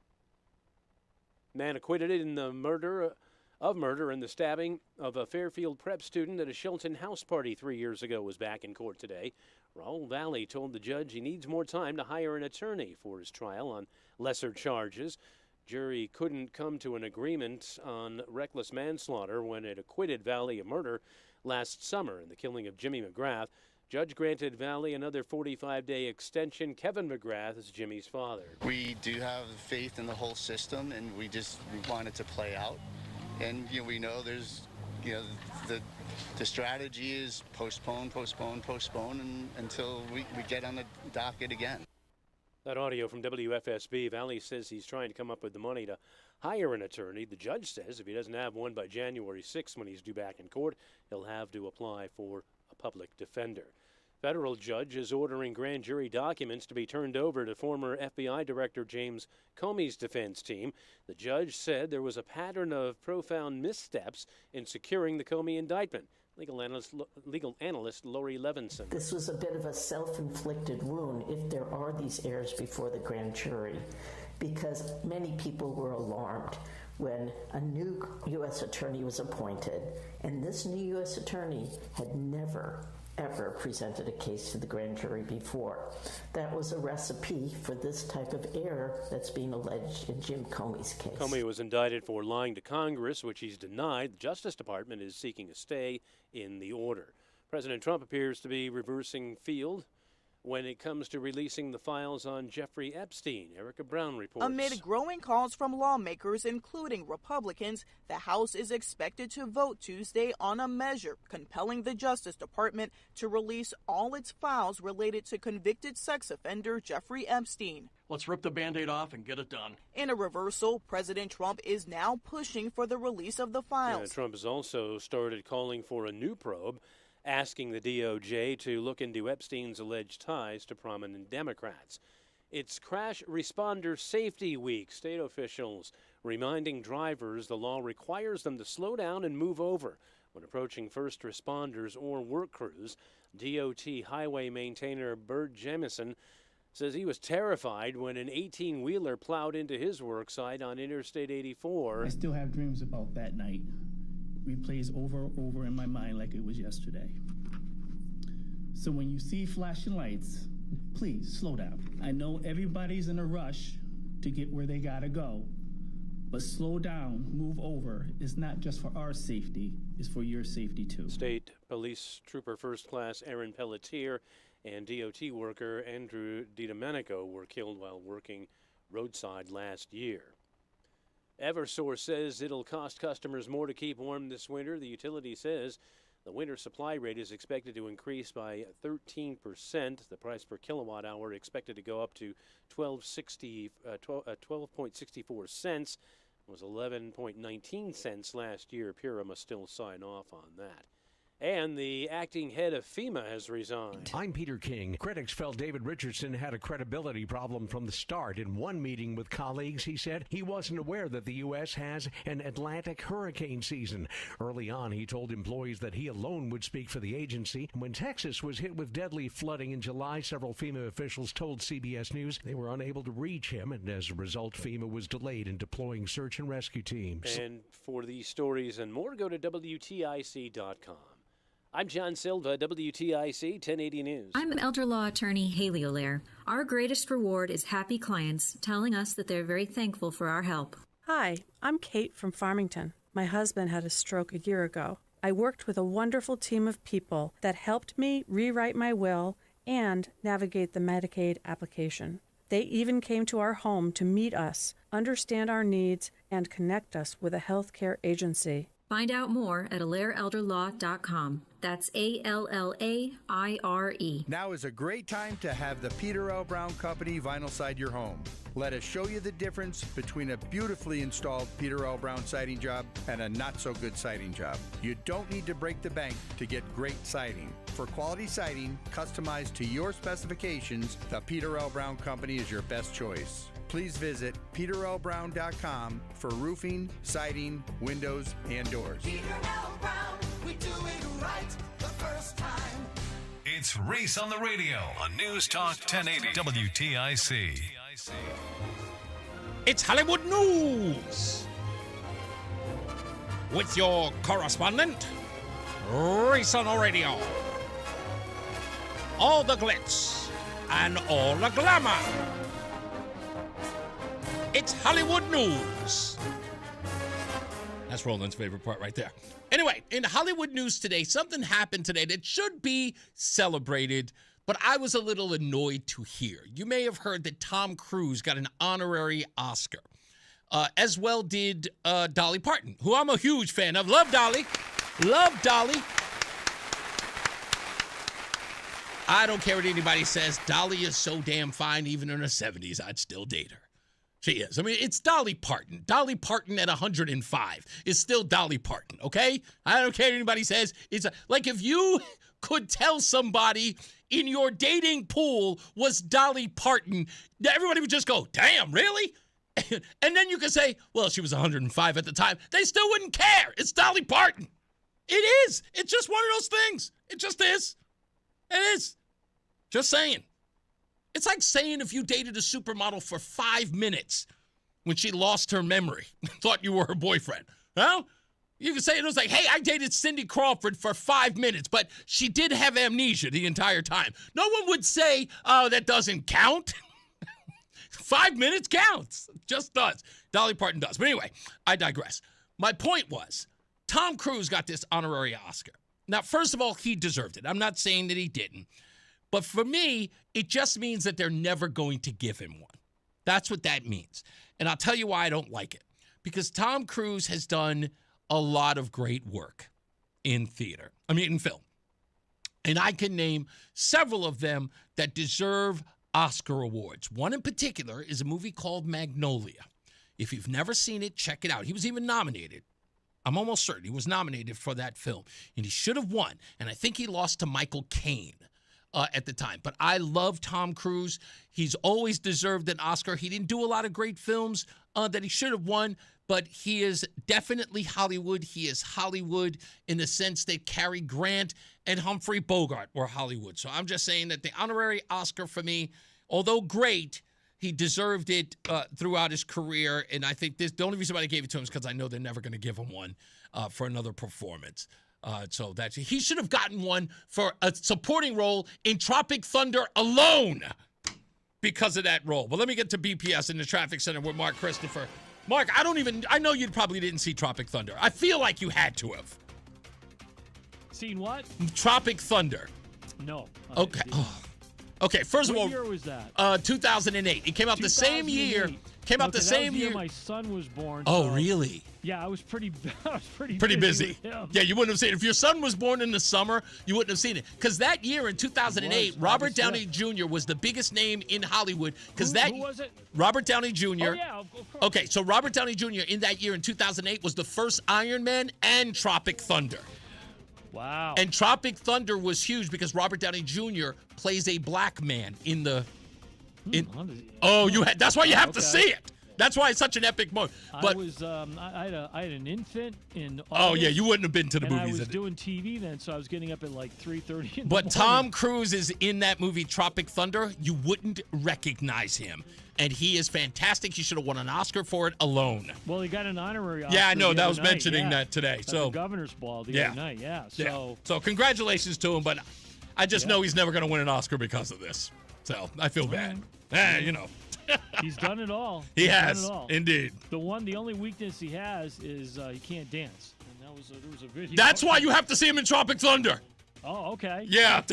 Man acquitted in the murder and the stabbing of a Fairfield prep student at a Shelton house party 3 years ago was back in court today. Raul Valley told the judge he needs more time to hire an attorney for his trial on lesser charges. Jury couldn't come to an agreement on reckless manslaughter when it acquitted Valley of murder last summer in the killing of Jimmy McGrath. Judge granted Valley another 45-day extension. Kevin McGrath is Jimmy's father. We do have faith in the whole system, and we want it to play out. And we know there's, the strategy is postpone, until we get on the docket again. That audio from WFSB. Valley says he's trying to come up with the money to hire an attorney. The judge says if he doesn't have one by January 6th when he's due back in court, he'll have to apply for a public defender. Federal judge is ordering grand jury documents to be turned over to former FBI Director James Comey's defense team. The judge said there was a pattern of profound missteps in securing the Comey indictment. Legal analyst Lori Levinson. This was a bit of a self-inflicted wound if there are these errors before the grand jury, because many people were alarmed when a new U.S. attorney was appointed, and this new U.S. attorney had never ever presented a case to the grand jury before. That was a recipe for this type of error that's being alleged in Jim Comey's case. Comey was indicted for lying to Congress, which he's denied. The Justice Department is seeking a stay in the order. President Trump appears to be reversing field when it comes to releasing the files on Jeffrey Epstein. Erica Brown reports. Amid growing calls from lawmakers, including Republicans, the House is expected to vote Tuesday on a measure compelling the Justice Department to release all its files related to convicted sex offender Jeffrey Epstein. Let's rip the Band-Aid off and get it done. In a reversal, President Trump is now pushing for the release of the files. Trump has also started calling for a new probe, asking the DOJ to look into Epstein's alleged ties to prominent Democrats. It's Crash Responder Safety Week. State officials reminding drivers the law requires them to slow down and move over when approaching first responders or work crews. DOT highway maintainer Bert Jemison says he was terrified when an 18-wheeler plowed into his work site on Interstate 84. I still have dreams about that night. Replays over and over in my mind like it was yesterday. So when you see flashing lights, please slow down. I know everybody's in a rush to get where they gotta go, but slow down, move over. It's not just for our safety, it's for your safety too. State Police Trooper First Class Aaron Pelletier and DOT worker Andrew DiDomenico were killed while working roadside last year. Eversource says it'll cost customers more to keep warm this winter. The utility says the winter supply rate is expected to increase by 13%. The price per kilowatt hour expected to go up to 12.64 cents. It was 11.19 cents last year. PURA must still sign off on that. And the acting head of FEMA has resigned. I'm Peter King. Critics felt David Richardson had a credibility problem from the start. In one meeting with colleagues, he said he wasn't aware that the U.S. has an Atlantic hurricane season. Early on, he told employees that he alone would speak for the agency. When Texas was hit with deadly flooding in July, several FEMA officials told CBS News they were unable to reach him, and as a result, FEMA was delayed in deploying search and rescue teams. And for these stories and more, go to WTIC.com. I'm John Silva, WTIC 1080 News. I'm elder law attorney Haley O'Lear. Our greatest reward is happy clients telling us that they're very thankful for our help. Hi, I'm Kate from Farmington. My husband had a stroke a year ago. I worked with a wonderful team of people that helped me rewrite my will and navigate the Medicaid application. They even came to our home to meet us, understand our needs, and connect us with a healthcare agency. Find out more at AlairElderLaw.com. That's ALLAIRE. Now is a great time to have the Peter L. Brown Company vinyl side your home. Let us show you the difference between a beautifully installed Peter L. Brown siding job and a not-so-good siding job. You don't need to break the bank to get great siding. For quality siding, customized to your specifications, the Peter L. Brown Company is your best choice. Please visit PeterLBrown.com for roofing, siding, windows, and doors. Peter L. Brown, we do it right the first time. It's Reese on the Radio on NewsTalk 1080 WTIC. It's Hollywood News with your correspondent, Reese on the Radio. All the glitz and all the glamour. It's Hollywood News. That's Roland's favorite part right there. Anyway, in Hollywood News today, something happened today that should be celebrated, but I was a little annoyed to hear. You may have heard that Tom Cruise got an honorary Oscar, as well did Dolly Parton, who I'm a huge fan of. Love Dolly. Love Dolly. I don't care what anybody says. Dolly is so damn fine, even in her 70s, I'd still date her. She is. I mean, it's Dolly Parton. Dolly Parton at 105 is still Dolly Parton, okay? I don't care what anybody says. It's like if you could tell somebody in your dating pool was Dolly Parton, everybody would just go, damn, really? And then you could say, well, she was 105 at the time. They still wouldn't care. It's Dolly Parton. It is. It's just one of those things. It just is. It is. Just saying. It's like saying if you dated a supermodel for 5 minutes when she lost her memory, thought you were her boyfriend. Well, you can say it was like, hey, I dated Cindy Crawford for 5 minutes, but she did have amnesia the entire time. No one would say, oh, that doesn't count. 5 minutes counts. Just does. Dolly Parton does. But anyway, I digress. My point was, Tom Cruise got this honorary Oscar. Now, first of all, he deserved it. I'm not saying that he didn't. But for me, it just means that they're never going to give him one. That's what that means. And I'll tell you why I don't like it. Because Tom Cruise has done a lot of great work in film. And I can name several of them that deserve Oscar awards. One in particular is a movie called Magnolia. If you've never seen it, check it out. He was even nominated. I'm almost certain he was nominated for that film. And he should have won. And I think he lost to Michael Caine. At the time. But I love Tom Cruise. He's always deserved an Oscar. He didn't do a lot of great films that he should have won, but he is definitely Hollywood. He is Hollywood in the sense that Cary Grant and Humphrey Bogart were Hollywood. So I'm just saying that the honorary Oscar for me, although great, he deserved it throughout his career. And I think the only reason why they gave it to him is because I know they're never going to give him one for another performance. So he should have gotten one for a supporting role in Tropic Thunder alone because of that role. But let me get to BPS in the traffic center with Mark Christopher. Mark, I know you probably didn't see Tropic Thunder. I feel like you had to have. Seen what? Tropic Thunder. No. Okay. Okay, first of all. What year was that? 2008. It came out the same year. The same year my son was born. Oh, so, really? Yeah, I was pretty busy. Yeah, you wouldn't have seen it. If your son was born in the summer, you wouldn't have seen it. Because that year in 2008, Robert Downey Jr. was the biggest name in Hollywood. Who was it? Robert Downey Jr. Oh, yeah, of course. Okay, so Robert Downey Jr. in that year in 2008 was the first Iron Man and Tropic Thunder. Wow. And Tropic Thunder was huge because Robert Downey Jr. plays a black man in the. That's why you have to see it. That's why it's such an epic moment. But I had an infant in August. Oh yeah, you wouldn't have been to the and movies. I was doing TV then, so I was getting up at like 3:30. But Tom Cruise is in that movie Tropic Thunder. You wouldn't recognize him, and he is fantastic. He should have won an Oscar for it alone. Well, he got an honorary Oscar. Yeah, I know. the That other was night, mentioning that today. At So the Governor's Ball the other night. Yeah. So congratulations to him. But I just know he's never going to win an Oscar because of this. So I feel bad. He's done it all. He He's has, done it all. indeed. The only weakness he has is he can't dance. And there was a video. That's why you have to see him in Tropic Thunder. Oh, okay. Yeah.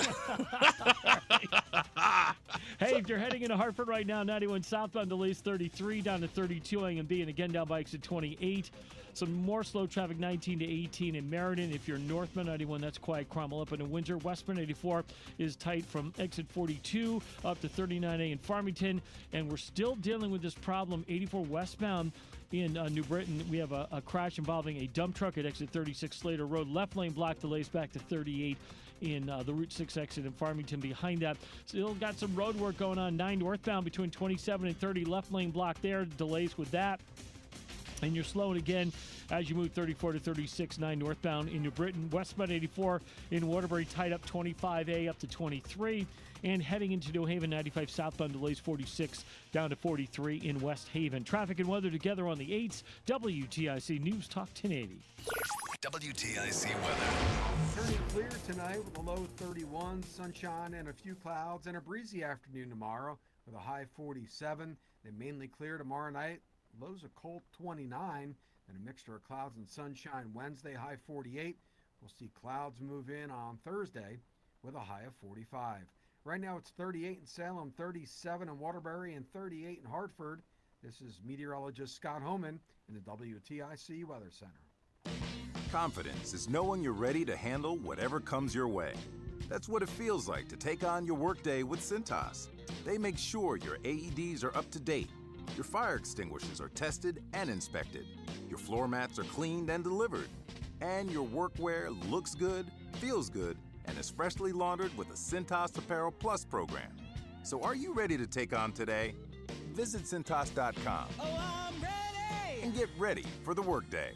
Hey, if you're heading into Hartford right now, 91 southbound delays 33 down to 32 A and B, and again down by exit 28. Some more slow traffic 19 to 18 in Meriden. If you're northbound 91, that's quiet. Cromwell up into Windsor. Westbound 84 is tight from exit 42 up to 39A in Farmington. And we're still dealing with this problem. 84 westbound in New Britain, we have a crash involving a dump truck at exit 36 Slater Road. Left lane block delays back to 38 in the Route 6 exit in Farmington. Behind that, still got some road work going on. 9 northbound between 27 and 30. Left lane block there. Delays with that. And you're slowing again as you move 34 to 36, 9 northbound in New Britain. Westbound 84 in Waterbury, tied up 25A up to 23. And heading into New Haven, 95 southbound delays 46 down to 43 in West Haven. Traffic and weather together on the 8s. WTIC News Talk 1080. WTIC weather. Turning clear tonight with a low 31, sunshine and a few clouds, and a breezy afternoon tomorrow with a high 47. Then mainly clear tomorrow night. Lows a cold 29, and a mixture of clouds and sunshine Wednesday, high 48. We'll see clouds move in on Thursday with a high of 45. Right now it's 38 in Salem, 37 in Waterbury, and 38 in Hartford. This is meteorologist Scott Homan in the WTIC Weather Center. Confidence is knowing you're ready to handle whatever comes your way. That's what it feels like to take on your workday with Cintas. They make sure your AEDs are up to date. Your fire extinguishers are tested and inspected. Your floor mats are cleaned and delivered. And your workwear looks good, feels good, and is freshly laundered with the Cintas Apparel Plus program. So are you ready to take on today? Visit Cintas.com. Oh, I'm ready! And get ready for the workday.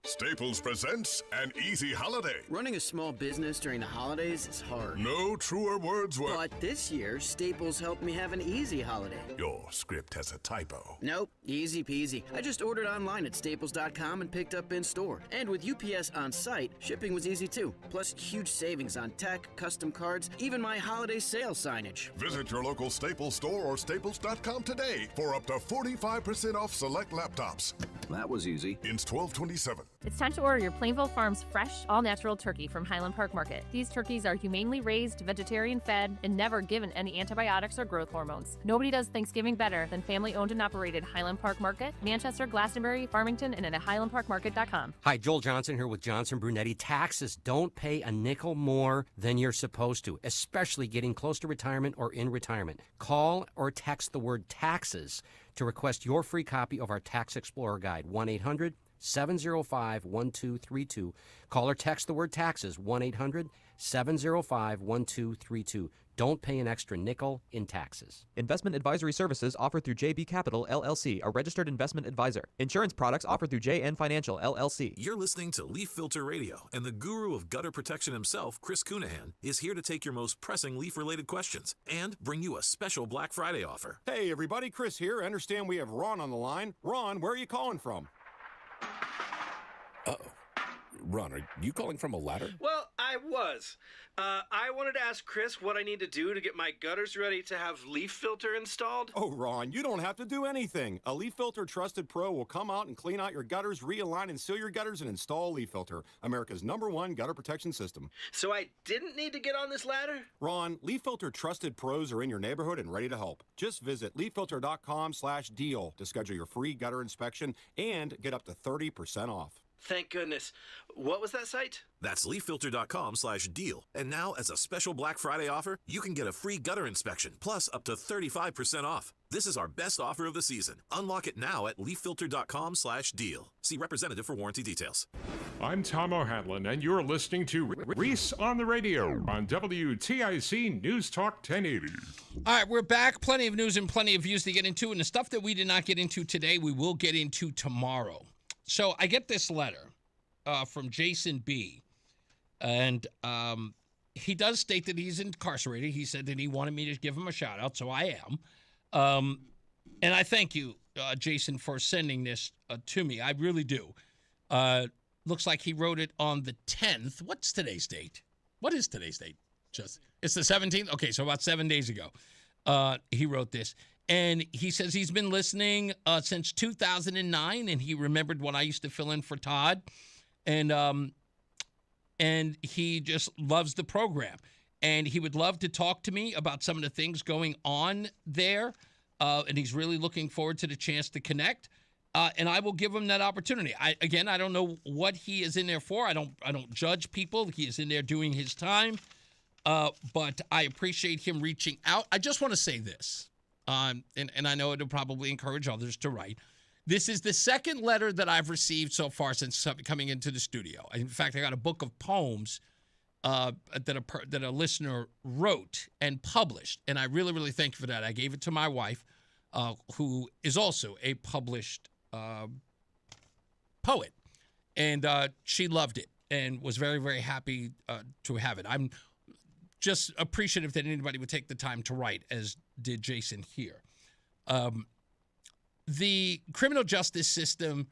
Staples presents An Easy Holiday. Running a small business during the holidays is hard. No truer words were. But this year, Staples helped me have an easy holiday. Your script has a typo. Nope, easy peasy. I just ordered online at staples.com and picked up in store. And with UPS on site, shipping was easy too. Plus, huge savings on tech, custom cards, even my holiday sale signage. Visit your local Staples store or staples.com today for up to 45% off select laptops. That was easy. Ends 12/27. It's time to order your Plainville Farms fresh, all-natural turkey from Highland Park Market. These turkeys are humanely raised, vegetarian-fed, and never given any antibiotics or growth hormones. Nobody does Thanksgiving better than family-owned and operated Highland Park Market, Manchester, Glastonbury, Farmington, and at highlandparkmarket.com. Hi, Joel Johnson here with Johnson Brunetti. Taxes don't pay a nickel more than you're supposed to, especially getting close to retirement or in retirement. Call or text the word taxes to request your free copy of our Tax Explorer Guide, 1-800-705-1232. Call or text the word taxes, 1-800-705-1232. Don't pay an extra nickel in taxes. Investment advisory services offered through JB Capital, LLC, a registered investment advisor. Insurance products offered through JN Financial, LLC. You're listening to Leaf Filter Radio, and the guru of gutter protection himself, Chris Cunahan, is here to take your most pressing leaf-related questions and bring you a special Black Friday offer. Hey, everybody, Chris here. I understand we have Ron on the line. Ron, where are you calling from? Uh-oh. Ron, are you calling from a ladder? Well, I was. I wanted to ask Chris what I need to do to get my gutters ready to have leaf filter installed. Oh, Ron, you don't have to do anything. A Leaf Filter Trusted Pro will come out and clean out your gutters, realign and seal your gutters, and install a Leaf Filter, America's #1 gutter protection system. So I didn't need to get on this ladder? Ron, Leaf Filter Trusted Pros are in your neighborhood and ready to help. Just visit leaffilter.com/deal to schedule your free gutter inspection and get up to 30% off. Thank goodness. What was that site? That's leaffilter.com/deal. And now, as a special Black Friday offer, you can get a free gutter inspection, plus up to 35% off. This is our best offer of the season. Unlock it now at leaffilter.com/deal. See representative for warranty details. I'm Tom O'Hanlon, and you're listening to Reese on the Radio on WTIC News Talk 1080. All right, we're back. Plenty of news and plenty of views to get into. And the stuff that we did not get into today, we will get into tomorrow. So I get this letter from Jason B. And he does state that he's incarcerated. He said that he wanted me to give him a shout out, so I am. And I thank you, Jason, for sending this to me. I really do. Looks like he wrote it on the 10th. What's today's date? What is today's date? It's the 17th? Okay, so about 7 days ago, he wrote this. And he says he's been listening since 2009, and he remembered when I used to fill in for Todd. And he just loves the program. And he would love to talk to me about some of the things going on there. And he's really looking forward to the chance to connect. And I will give him that opportunity. I don't know what he is in there for. I don't judge people. He is in there doing his time. But I appreciate him reaching out. I just want to say this. And I know it'll probably encourage others to write. This is the second letter that I've received so far since coming into the studio. In fact, I got a book of poems that a listener wrote and published, and I really, really thank you for that. I gave it to my wife, who is also a published poet, and she loved it and was very, very happy to have it. I'm just appreciative that anybody would take the time to write, as did Jason here. The criminal justice system,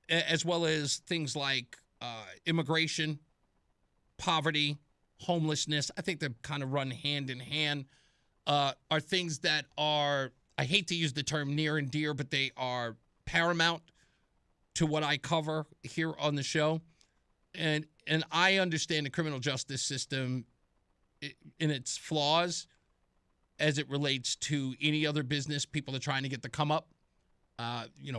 as well as things like immigration, poverty, homelessness, I think they kind of run hand in hand, are things that are, I hate to use the term near and dear, but they are paramount to what I cover here on the show. And I understand the criminal justice system in its flaws as it relates to any other business. People are trying to get the come up.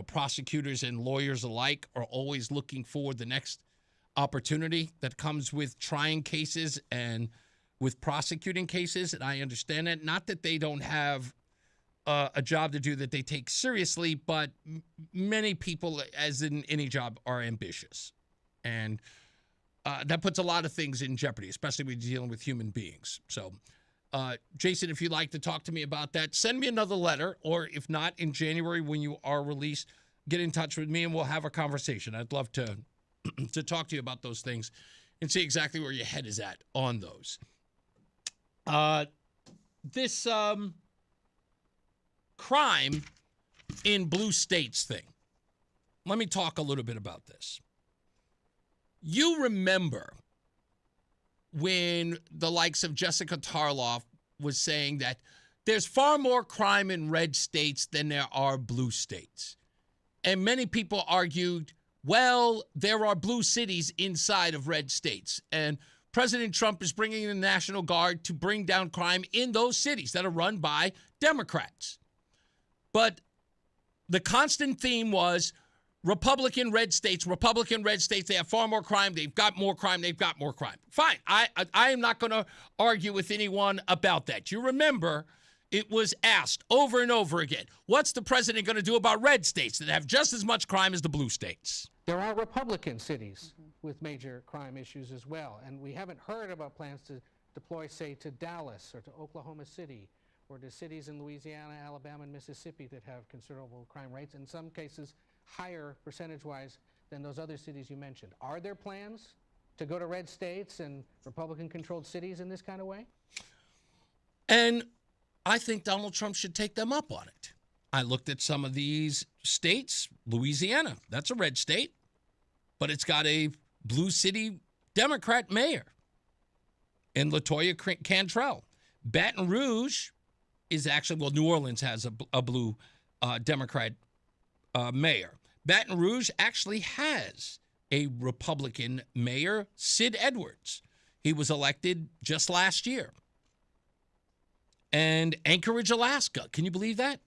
Prosecutors and lawyers alike are always looking for the next opportunity that comes with trying cases and with prosecuting cases. And I understand that. Not that they don't have a job to do that they take seriously, but many people, as in any job, are ambitious. And that puts a lot of things in jeopardy, especially when you're dealing with human beings. So, Jason, if you'd like to talk to me about that, send me another letter, or if not, in January when you are released, get in touch with me and we'll have a conversation. I'd love to talk to you about those things and see exactly where your head is at on those. This crime in blue states thing. Let me talk a little bit about this. You remember when the likes of Jessica Tarloff was saying that there's far more crime in red states than there are blue states. And many people argued, well, there are blue cities inside of red states. And President Trump is bringing in the National Guard to bring down crime in those cities that are run by Democrats. But the constant theme was Republican red states, they have far more crime, they've got more crime. Fine, I am not going to argue with anyone about that. You remember, it was asked over and over again, what's the president going to do about red states that have just as much crime as the blue states? There are Republican cities with major crime issues as well, and we haven't heard about plans to deploy, say, to Dallas or to Oklahoma City or to cities in Louisiana, Alabama, and Mississippi that have considerable crime rates, in some cases higher percentage-wise than those other cities you mentioned. Are there plans to go to red states and Republican-controlled cities in this kind of way? And I think Donald Trump should take them up on it. I looked at some of these states. Louisiana, that's a red state, but it's got a blue city Democrat mayor in LaToya Cantrell. Baton Rouge is actually, well, New Orleans has a blue Democrat mayor. Baton Rouge actually has a Republican mayor, Sid Edwards. He was elected just last year. And Anchorage, Alaska, can you believe that?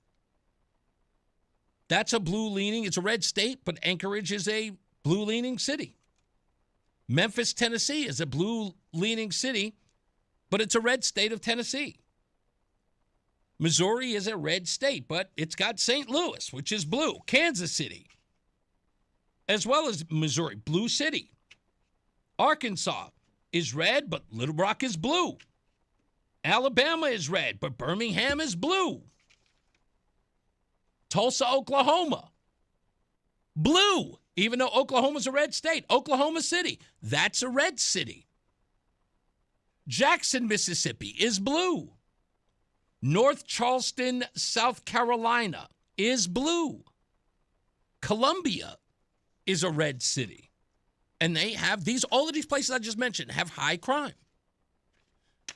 That's a blue leaning, it's a red state, but Anchorage is a blue-leaning city. Memphis, Tennessee is a blue-leaning city, but it's a red state of Tennessee. Missouri is a red state, but it's got St. Louis, which is blue. Kansas City, as well as Missouri, blue city. Arkansas is red, but Little Rock is blue. Alabama is red, but Birmingham is blue. Tulsa, Oklahoma, blue, even though Oklahoma's a red state. Oklahoma City, that's a red city. Jackson, Mississippi is blue. North Charleston, South Carolina is blue. Columbia is a red city. And they have all of these places I just mentioned have high crime.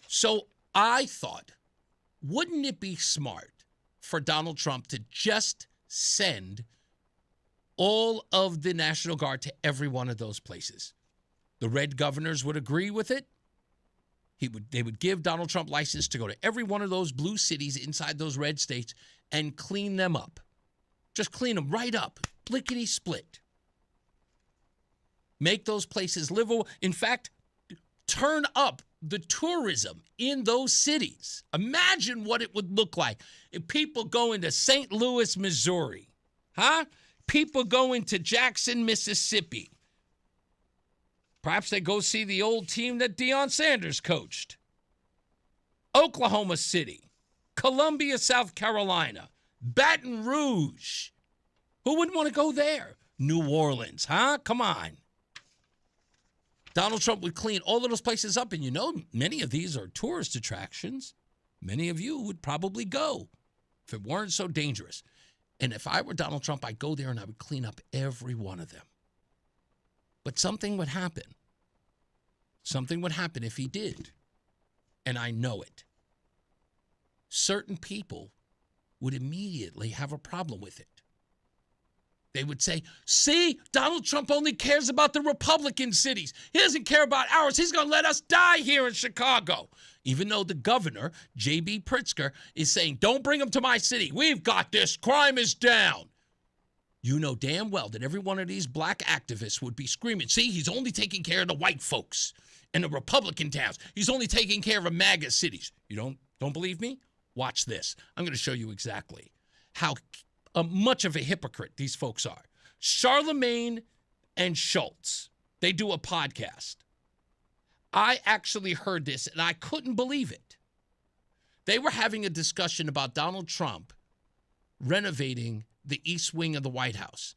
So I thought, wouldn't it be smart for Donald Trump to just send all of the National Guard to every one of those places? The red governors would agree with it. They would give Donald Trump license to go to every one of those blue cities inside those red states and clean them up. Just clean them right up, blickety-split. Make those places livable. In fact, turn up the tourism in those cities. Imagine what it would look like if people go into St. Louis, Missouri. People go into Jackson, Mississippi. Perhaps they go see the old team that Deion Sanders coached. Oklahoma City, Columbia, South Carolina, Baton Rouge. Who wouldn't want to go there? New Orleans, Come on. Donald Trump would clean all of those places up, and many of these are tourist attractions. Many of you would probably go if it weren't so dangerous. And if I were Donald Trump, I'd go there and I would clean up every one of them. But something would happen. Something would happen if he did. And I know it. Certain people would immediately have a problem with it. They would say, see, Donald Trump only cares about the Republican cities. He doesn't care about ours. He's going to let us die here in Chicago. Even though the governor, J.B. Pritzker, is saying, don't bring them to my city. We've got this. Crime is down. You know damn well that every one of these black activists would be screaming, see, he's only taking care of the white folks and the Republican towns. He's only taking care of MAGA cities. You don't believe me? Watch this. I'm going to show you exactly how much of a hypocrite these folks are. Charlemagne and Schultz, they do a podcast. I actually heard this, and I couldn't believe it. They were having a discussion about Donald Trump renovating the East Wing of the White House.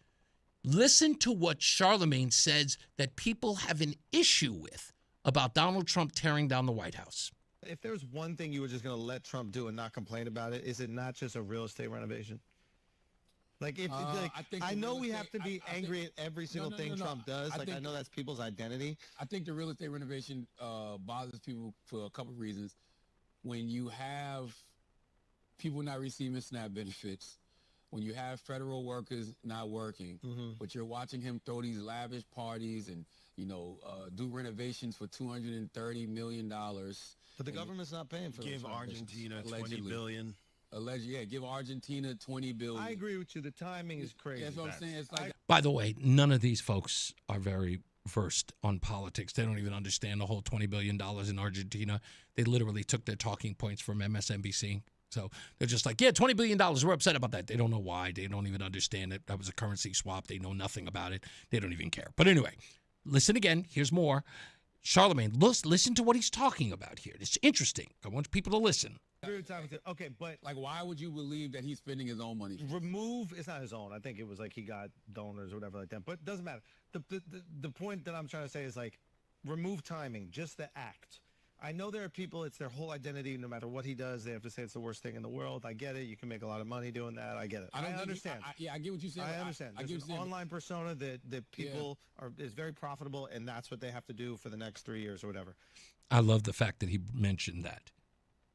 Listen to what Charlemagne says that people have an issue with about Donald Trump tearing down the White House. If there's one thing you were just going to let Trump do and not complain about it, is it not just a real estate renovation? I know we have to be angry at every single thing Trump does. I know that's people's identity. I think the real estate renovation bothers people for a couple of reasons. When you have people not receiving SNAP benefits, when you have federal workers not working, but you're watching him throw these lavish parties and, do renovations for $230 million. But the government's not paying for Give those Argentina allegedly. $20 billion. Give Argentina $20 billion. I agree with you. The timing is crazy. That's what I'm saying. It's like By the way, none of these folks are very versed on politics. They don't even understand the whole $20 billion in Argentina. They literally took their talking points from MSNBC. So they're just like, yeah, $20 billion. We're upset about that. They don't know why. They don't even understand it. That was a currency swap. They know nothing about it. They don't even care. But anyway, listen again. Here's more. Charlemagne, listen to what he's talking about here. It's interesting. I want people to listen. Okay, but why would you believe that he's spending his own money? It's not his own. I think it was he got donors or whatever like that. But it doesn't matter. The point that I'm trying to say is remove timing, just the act. I know there are people, it's their whole identity. No matter what he does, they have to say it's the worst thing in the world. I get it. You can make a lot of money doing that. I get it. I understand. I get what you're saying. I understand. There's an online persona that people is very profitable, and that's what they have to do for the next 3 years or whatever. I love the fact that he mentioned that.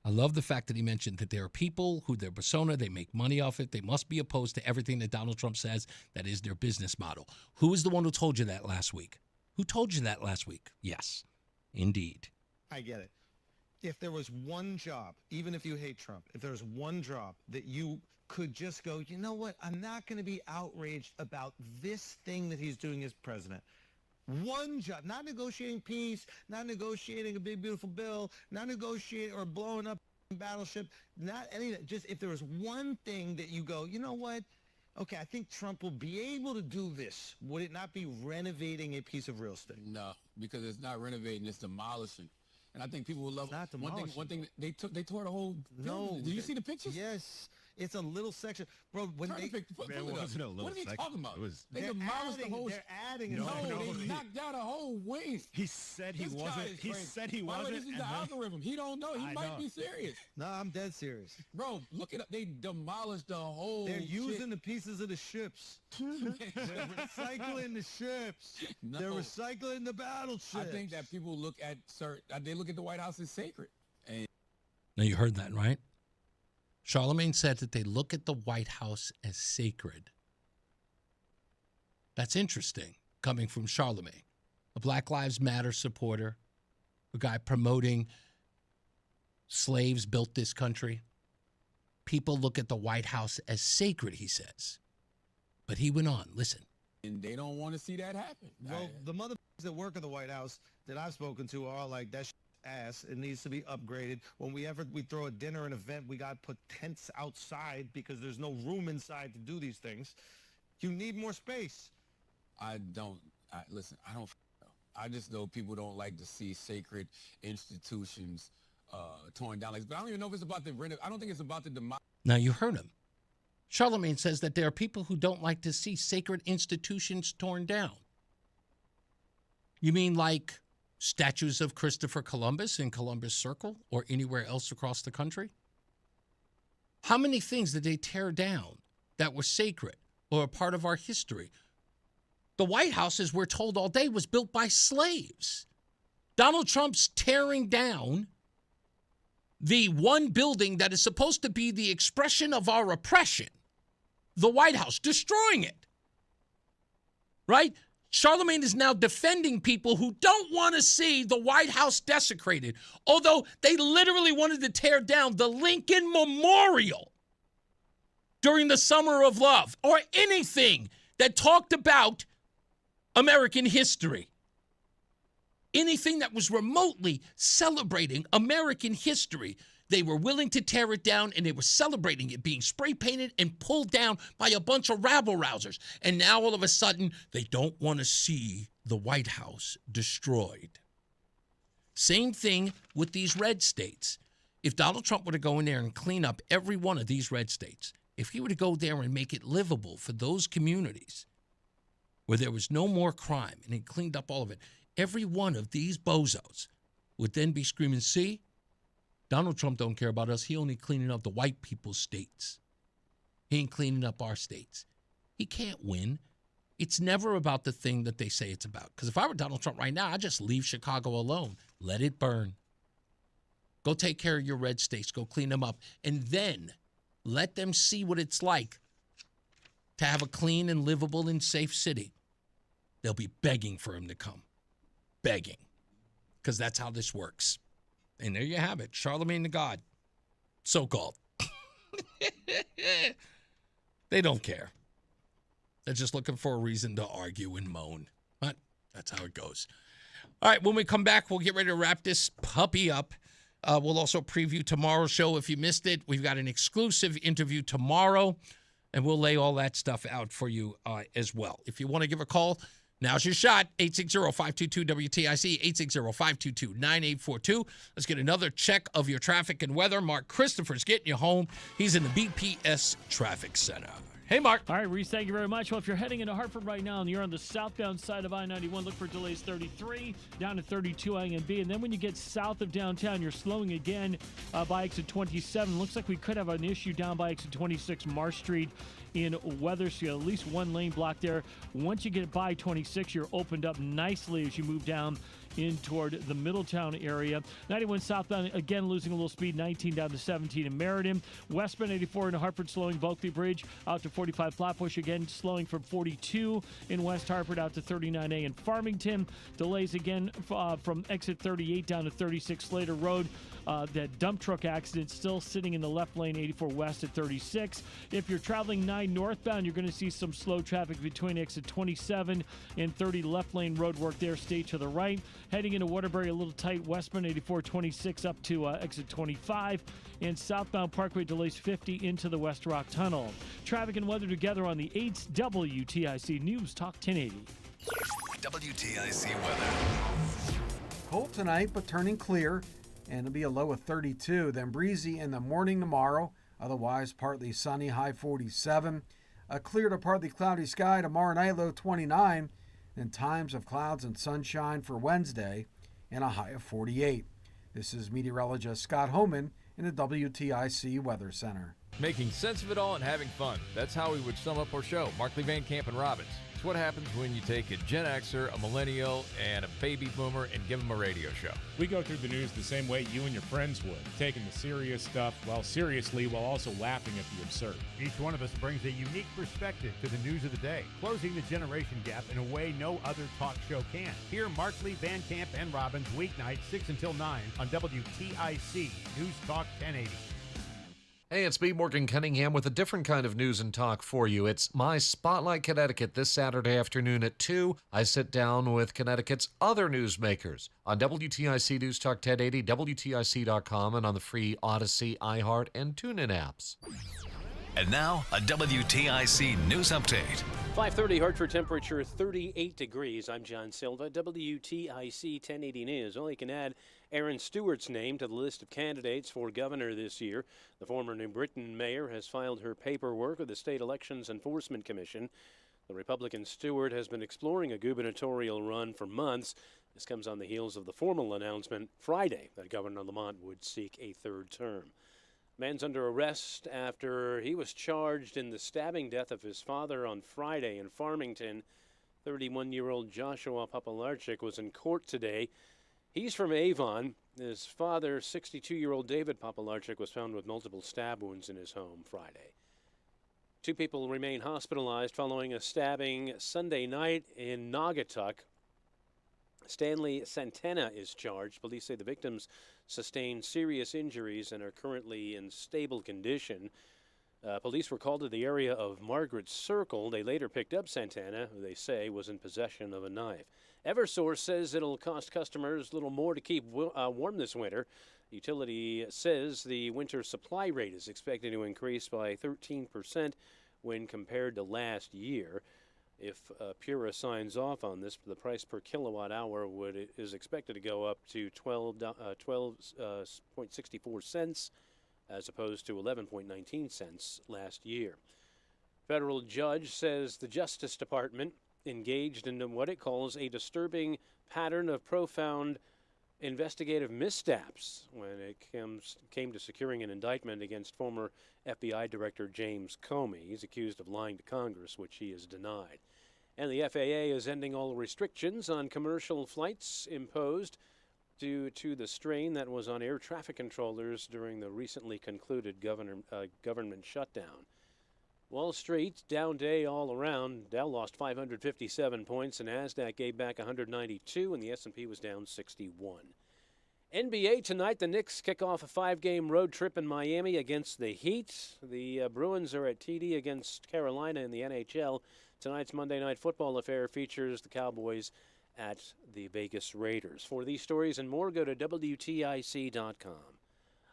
I love the fact that he mentioned that there are people who their persona, they make money off it. They must be opposed to everything that Donald Trump says. That is their business model. Who is the one who told you that last week? Who told you that last week? Yes, indeed. I get it. if there was one job, even if you hate Trump, if there was one job that you could just go, you know what, I'm not going to be outraged about this thing that he's doing as president. One job, not negotiating peace, not negotiating a big, beautiful bill, not negotiating or blowing up a battleship, not any of that. Just if there was one thing that you go, you know what, okay, I think Trump will be able to do this. Would it not be renovating a piece of real estate? No, because it's not renovating, it's demolishing. And I think people will love not one thing they tore the whole building. Did you see the pictures? Yes. It's a little section. Bro, when Turn they... the picture, Man, pull it wasn't up. a little What are you section. talking about? It was- They They're demolished the adding- whole... they're adding No, another- they knocked down a whole wing. He said he This guy wasn't. is He crazy. said he By the way, wasn't. this is and the then- algorithm. He don't know. He I might know. be serious. No, I'm dead serious. Bro, look it up. They demolished the whole They're using shit. the pieces of the ships. They're recycling the ships. No. They're recycling the battleships. I think that people look at they look at the White House as sacred. And Now, you heard that, right? Charlemagne said that they look at the White House as sacred. That's interesting, coming from Charlemagne, a Black Lives Matter supporter, a guy promoting slaves built this country. People look at the White House as sacred, he says. But he went on, listen. and they don't want to see that happen. Well, the mother that work at the White House that I've spoken to are all like, that ass. It needs to be upgraded. When we throw a dinner, an event, we got to put tents outside because there's no room inside to do these things. You need more space. Listen, I don't know. I just know people don't like to see sacred institutions torn down. But I don't even know if it's about the I don't think it's about the demolition. Now, you heard him. Charlemagne says that there are people who don't like to see sacred institutions torn down. You mean like statues of Christopher Columbus in Columbus Circle or anywhere else across the country? How many things did they tear down that were sacred or a part of our history? The White House, as we're told all day, was built by slaves. Donald Trump's tearing down the one building that is supposed to be the expression of our oppression, the White House, destroying it. Right? Charlemagne is now defending people who don't want to see the White House desecrated, although they literally wanted to tear down the Lincoln Memorial during the Summer of Love, or anything that talked about American history. Anything that was remotely celebrating American history, they were willing to tear it down, and they were celebrating it being spray painted and pulled down by a bunch of rabble-rousers. And now all of a sudden, they don't want to see the White House destroyed. Same thing with these red states. If Donald Trump were to go in there and clean up every one of these red states, if he were to go there and make it livable for those communities where there was no more crime and he cleaned up all of it, every one of these bozos would then be screaming, see, Donald Trump don't care about us. He only cleaning up the white people's states. He ain't cleaning up our states. He can't win. It's never about the thing that they say it's about. Because if I were Donald Trump right now, I'd just leave Chicago alone. Let it burn. Go take care of your red states. Go clean them up. And then let them see what it's like to have a clean and livable and safe city. They'll be begging for him to come. Begging. Because that's how this works. And there you have it. Charlemagne the God. So-called. They don't care. They're just looking for a reason to argue and moan. But that's how it goes. All right, when we come back, we'll get ready to wrap this puppy up. We'll also preview tomorrow's show. If you missed it, we've got an exclusive interview tomorrow, and we'll lay all that stuff out for you as well. If you want to give a call, now's your shot, 860-522-WTIC, 860-522-9842. Let's get another check of your traffic and weather. Mark Christopher's getting you home. He's in the BPS Traffic Center. Hey, Mark. All right, Reese, thank you very much. Well, if you're heading into Hartford right now and you're on the southbound side of I-91, look for delays 33 down to 32 A and B. And then when you get south of downtown, you're slowing again by exit 27. Looks like we could have an issue down by exit 26 Marsh Street in Weathersfield. At least one lane block there. Once you get by 26, you're opened up nicely as you move down in toward the Middletown area. 91 southbound, again, losing a little speed, 19 down to 17 in Meriden. Westbound 84 into Hartford, slowing Bulkley Bridge out to 45 Flatbush, again slowing from 42 in West Hartford out to 39A in Farmington. Delays again from exit 38 down to 36 Slater Road. That dump truck accident still sitting in the left lane, 84 west at 36. If you're traveling 9 northbound, you're going to see some slow traffic between exit 27 and 30 left lane road work there. Stay to the right. Heading into Waterbury, a little tight westbound 84 26 up to exit 25. And southbound Parkway delays 50 into the West Rock Tunnel. Traffic and weather together on the 8th WTIC News Talk 1080. WTIC weather. Cold tonight, but turning clear, and it'll be a low of 32. Then breezy in the morning tomorrow. Otherwise, partly sunny, high 47. A clear to partly cloudy sky tomorrow night, low 29. Then times of clouds and sunshine for Wednesday, and a high of 48. This is meteorologist Scott Homan in the WTIC Weather Center. Making sense of it all and having fun. That's how we would sum up our show, Markley, Van Camp, and Robbins. It's what happens when you take a Gen Xer, a millennial, and a baby boomer and give them a radio show. We go through the news the same way you and your friends would, taking the serious stuff seriously while also laughing at the absurd. Each one of us brings a unique perspective to the news of the day, closing the generation gap in a way no other talk show can. Hear Markley, Van Camp, and Robbins weeknights 6 until 9 on WTIC News Talk 1080. Hey, it's B. Morgan Cunningham with a different kind of news and talk for you. It's my Spotlight Connecticut this Saturday afternoon at 2. I sit down with Connecticut's other newsmakers on WTIC News Talk 1080, WTIC.com, and on the free Odyssey, iHeart, and TuneIn apps. And now, a WTIC news update. 5:30 Hartford, temperature 38 degrees. I'm John Silva, WTIC 1080 News. Well, you can add Aaron Stewart's name to the list of candidates for governor this year. The former New Britain mayor has filed her paperwork with the State Elections Enforcement Commission. The Republican Stewart has been exploring a gubernatorial run for months. This comes on the heels of the formal announcement Friday that Governor Lamont would seek a third term. Man's under arrest after he was charged in the stabbing death of his father on Friday in Farmington. 31-year-old Joshua Papalarchik was in court today. He's from Avon. His father, 62-year-old David Papalarchik, was found with multiple stab wounds in his home Friday. 2 people remain hospitalized following a stabbing Sunday night in Naugatuck. Stanley Santana is charged. Police say the victims sustained serious injuries and are currently in stable condition. Police were called to the area of Margaret Circle. They later picked up Santana, who they say was in possession of a knife. Eversource says it'll cost customers a little more to keep warm this winter. The utility says the winter supply rate is expected to increase by 13% when compared to last year. If Pura signs off on this, the price per kilowatt hour is expected to go up to 12.64 cents as opposed to 11.19 cents last year. Federal judge says the Justice Department engaged in what it calls a disturbing pattern of profound investigative missteps when it came to securing an indictment against former FBI Director James Comey. He's accused of lying to Congress, which he has denied. And the FAA is ending all restrictions on commercial flights imposed due to the strain that was on air traffic controllers during the recently concluded government shutdown. Wall Street, down day all around. Dow lost 557 points, and NASDAQ gave back 192, and the S&P was down 61. NBA tonight, the Knicks kick off a 5-game road trip in Miami against the Heat. The Bruins are at TD against Carolina in the NHL. Tonight's Monday Night Football affair features the Cowboys at the Vegas Raiders. For these stories and more, go to WTIC.com.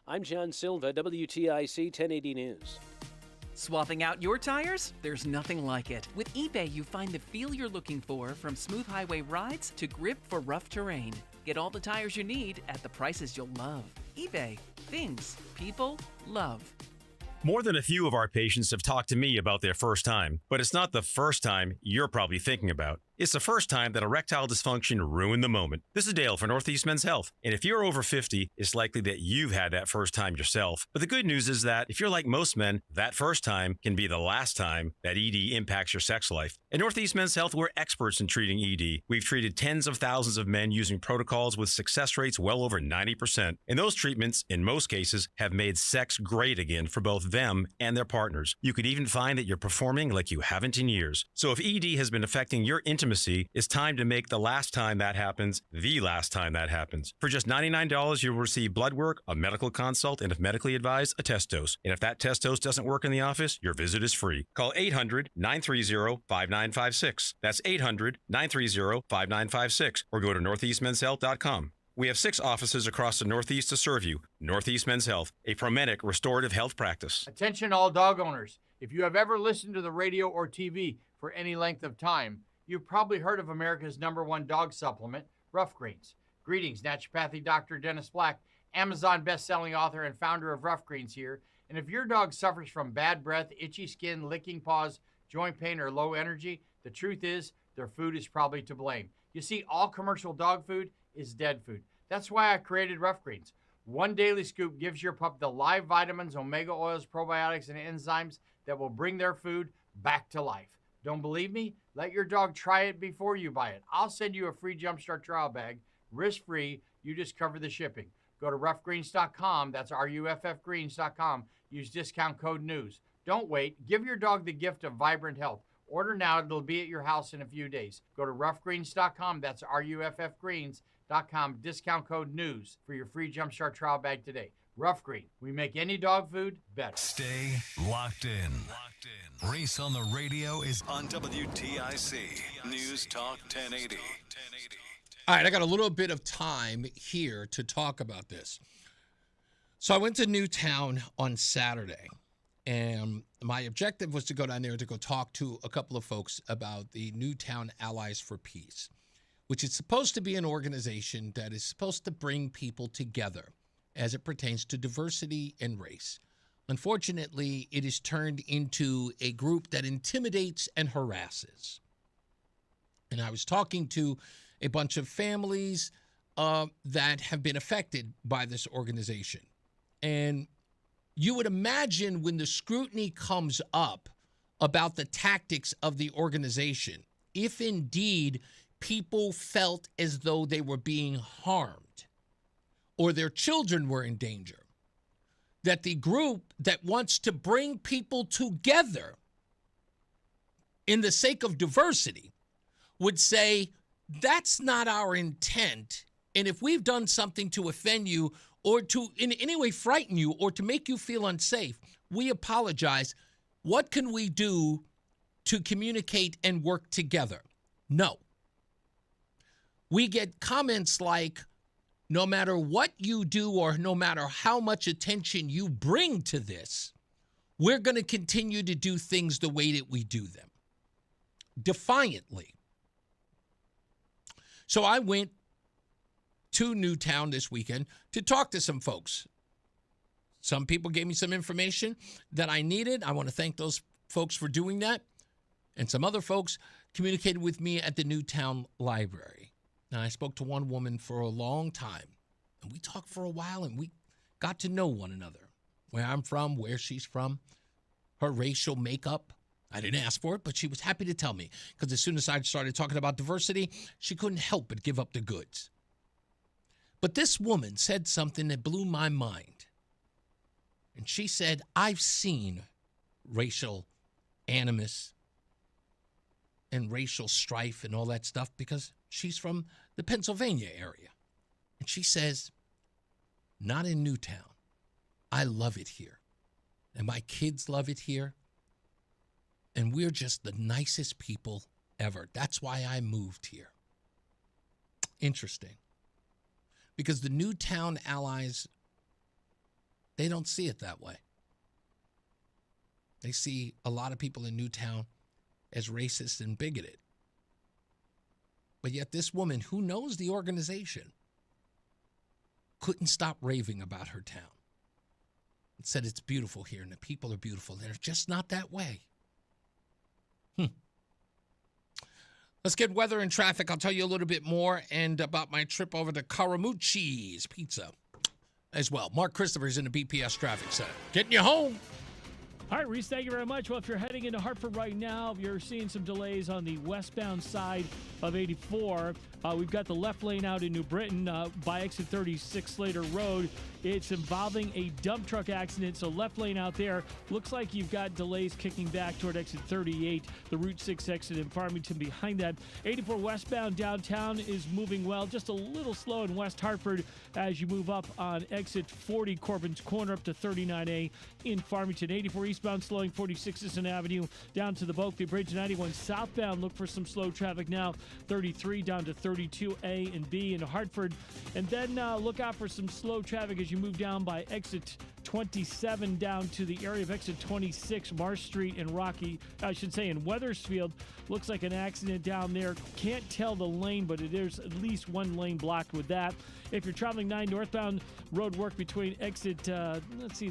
I'm John Silva, WTIC 1080 News. Swapping out your tires? There's nothing like it. With eBay, you find the feel you're looking for, from smooth highway rides to grip for rough terrain. Get all the tires you need at the prices you'll love. eBay. Things people love. More than a few of our patients have talked to me about their first time, but it's not the first time you're probably thinking about. It's the first time that erectile dysfunction ruined the moment. This is Dale for Northeast Men's Health. And if you're over 50, it's likely that you've had that first time yourself. But the good news is that if you're like most men, that first time can be the last time that ED impacts your sex life. At Northeast Men's Health, we're experts in treating ED. We've treated tens of thousands of men using protocols with success rates well over 90%. And those treatments, in most cases, have made sex great again for both them and their partners. You could even find that you're performing like you haven't in years. So if ED has been affecting your intimacy, it's time to make the last time that happens the last time that happens. For just $99, you'll receive blood work, a medical consult, and if medically advised, a test dose. And if that test dose doesn't work in the office, your visit is free. Call 800-930-5956. That's 800-930-5956 or go to northeastmenshealth.com. We have 6 offices across the Northeast to serve you. Northeast Men's Health, a Promenic restorative health practice. Attention all dog owners. If you have ever listened to the radio or TV for any length of time, you've probably heard of America's #1 dog supplement, Rough Greens. Greetings, naturopathy Dr. Dennis Black, Amazon best-selling author and founder of Rough Greens here. And if your dog suffers from bad breath, itchy skin, licking paws, joint pain, or low energy, the truth is their food is probably to blame. You see, all commercial dog food is dead food. That's why I created Rough Greens. One daily scoop gives your pup the live vitamins, omega oils, probiotics, and enzymes that will bring their food back to life. Don't believe me? Let your dog try it before you buy it. I'll send you a free Jumpstart trial bag, risk-free. You just cover the shipping. Go to roughgreens.com. That's ruffgreens.com. Use discount code NEWS. Don't wait. Give your dog the gift of vibrant health. Order now. It'll be at your house in a few days. Go to roughgreens.com. That's ruffgreens.com. Discount code NEWS for your free Jumpstart trial bag today. Rough Green. We make any dog food better. Stay locked in. Reese on the Radio is on WTIC News Talk 1080. All right, I got a little bit of time here to talk about this. So I went to Newtown on Saturday, and my objective was to go down there to go talk to a couple of folks about the Newtown Allies for Peace, which is supposed to be an organization that is supposed to bring people together as it pertains to diversity and race. Unfortunately, it is turned into a group that intimidates and harasses. And I was talking to a bunch of families that have been affected by this organization. And you would imagine when the scrutiny comes up about the tactics of the organization, if indeed people felt as though they were being harmed or their children were in danger, that the group that wants to bring people together in the sake of diversity would say, that's not our intent. And if we've done something to offend you or to in any way frighten you or to make you feel unsafe, we apologize. What can we do to communicate and work together? No. We get comments like, no matter what you do or no matter how much attention you bring to this, we're going to continue to do things the way that we do them. Defiantly. So I went to Newtown this weekend to talk to some folks. Some people gave me some information that I needed. I want to thank those folks for doing that. And some other folks communicated with me at the Newtown Library. And I spoke to one woman for a long time. And we talked for a while and we got to know one another. Where I'm from, where she's from, her racial makeup. I didn't ask for it, but she was happy to tell me. Because as soon as I started talking about diversity, she couldn't help but give up the goods. But this woman said something that blew my mind. And she said, I've seen racial animus and racial strife and all that stuff because she's from the Pennsylvania area. And she says, not in Newtown. I love it here. And my kids love it here. And we're just the nicest people ever. That's why I moved here. Interesting. Because the Newtown Allies, they don't see it that way. They see a lot of people in Newtown as racist and bigoted. But yet this woman, who knows the organization, couldn't stop raving about her town. It said it's beautiful here and the people are beautiful. They're just not that way. Let's get weather and traffic. I'll tell you a little bit more and about my trip over to Caramucci's Pizza as well. Mark Christopher's in the BPS Traffic Center. Getting you home. All right, Reese, thank you very much. Well, if you're heading into Hartford right now, you're seeing some delays on the westbound side of 84. We've got the left lane out in New Britain by exit 36 Slater Road. It's involving a dump truck accident, so left lane out there. Looks like you've got delays kicking back toward exit 38, the Route 6 exit in Farmington behind that. 84 westbound downtown is moving well, just a little slow in West Hartford as you move up on exit 40 Corbin's Corner up to 39A in Farmington. 84 eastbound slowing 46 Sisson Avenue down to the Bulkley Bridge. 91 southbound, look for some slow traffic now. 33 down to 32A and B in Hartford. And then look out for some slow traffic as you move down by exit 27 down to the area of exit 26, Marsh Street and Rocky, I should say in Weathersfield. Looks like an accident down there. Can't tell the lane, but there's at least one lane blocked with that. If you're traveling 9 northbound, road work between exit,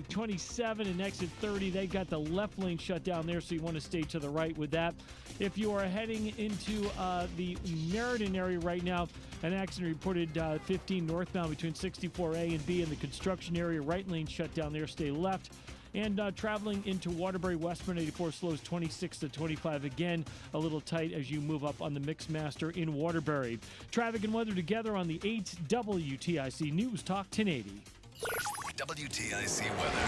27 and exit 30. They got the left lane shut down there, so you want to stay to the right with that. If you are heading into the Meriden area right now, an accident reported 15 northbound between 64A and B in the construction area. Right lane shut down there, stay left. And traveling into Waterbury, westbound 84 slows 26 to 25 again, a little tight as you move up on the Mixmaster in Waterbury. Traffic and weather together on the 8 WTIC News Talk 1080. WTIC weather.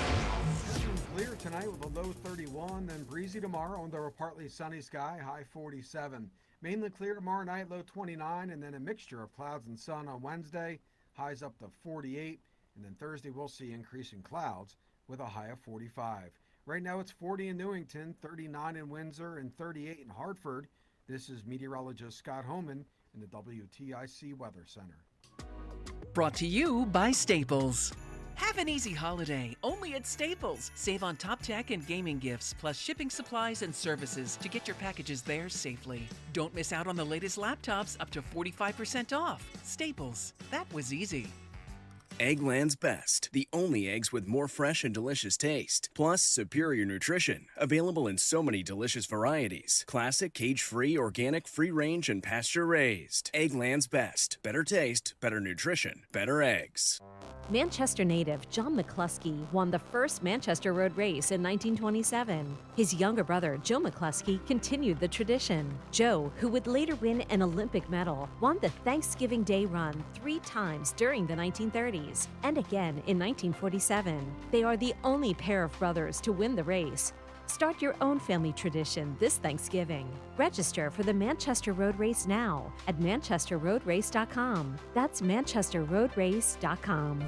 Clear tonight with a low 31, then breezy tomorrow under a partly sunny sky, high 47. Mainly clear tomorrow night, low 29, and then a mixture of clouds and sun on Wednesday, highs up to 48. And then Thursday we'll see increasing clouds with a high of 45. Right now it's 40 in Newington, 39 in Windsor, and 38 in Hartford. This is meteorologist Scott Homan in the WTIC Weather Center. Brought to you by Staples. Have an easy holiday, only at Staples. Save on top tech and gaming gifts, plus shipping supplies and services to get your packages there safely. Don't miss out on the latest laptops, up to 45% off. Staples, that was easy. Eggland's Best, the only eggs with more fresh and delicious taste, plus superior nutrition, available in so many delicious varieties. Classic, cage-free, organic, free-range, and pasture-raised. Eggland's Best. Better taste, better nutrition, better eggs. Manchester native John McCluskey won the first Manchester Road Race in 1927. His younger brother, Joe McCluskey, continued the tradition. Joe, who would later win an Olympic medal, won the Thanksgiving Day Run 3 times during the 1930s and again in 1947. They are the only pair of brothers to win the race. Start your own family tradition this Thanksgiving. Register for the Manchester Road Race now at manchesterroadrace.com. That's manchesterroadrace.com.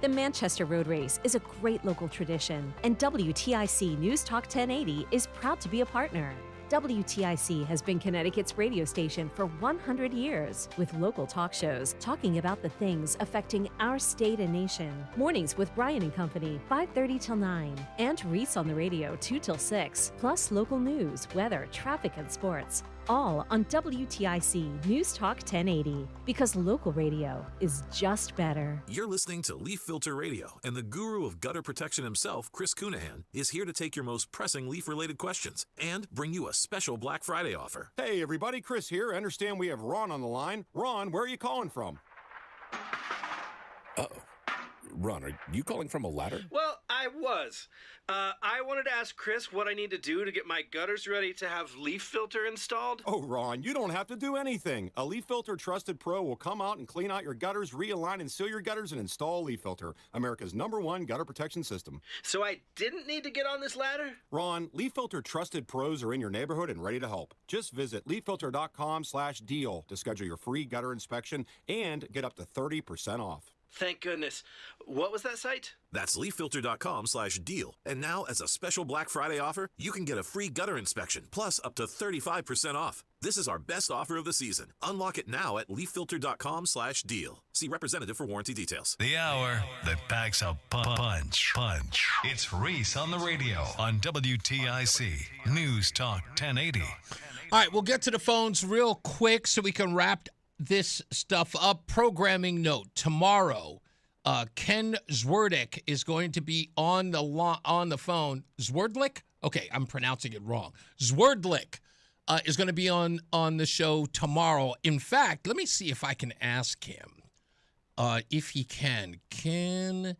The Manchester Road Race is a great local tradition, and WTIC News Talk 1080 is proud to be a partner. WTIC has been Connecticut's radio station for 100 years, with local talk shows talking about the things affecting our state and nation. Mornings with Brian and Company, 5:30 till 9, and Reese on the Radio, 2 till 6, plus local news, weather, traffic, and sports. All on WTIC News Talk 1080, because local radio is just better. You're listening to Leaf Filter Radio, and the guru of gutter protection himself, Chris Cunahan, is here to take your most pressing leaf-related questions and bring you a special Black Friday offer. Hey, everybody, Chris here. I understand we have Ron on the line. Ron, where are you calling from? Uh-oh. Ron, are you calling from a ladder? Well, I was. I wanted to ask Chris what I need to do to get my gutters ready to have leaf filter installed. Oh, Ron, you don't have to do anything. A Leaf Filter Trusted Pro will come out and clean out your gutters, realign and seal your gutters, and install Leaf Filter, America's #1 gutter protection system. So I didn't need to get on this ladder? Ron, Leaf Filter Trusted Pros are in your neighborhood and ready to help. Just visit leaffilter.com/deal to schedule your free gutter inspection and get up to 30% off. Thank goodness. What was that site? That's leaffilter.com/deal. And now, as a special Black Friday offer, you can get a free gutter inspection, plus up to 35% off. This is our best offer of the season. Unlock it now at leaffilter.com/deal. See representative for warranty details. The hour that packs a punch. It's Reese on the Radio on WTIC News Talk 1080. All right, we'll get to the phones real quick so we can wrap this stuff up. Programming note: tomorrow, Ken Zwirlik is going to be on the phone. Zwirlik? Okay, I'm pronouncing it wrong. Zwirlik is going to be on the show tomorrow. In fact, let me see if I can ask him if he can. Can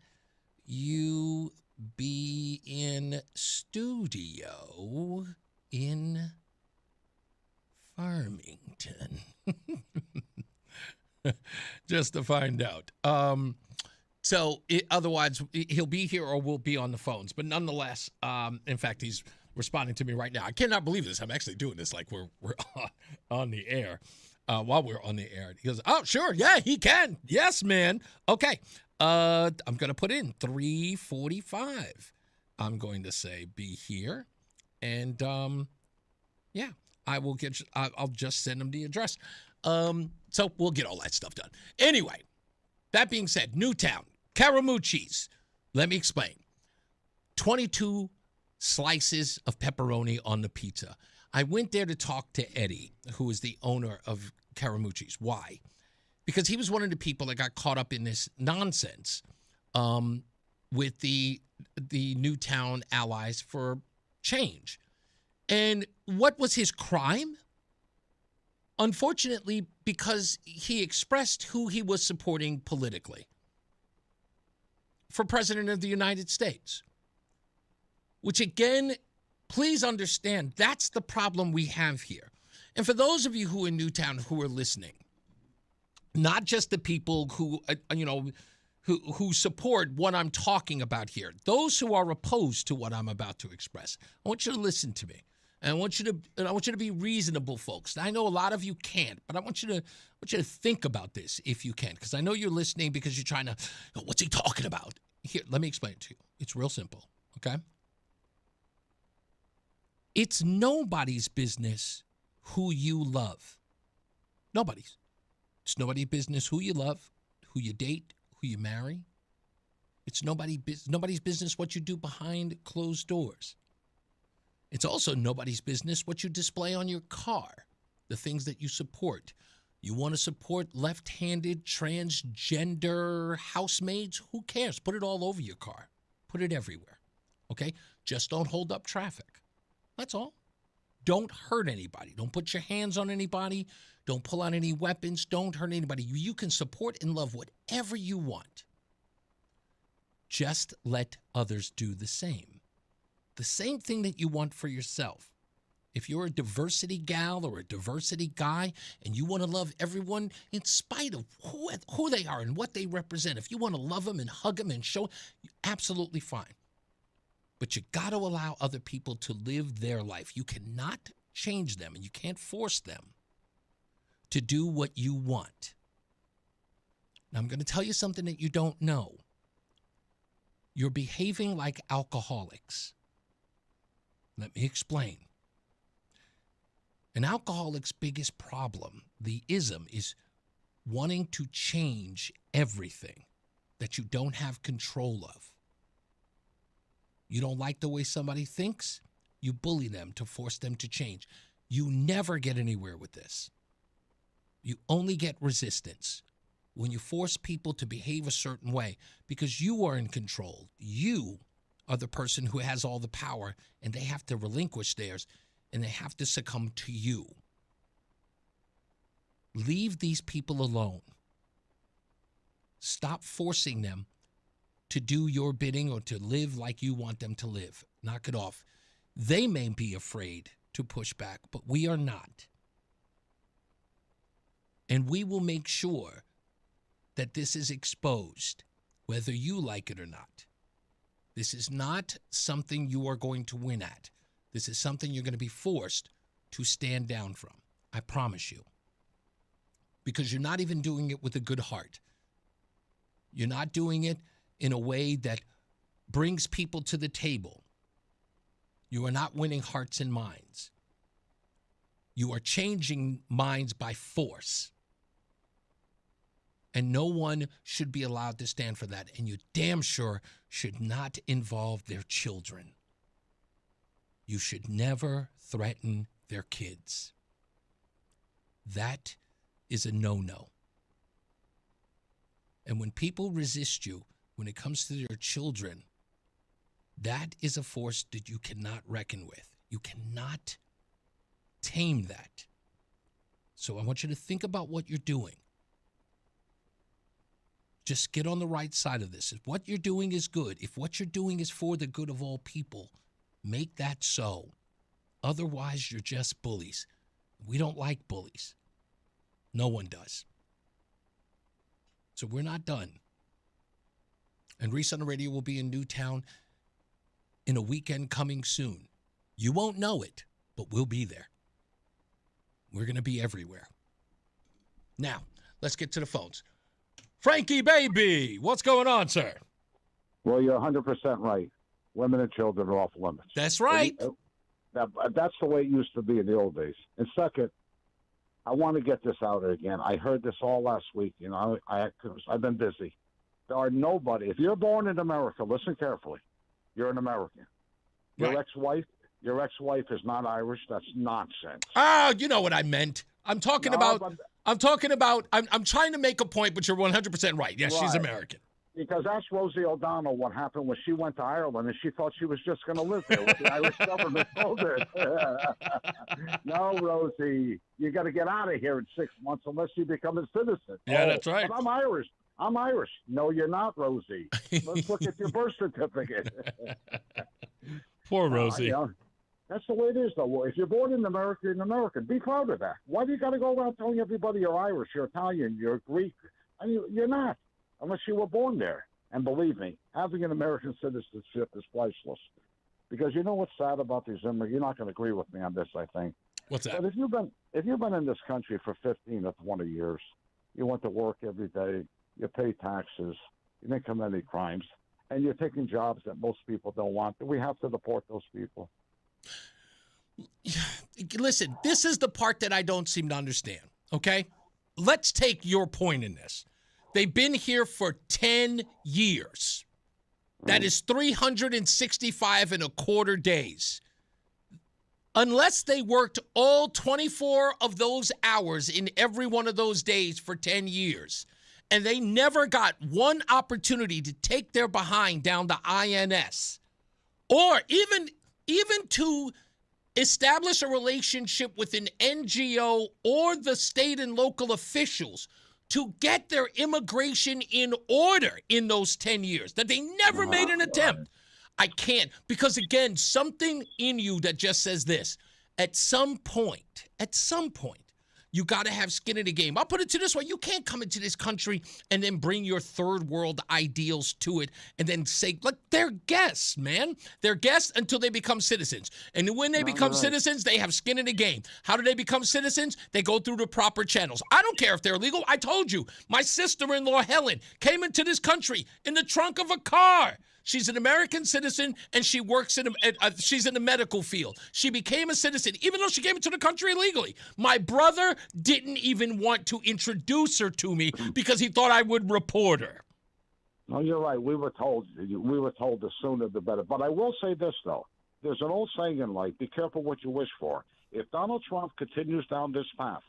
you be in studio in Farmington? Just to find out. Otherwise, he'll be here or we'll be on the phones. But nonetheless, in fact, he's responding to me right now. I cannot believe this. I'm actually doing this like we're on the air while we're on the air. He goes, oh, sure. Yeah, he can. Yes, man. Okay. I'm going to put in 3:45. I'm going to say be here. And, yeah, I'll just send him the address. So we'll get all that stuff done. Anyway, that being said, Newtown, Caramucci's. Let me explain. 22 slices of pepperoni on the pizza. I went there to talk to Eddie, who is the owner of Caramucci's. Why? Because he was one of the people that got caught up in this nonsense with the Newtown Allies for Change. And what was his crime? Unfortunately, because he expressed who he was supporting politically for President of the United States. Which, again, please understand, that's the problem we have here. And for those of you who are in Newtown who are listening, not just the people who, who support what I'm talking about here, those who are opposed to what I'm about to express, I want you to listen to me. And I want you to be reasonable, folks. I know a lot of you can't, but I want you to think about this if you can, because I know you're listening because you're trying to, what's he talking about? Here, let me explain it to you. It's real simple, okay? It's nobody's business who you love. Nobody's. It's nobody's business who you love, who you date, who you marry. It's nobody's business what you do behind closed doors. It's also nobody's business what you display on your car, the things that you support. You want to support left-handed, transgender housemaids? Who cares? Put it all over your car. Put it everywhere, okay? Just don't hold up traffic. That's all. Don't hurt anybody. Don't put your hands on anybody. Don't pull out any weapons. Don't hurt anybody. You can support and love whatever you want. Just let others do the same. The same thing that you want for yourself. If you're a diversity gal or a diversity guy and you want to love everyone in spite of who they are and what they represent, if you want to love them and hug them and show, absolutely fine. But you got to allow other people to live their life. You cannot change them and you can't force them to do what you want. Now, I'm going to tell you something that you don't know. You're behaving like alcoholics. Let me explain. An alcoholic's biggest problem, the ism, is wanting to change everything that you don't have control of. You don't like the way somebody thinks, you bully them to force them to change. You never get anywhere with this. You only get resistance when you force people to behave a certain way because you are in control. You are the person who has all the power, and they have to relinquish theirs, and they have to succumb to you. Leave these people alone. Stop forcing them to do your bidding or to live like you want them to live. Knock it off. They may be afraid to push back, but we are not. And we will make sure that this is exposed, whether you like it or not. This is not something you are going to win at. This is something you're going to be forced to stand down from. I promise you. Because you're not even doing it with a good heart. You're not doing it in a way that brings people to the table. You are not winning hearts and minds. You are changing minds by force. And no one should be allowed to stand for that. And you damn sure should not involve their children. You should never threaten their kids. That is a no-no. And when people resist you, when it comes to their children, that is a force that you cannot reckon with. You cannot tame that. So I want you to think about what you're doing. Just get on the right side of this. If what you're doing is good, if what you're doing is for the good of all people, make that so. Otherwise, you're just bullies. We don't like bullies. No one does. So we're not done. And Reese on the Radio will be in Newtown in a weekend coming soon. You won't know it, but we'll be there. We're going to be everywhere. Now, let's get to the phones. Frankie Baby, what's going on, sir? Well, you're 100% right. Women and children are off limits. That's right. That's the way it used to be in the old days. And second, I want to get this out there again. I heard this all last week. You know, I've been busy. There are nobody. If you're born in America, listen carefully. You're an American. Your ex-wife is not Irish. That's nonsense. Oh, you know what I meant. I'm talking about. I'm trying to make a point, but you're 100% right. Yes, she's American. Because ask Rosie O'Donnell what happened when she went to Ireland and she thought she was just going to live there. What the Irish government told her. No, Rosie, you got to get out of here in 6 months unless you become a citizen. Yeah, that's right. But I'm Irish. No, you're not, Rosie. Let's look at your birth certificate. Poor Rosie. You know, that's the way it is, though. If you're born in America, you're an American. Be proud of that. Why do you got to go around telling everybody you're Irish, you're Italian, you're Greek? I mean, you're not, unless you were born there. And believe me, having an American citizenship is priceless. Because you know what's sad about these immigrants? You're not going to agree with me on this, I think. What's that? But if you've been in this country for 15 or 20 years, you went to work every day, you pay taxes, you didn't commit any crimes, and you're taking jobs that most people don't want, do we have to deport those people? Listen, this is the part that I don't seem to understand, okay? Let's take your point in this. They've been here for 10 years. That is 365 and a quarter days. Unless they worked all 24 of those hours in every one of those days for 10 years, and they never got one opportunity to take their behind down the INS, or even to establish a relationship with an NGO or the state and local officials to get their immigration in order in those 10 years, that they never made an attempt. I can't, because again, something in you that just says this, at some point, you got to have skin in the game. I'll put it to this way. You can't come into this country and then bring your third world ideals to it and then say, look, they're guests, man. They're guests until they become citizens. And when they become citizens, they have skin in the game. How do they become citizens? They go through the proper channels. I don't care if they're illegal. I told you, my sister-in-law, Helen, came into this country in the trunk of a car. She's an American citizen, and she works she's in the medical field. She became a citizen, even though she came into the country illegally. My brother didn't even want to introduce her to me because he thought I would report her. No, you're right. We were told the sooner the better. But I will say this, though. There's an old saying in life, be careful what you wish for. If Donald Trump continues down this path,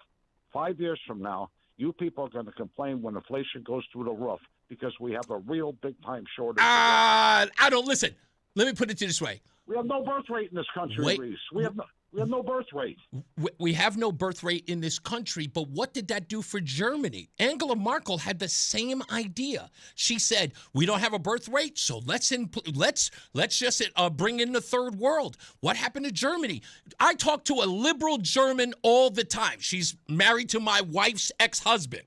5 years from now, you people are going to complain when inflation goes through the roof because we have a real big-time shortage. I don't listen. Let me put it this way. We have no birth rate in this country, Reese. We have no birth rate. We have no birth rate in this country, but what did that do for Germany? Angela Merkel had the same idea. She said, we don't have a birth rate, so let's just bring in the third world. What happened to Germany? I talk to a liberal German all the time. She's married to my wife's ex-husband.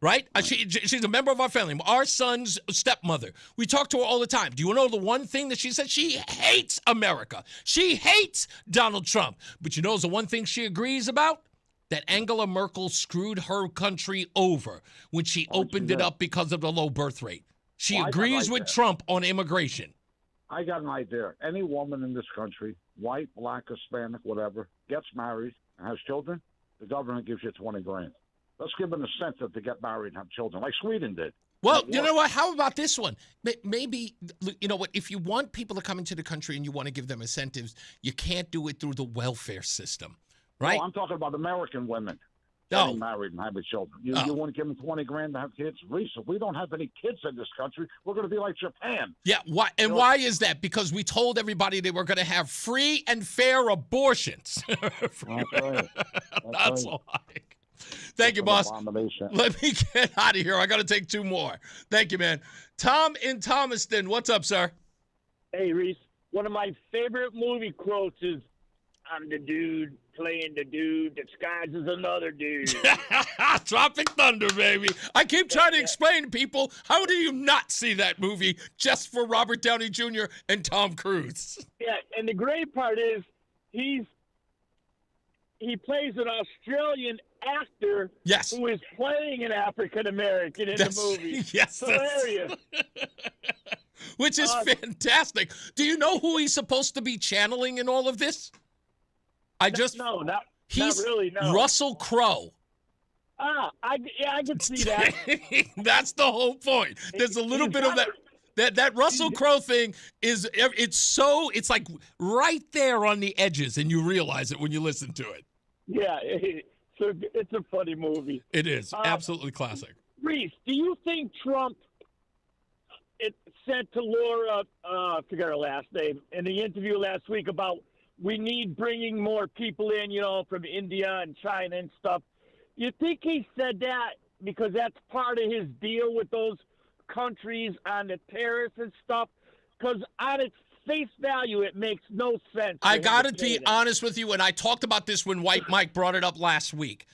Right? She's a member of our family, our son's stepmother. We talk to her all the time. Do you know the one thing that she said? She hates America. She hates Donald Trump. But you know the one thing she agrees about? That Angela Merkel screwed her country over when she opened it up because of the low birth rate. She agrees with Trump on immigration. I got an idea. Any woman in this country, white, black, Hispanic, whatever, gets married and has children, the government gives you $20,000. Let's give them an incentive to get married and have children, like Sweden did. Well, you know what? How about this one? Maybe, you know what? If you want people to come into the country and you want to give them incentives, you can't do it through the welfare system, right? No, I'm talking about American women. getting married and having children. You wouldn't give them $20,000 to have kids? Reese, if we don't have any kids in this country, we're going to be like Japan. Yeah, why? And why is that? Because we told everybody they were going to have free and fair abortions. That's right. That's why. Thank you, boss. Let me get out of here. I got to take 2 more. Thank you, man. Tom in Thomaston. What's up, sir? Hey, Reese. One of my favorite movie quotes is, "I'm the dude playing the dude disguised as another dude." Tropic Thunder, baby. I keep trying to explain to people, how do you not see that movie just for Robert Downey Jr. and Tom Cruise? Yeah, and the great part is he plays an Australian actor who is playing an African American in the movie. Yes, hilarious. Which is fantastic. Do you know who he's supposed to be channeling in all of this? Not really. No. Russell Crowe. I can see that. That's the whole point. There's a little bit of that Russell Crowe thing it's like right there on the edges, and you realize it when you listen to it. Yeah, it's a funny movie. It is absolutely classic. Reese, do you think Trump said to Laura, I forget her last name, in the interview last week about we need bringing more people in, from India and China and stuff. You think he said that because that's part of his deal with those countries on the tariffs and stuff? Because on its face value, it makes no sense. I got to be honest with you, and I talked about this when White Mike brought it up last week.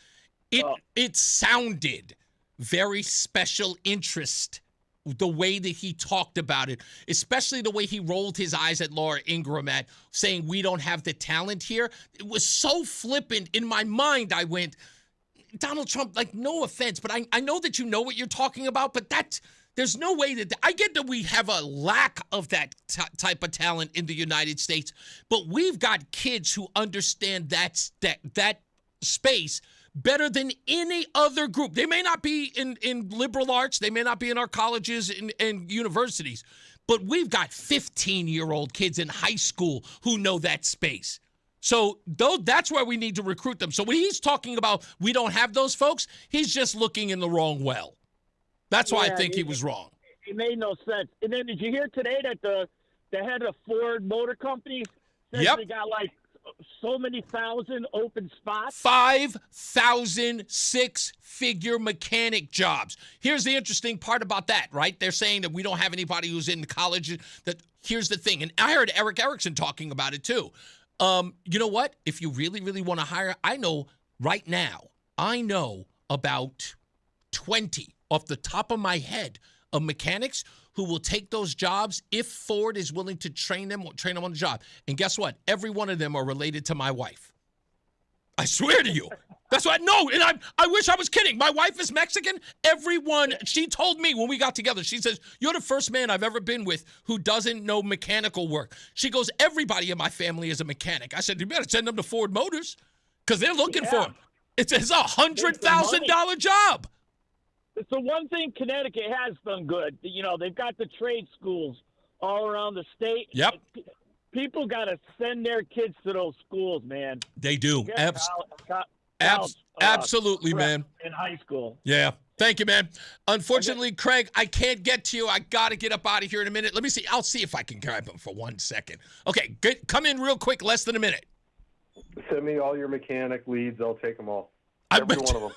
It sounded very special interest, the way that he talked about it, especially the way he rolled his eyes at Laura Ingraham at saying we don't have the talent here. It was so flippant. In my mind, I went, Donald Trump, like, no offense, but I know that you know what you're talking about, but there's no way that I get that we have a lack of that type of talent in the United States, but we've got kids who understand that space better than any other group. They may not be in liberal arts. They may not be in our colleges and universities, but we've got 15-year-old kids in high school who know that space. So that's where we need to recruit them. So when he's talking about we don't have those folks, he's just looking in the wrong well. That's why I think he was wrong. It made no sense. And then did you hear today that the head of Ford Motor Company says they got like so many thousand open spots? 5,000 six-figure mechanic jobs. Here's the interesting part about that, right? They're saying that we don't have anybody who's in college. Here's the thing, and I heard Eric Erickson talking about it too. You know what? If you really, really want to hire, I know about 20 off the top of my head of mechanics who will take those jobs if Ford is willing to train them on the job. And guess what? Every one of them are related to my wife. I swear to you. That's what and I wish I was kidding. My wife is Mexican. Everyone, she told me when we got together, she says, "You're the first man I've ever been with who doesn't know mechanical work." She goes, "Everybody in my family is a mechanic." I said, "You better send them to Ford Motors because they're looking for them." It's a $100,000 job. It's the one thing Connecticut has done good. They've got the trade schools all around the state. Yep. People got to send their kids to those schools, man. They do. Absolutely, man. In high school. Yeah. Thank you, man. Unfortunately, Craig, I can't get to you. I got to get up out of here in a minute. Let me see. I'll see if I can grab him for 1 second. Okay, come in real quick, less than a minute. Send me all your mechanic leads. I'll take them all. Every one of them.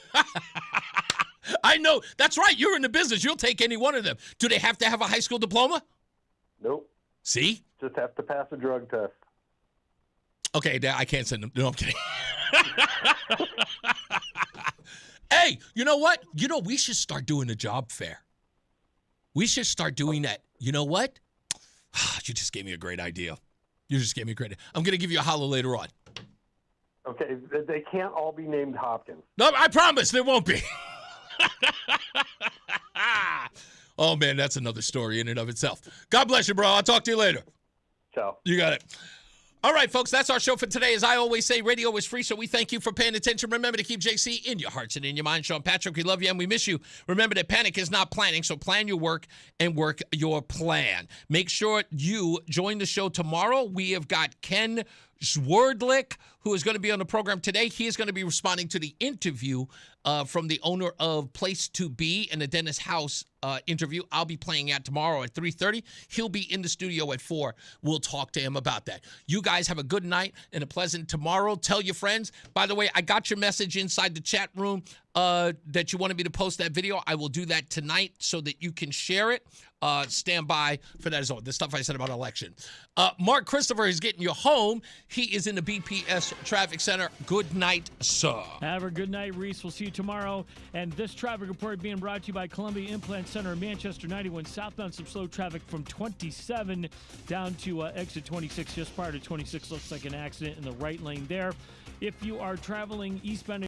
I know. That's right. You're in the business. You'll take any one of them. Do they have to have a high school diploma? Nope. See? Just have to pass a drug test. Okay, I can't send them. No, I'm kidding. Hey, you know what? We should start doing a job fair. We should start doing that. You know what? You just gave me a great idea. I'm going to give you a holler later on. Okay, they can't all be named Hopkins. No, I promise there won't be. Oh, man, that's another story in and of itself. God bless you, bro. I'll talk to you later. Ciao. You got it. All right, folks, that's our show for today. As I always say, radio is free, so we thank you for paying attention. Remember to keep JC in your hearts and in your mind. Sean Patrick, we love you and we miss you. Remember that panic is not planning, so plan your work and work your plan. Make sure you join the show tomorrow. We have got Ken Zwerdlik, who is going to be on the program today. He is going to be responding to the interview from the owner of Place to Be and the Dennis House interview. I'll be playing at tomorrow at 3:30. He'll be in the studio at 4. We'll talk to him about that. You guys have a good night and a pleasant tomorrow. Tell your friends. By the way, I got your message inside the chat room that you wanted me to post that video. I will do that tonight so that you can share it. Stand by for that as well. The stuff I said about election. Mark Christopher is getting you home. He is in the BPS Traffic Center. Good night, sir. Have a good night, Reese. We'll see you tomorrow. And this traffic report being brought to you by Columbia Implant Center in Manchester 91 southbound. Some slow traffic from 27 down to exit 26. Just prior to 26, looks like an accident in the right lane there. If you are traveling eastbound